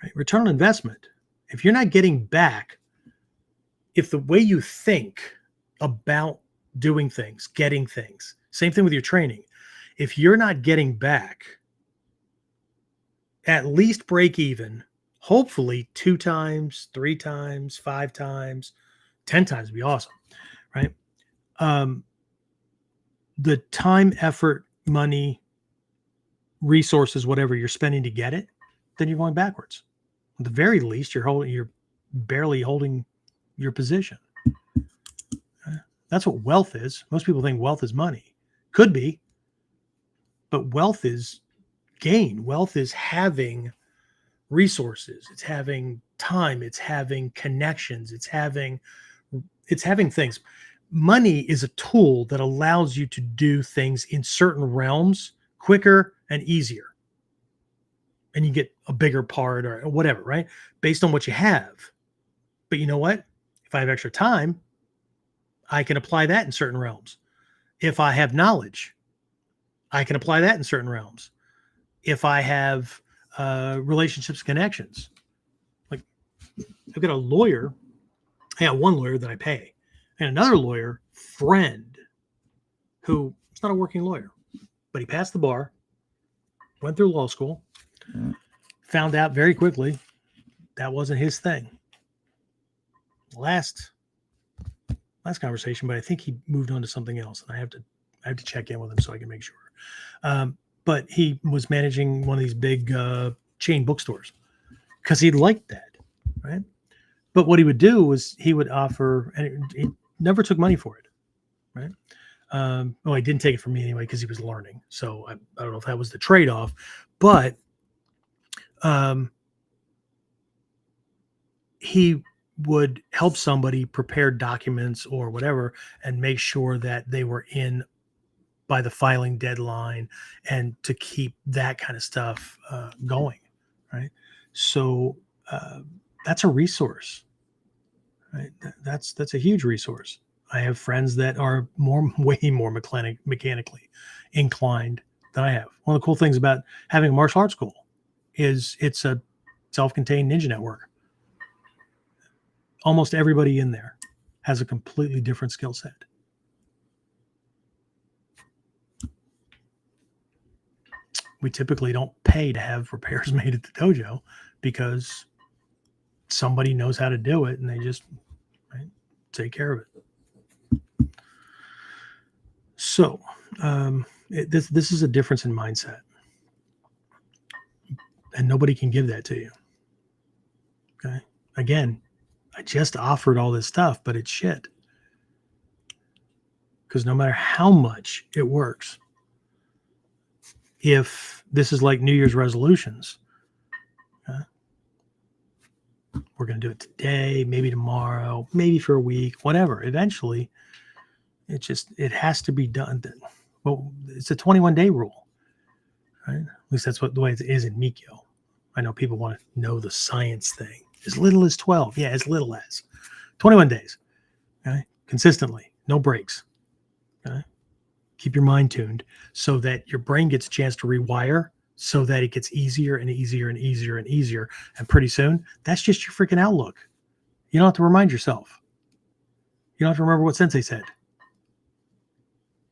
Right? Return on investment. If you're not getting back, if the way you think about doing things, getting things, same thing with your training. If you're not getting back, at least break even, hopefully 2 times, 3 times, 5 times, 10 times would be awesome, right? The time, effort, money, resources, whatever you're spending to get it, then you're going backwards. At the very least, you're barely holding your position. That's what wealth is. Most people think wealth is money. Could be, but wealth is gain. Wealth is having resources. It's having time. It's having connections. It's having things. Money is a tool that allows you to do things in certain realms quicker and easier. And you get a bigger part or whatever, right? Based on what you have. But you know what? If I have extra time, I can apply that in certain realms. If I have knowledge, I can apply that in certain realms. If I have relationships, connections, like I've got a lawyer. I got one lawyer that I pay, and another lawyer friend who is not a working lawyer, but he passed the bar, went through law school, found out very quickly that wasn't his thing. Last last conversation, but I think he moved on to something else, and I have to check in with him so I can make sure. But he was managing one of these big chain bookstores because he liked that, right? But what he would do was he would offer, and he never took money for it, right? Well, he didn't take it from me anyway because he was learning. So I don't know if that was the trade-off, but he would help somebody prepare documents or whatever and make sure that they were in by the filing deadline and to keep that kind of stuff going, right? So that's a resource, right? That's a huge resource. I have friends that are way more mechanically inclined than I have. One of the cool things about having a martial arts school is it's a self-contained ninja network. Almost everybody in there has a completely different skill set. We typically don't pay to have repairs made at the dojo because somebody knows how to do it and they just take care of it. So this is a difference in mindset, and nobody can give that to you. Okay. Again, I just offered all this stuff, but it's shit. Because no matter how much it works, if this is like New Year's resolutions, we're going to do it today, maybe tomorrow, maybe for a week, whatever. Eventually, it has to be done. Well, it's a 21-day rule, right? At least that's the way it is in Mikyo. I know people want to know the science thing. As little as 12. Yeah, as little as 21 days. Okay? Consistently. No breaks. Okay? Keep your mind tuned so that your brain gets a chance to rewire so that it gets easier and easier and easier and easier. And pretty soon, that's just your freaking outlook. You don't have to remind yourself. You don't have to remember what Sensei said.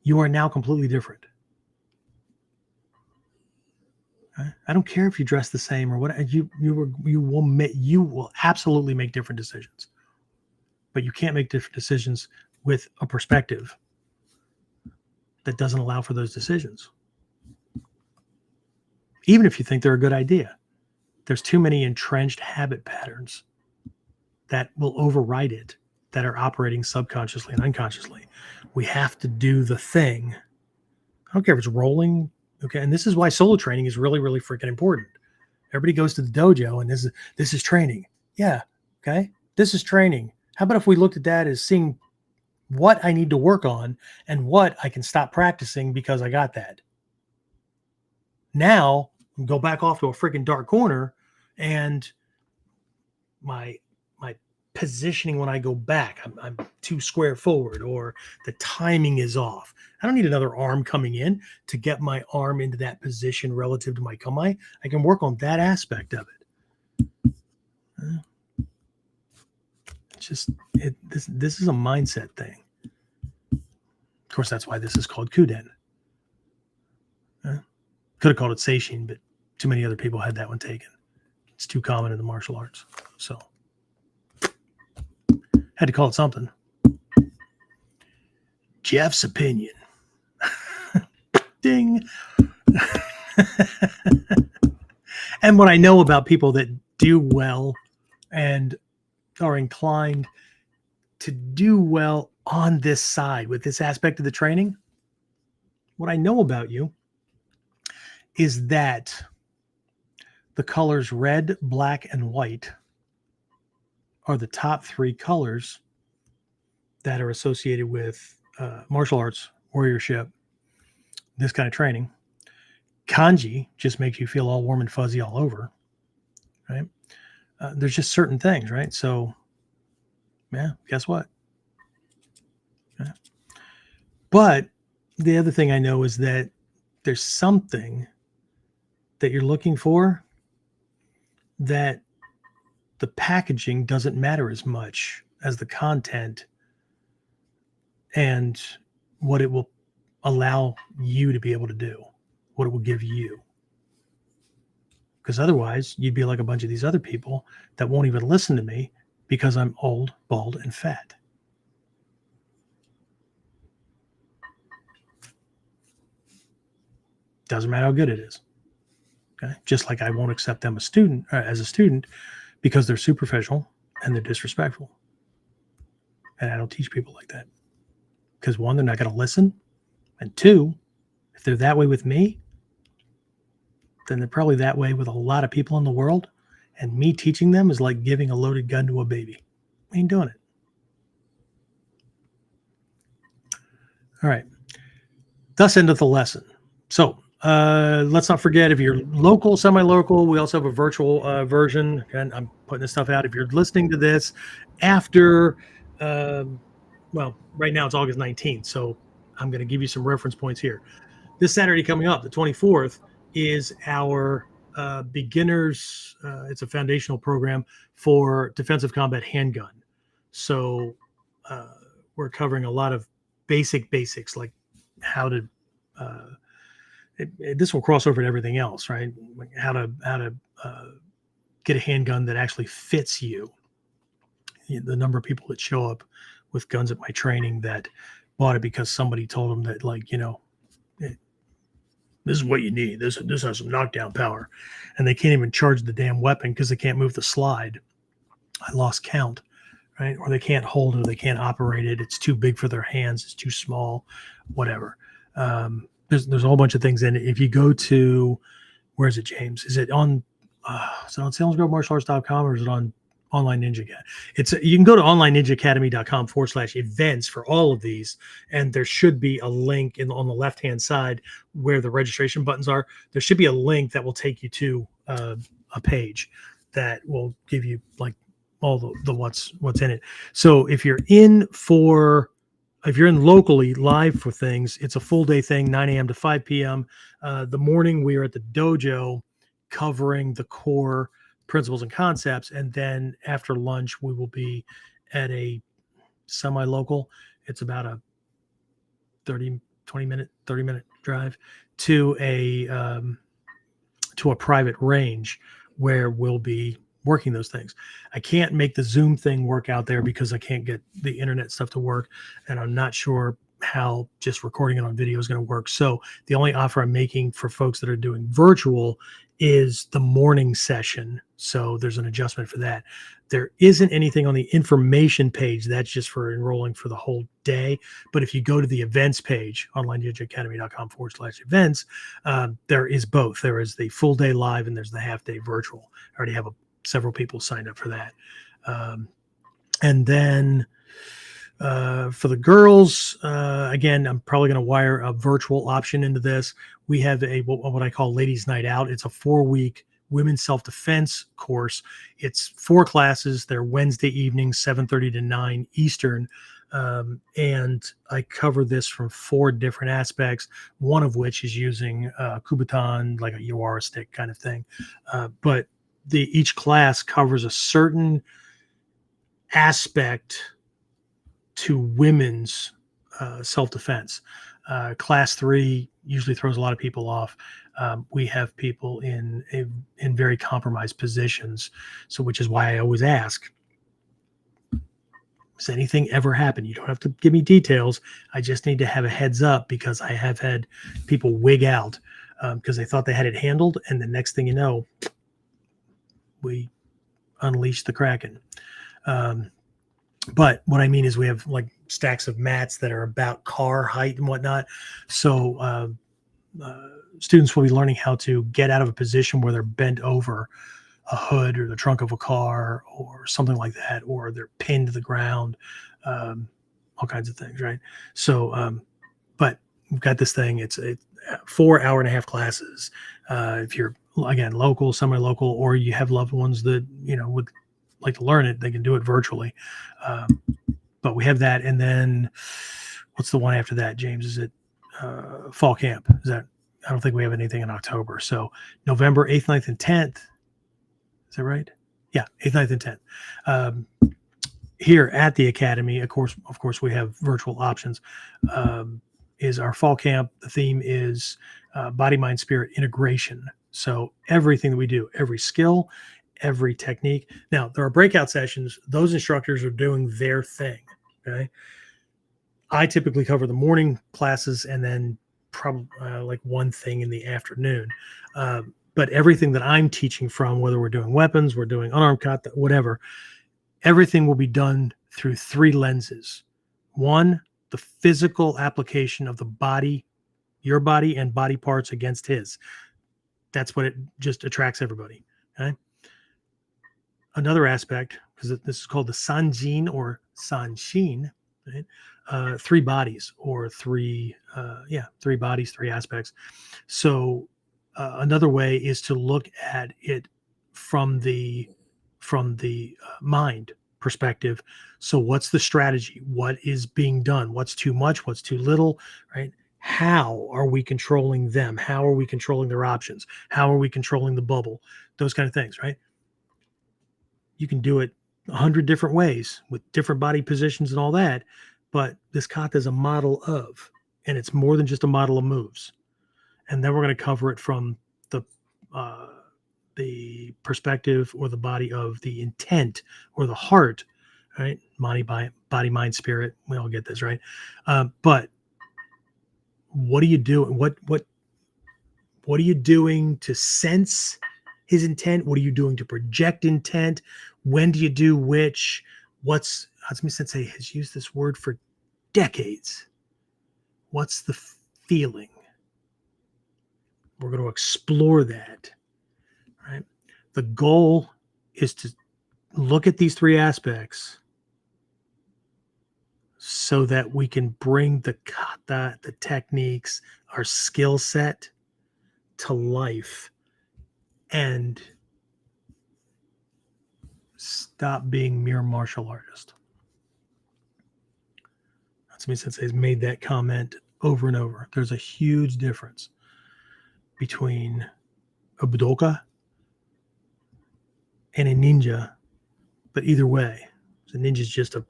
You are now completely different. Okay? I don't care if you dress the same or what. You will absolutely make different decisions. But you can't make different decisions with a perspective that doesn't allow for those decisions. Even if you think they're a good idea, there's too many entrenched habit patterns that will override it that are operating subconsciously and unconsciously. We have to do the thing. I don't care if it's rolling. Okay. And this is why solo training is really, really freaking important. Everybody goes to the dojo and this is training. Yeah. Okay. This is training. How about if we looked at that as seeing what I need to work on and what I can stop practicing because I got that. Now go back off to a freaking dark corner and my positioning when I go back, I'm too square forward or the timing is off. I don't need another arm coming in to get my arm into that position relative to my kamae. I can work on that aspect of it. This is a mindset thing. Of course, that's why this is called KUDEN. Could have called it Seishin, but too many other people had that one taken. It's too common in the martial arts. So had to call it something. Jeff's opinion. Ding. And what I know about people that do well and are inclined to do well on this side with this aspect of the training, what I know about you is that the colors red, black, and white are the top 3 colors that are associated with martial arts, warriorship, this kind of training. Kanji just makes you feel all warm and fuzzy all over, right? There's just certain things, right? So, yeah, guess what? Yeah. But the other thing I know is that there's something that you're looking for that the packaging doesn't matter as much as the content and what it will allow you to be able to do, what it will give you. Because otherwise, you'd be like a bunch of these other people that won't even listen to me because I'm old, bald, and fat. Doesn't matter how good it is. Okay. Just like I won't accept them as a student because they're superficial and they're disrespectful. And I don't teach people like that. Because one, they're not going to listen. And two, if they're that way with me, then they're probably that way with a lot of people in the world. And me teaching them is like giving a loaded gun to a baby. We ain't doing it. All right. Thus endeth the lesson. So let's not forget, if you're local, semi-local, we also have a virtual version. And I'm putting this stuff out. If you're listening to this after, well, right now it's August 19th. So I'm going to give you some reference points here. This Saturday coming up, the 24th, is our beginners. It's a foundational program for defensive combat handgun. So we're covering a lot of basics, like how to. This will cross over to everything else, right? Like how to get a handgun that actually fits you. The number of people that show up with guns at my training that bought it because somebody told them that, like, this is what you need. This has some knockdown power, and they can't even charge the damn weapon because they can't move the slide. I lost count, right? Or they can't hold it, or they can't operate it. It's too big for their hands. It's too small, whatever. There's a whole bunch of things in it. If you go to, where is it, James? Is it on SalesGroveMartialArts.com, or is it on Online Ninja Academy? You can go to onlineninjaacademy.com/events for all of these, and there should be a link on the left hand side where the registration buttons are. There should be a link that will take you to a page that will give you like all the what's in it. So if you're in locally live for things, it's a full day thing, 9 a.m. to 5 p.m. The morning we are at the dojo covering the core principles and concepts, and then after lunch we will be at a semi-local. It's about a 30 minute drive to a private range where we'll be working those things. I can't make the Zoom thing work out there because I can't get the internet stuff to work, and I'm not sure how just recording it on video is going to work. So the only offer I'm making for folks that are doing virtual is the morning session. So there's an adjustment for that. There isn't anything on the information page. That's just for enrolling for the whole day. But if you go to the events page, onlineninjaacademy.com/events, there is both. There is the full day live and there's the half day virtual. I already have several people signed up for that. And then for the girls, again, I'm probably going to wire a virtual option into this. We have what I call Ladies Night Out. It's a 4-week women's self-defense course. It's 4 classes. They're Wednesday evenings, 7:30 to 9 Eastern. And I cover this from 4 different aspects, one of which is using Kubutan, like a Yawara stick kind of thing. But each class covers a certain aspect to women's self-defense. Class 3 usually throws a lot of people off. We have people in very compromised positions, so which is why I always ask, has anything ever happened? You don't have to give me details. I just need to have a heads up, because I have had people wig out because they thought they had it handled, and the next thing you know, we unleash the Kraken. But what I mean is we have like stacks of mats that are about car height and whatnot. So students will be learning how to get out of a position where they're bent over a hood or the trunk of a car or something like that, or they're pinned to the ground, all kinds of things, right? So, but we've got this thing. It's 4 hour-and-a-half classes. If you're, again, local, semi-local, or you have loved ones that, would like to learn it, they can do it virtually. But we have that. And then what's the one after that, James? Is it fall camp? I don't think we have anything in October. So November 8th, 9th, and 10th. Is that right? Yeah, 8th, 9th, and 10th. Here at the Academy, of course, we have virtual options. Is our fall camp. The theme is body, mind, spirit integration. So everything that we do, every skill, every technique. Now, there are breakout sessions. Those instructors are doing their thing. Okay. I typically cover the morning classes, and then probably like one thing in the afternoon. But everything that I'm teaching from, whether we're doing weapons, we're doing unarmed kata, whatever, everything will be done through three lenses. One, the physical application of the body, your body and body parts against his. That's what it just attracts everybody. Okay. Another aspect, because this is called the sanjin or sanshin, right? Three bodies or three bodies, three aspects. So another way is to look at it from the mind perspective. So what's the strategy? What is being done? What's too much? What's too little? Right? How are we controlling them? How are we controlling their options? How are we controlling the bubble? Those kind of things, right? You can do it 100 different ways with different body positions and all that, but this kata is a model of, and it's more than just a model of moves. And then we're going to cover it from the perspective or the body of the intent or the heart, right? Body, mind, spirit. We all get this, right? But what are you doing? What are you doing to sense his intent? What are you doing to project intent? When do you do which? Hatsumi Sensei has used this word for decades. What's the feeling? We're going to explore that, right? The goal is to look at these three aspects so that we can bring the kata, the techniques, our skill set to life and stop being mere martial artist. Hatsumi Sensei has made that comment over and over. There's a huge difference between a budoka and a ninja, but either way, the ninja is just a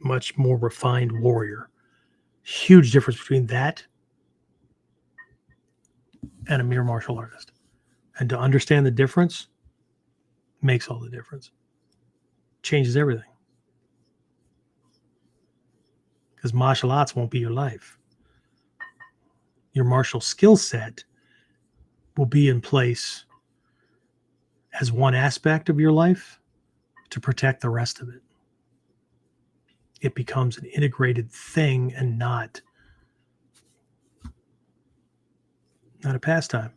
much more refined warrior. Huge difference between that and a mere martial artist. And to understand the difference makes all the difference. Changes everything. Because martial arts won't be your life. Your martial skill set will be in place as one aspect of your life to protect the rest of it. It becomes an integrated thing and not a pastime.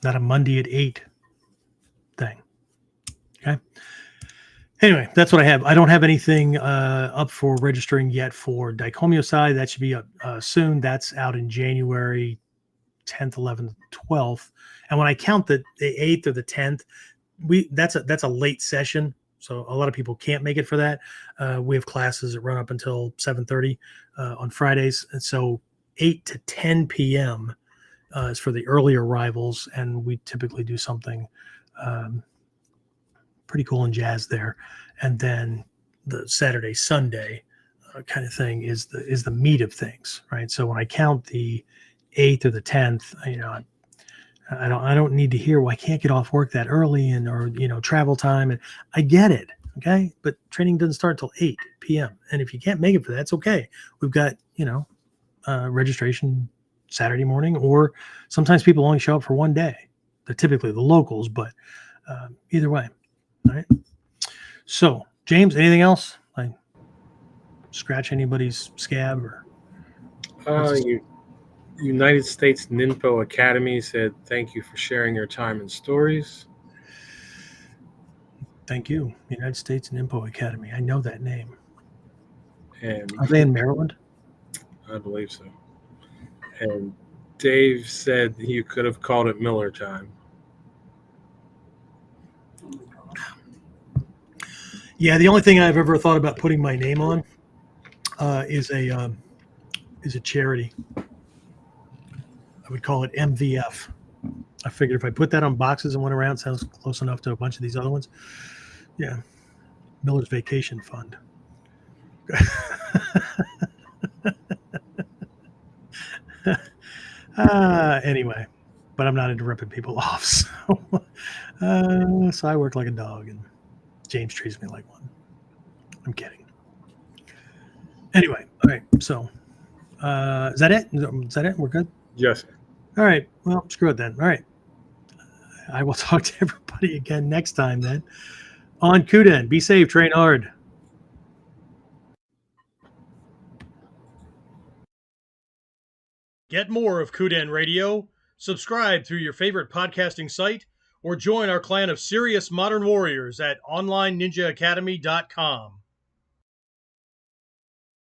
Not a Monday at 8 thing. Okay. Anyway, that's what I have. I don't have anything up for registering yet for Daikomyosai. That should be up soon. That's out in January 10th, 11th, 12th. And when I count the 8th or the 10th, that's a late session. So a lot of people can't make it for that. We have classes that run up until 7:30 on Fridays. And so 8 to 10 p.m. Is for the early arrivals. And we typically do something pretty cool and jazz there. And then the Saturday, Sunday kind of thing is the meat of things, right? So when I count the 8th or the 10th, I don't need to hear, well, I can't get off work that early or travel time. And I get it. Okay. But training doesn't start till 8 p.m. And if you can't make it for that, it's okay. We've got, registration Saturday morning, or sometimes people only show up for one day. They're typically the locals, but either way. All right. So, James, anything else? Like scratch anybody's scab or? United States Ninpo Academy said, "Thank you for sharing your time and stories." Thank you, United States Ninpo Academy. I know that name. And are they in Maryland? I believe so. And Dave said you could have called it Miller time. Yeah, the only thing I've ever thought about putting my name on is a charity. I would call it MVF. I figured if I put that on boxes and went around, sounds close enough to a bunch of these other ones. Yeah, Miller's Vacation Fund. Anyway, but I'm not into ripping people off. So I work like a dog, and James treats me like one. I'm kidding. Anyway, all right. So, is that it? Is that it? We're good. Yes. All right. Well, screw it then. All right. I will talk to everybody again next time then. On KUDEN, be safe, train hard. Get more of KUDEN Radio. Subscribe through your favorite podcasting site or join our clan of serious modern warriors at onlineninjaacademy.com.